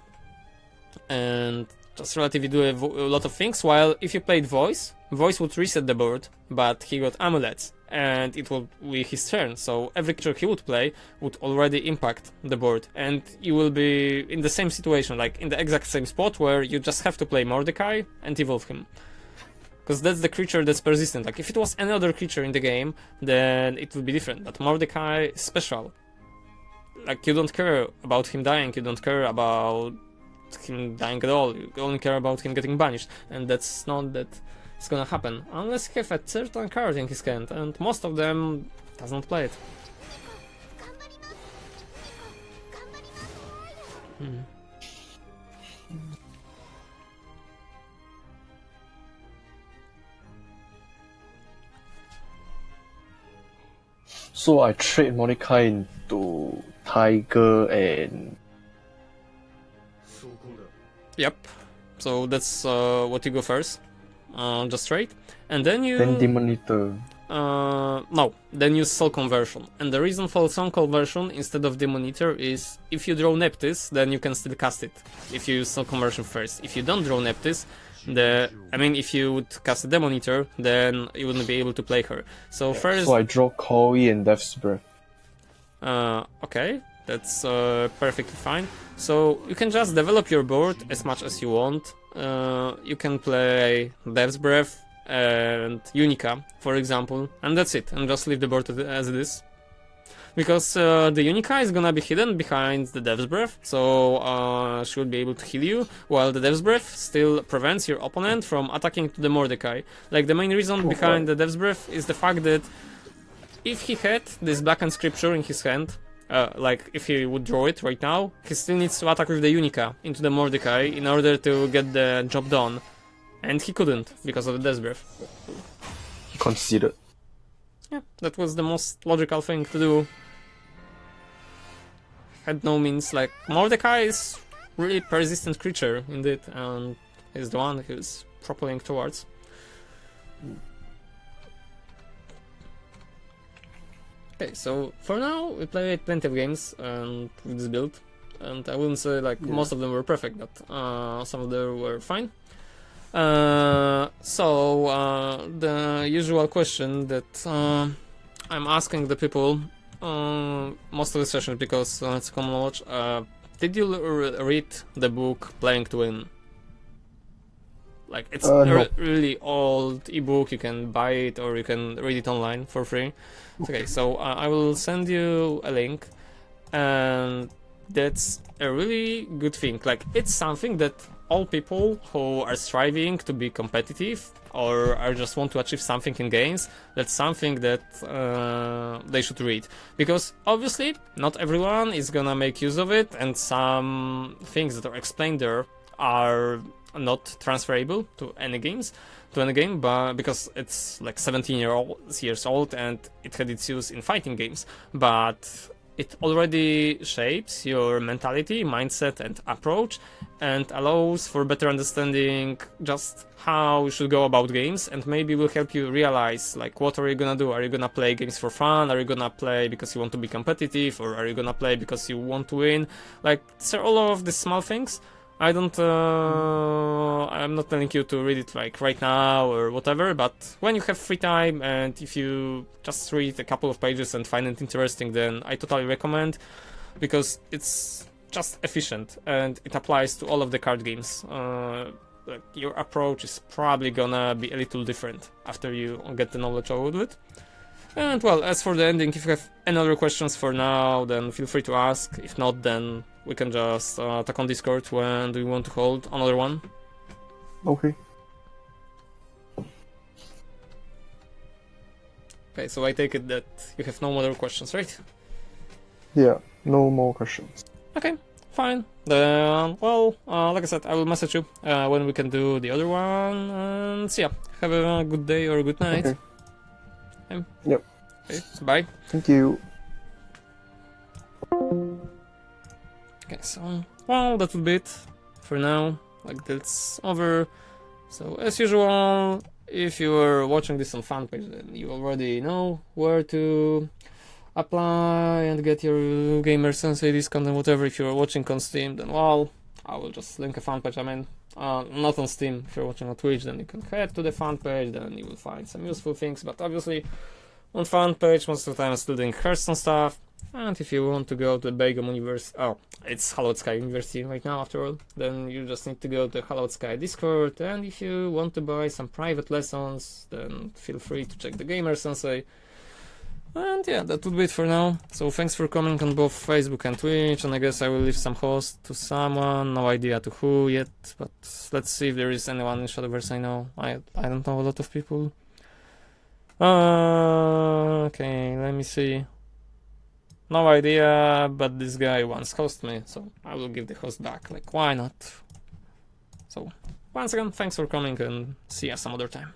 S1: and just relatively do a lot of things. While if you played Voice would reset the board, but he got amulets, and it will be his turn, so every creature he would play would already impact the board, and you will be in the same situation, like in the exact same spot where you just have to play Mordecai and evolve him. Because that's the creature that's persistent. Like if it was any other creature in the game, then it would be different, but Mordecai is special. Like you don't care about him dying, you don't care about him dying at all, you only care about him getting banished, and that's not that it's gonna happen unless he have a certain card in his hand, and most of them does not play it.
S2: So I trade Mordecai into Tiger and...
S1: Yep, so that's what you go first, just straight, and then you...
S2: Then Demon Eater.
S1: No, then use Soul Conversion. And the reason for Soul Conversion instead of Demon Eater is if you draw Neptis, then you can still cast it. If you use Soul Conversion first. If you don't draw Neptis, if you would cast a Demon Eater, then you wouldn't be able to play her. So first...
S2: So I draw Koi and Death's Breath.
S1: Okay, that's perfectly fine. So you can just develop your board as much as you want. You can play Death's Breath and Unica, for example, and that's it, and just leave the board as it is. Because the Unica is gonna be hidden behind the Death's Breath, so she will be able to heal you, while the Death's Breath still prevents your opponent from attacking to the Mordecai. Like, the main reason behind the Death's Breath is the fact that if he had this blackened scripture in his hand, like if he would draw it right now, he still needs to attack with the Unica into the Mordecai in order to get the job done. And he couldn't, because of the Death's Breath.
S2: He conceded.
S1: Yeah, that was the most logical thing to do. Had no means, like, Mordecai is really persistent creature, indeed, and he's the one who's propelling towards. Okay, so for now we played plenty of games with this build, and I wouldn't say most of them were perfect, but some of them were fine. The usual question that I'm asking the people most of the sessions, because it's common knowledge. Did you read the book Playing to Win? Like, it's
S2: no.
S1: really old ebook. You can buy it or you can read it online for free. Okay, so I will send you a link, and that's a really good thing. Like, it's something that all people who are striving to be competitive or are just want to achieve something in games, that's something that they should read. Because obviously not everyone is gonna make use of it, and some things that are explained there are not transferable to any game, but because it's like 17 years old and it had its use in fighting games, but it already shapes your mentality, mindset and approach, and allows for better understanding just how you should go about games, and maybe will help you realize, like, what are you gonna do? Are you gonna play games for fun? Are you gonna play because you want to be competitive? Or are you gonna play because you want to win? Like, so all of these small things. I'm not telling you to read it like right now or whatever, but when you have free time and if you just read a couple of pages and find it interesting, then I totally recommend, because it's just efficient and it applies to all of the card games. Like, your approach is probably gonna be a little different after you get the knowledge of it. And well, as for the ending, if you have any other questions for now, then feel free to ask. If not, then we can just talk on Discord when do you want to hold another one.
S2: Okay.
S1: Okay, so I take it that you have no other questions, right?
S2: Yeah, no more questions.
S1: Okay, fine. Then, well, like I said, I will message you when we can do the other one. And see ya. Have a good day or a good night.
S2: Okay.
S1: Um,
S2: Yep.
S1: Okay, bye.
S2: Thank you.
S1: Okay, so, well, that will be it for now. Like, that's over. So, as usual, if you are watching this on fanpage, then you already know where to apply and get your Gamer Sensei discount and whatever. If you're watching on Steam, then, well, I will just link a fanpage. I mean, not on Steam. If you're watching on Twitch, then you can head to the fanpage, then you will find some useful things. But obviously, on fanpage, most of the time I'm still doing Hearthstone stuff. And if you want to go to the Begum University, oh, it's Hallowed Sky University right now after all, then you just need to go to Hallowed Sky Discord. And if you want to buy some private lessons, then feel free to check the Gamer Sensei. And yeah, that would be it for now. So thanks for coming on both Facebook and Twitch, and I guess I will leave some host to someone, no idea to who yet, but let's see if there is anyone in Shadowverse I know. I don't know a lot of people. Okay, let me see. No idea, but this guy once hosted me, so I will give the host back. Like, why not? So, once again, thanks for coming and see you some other time.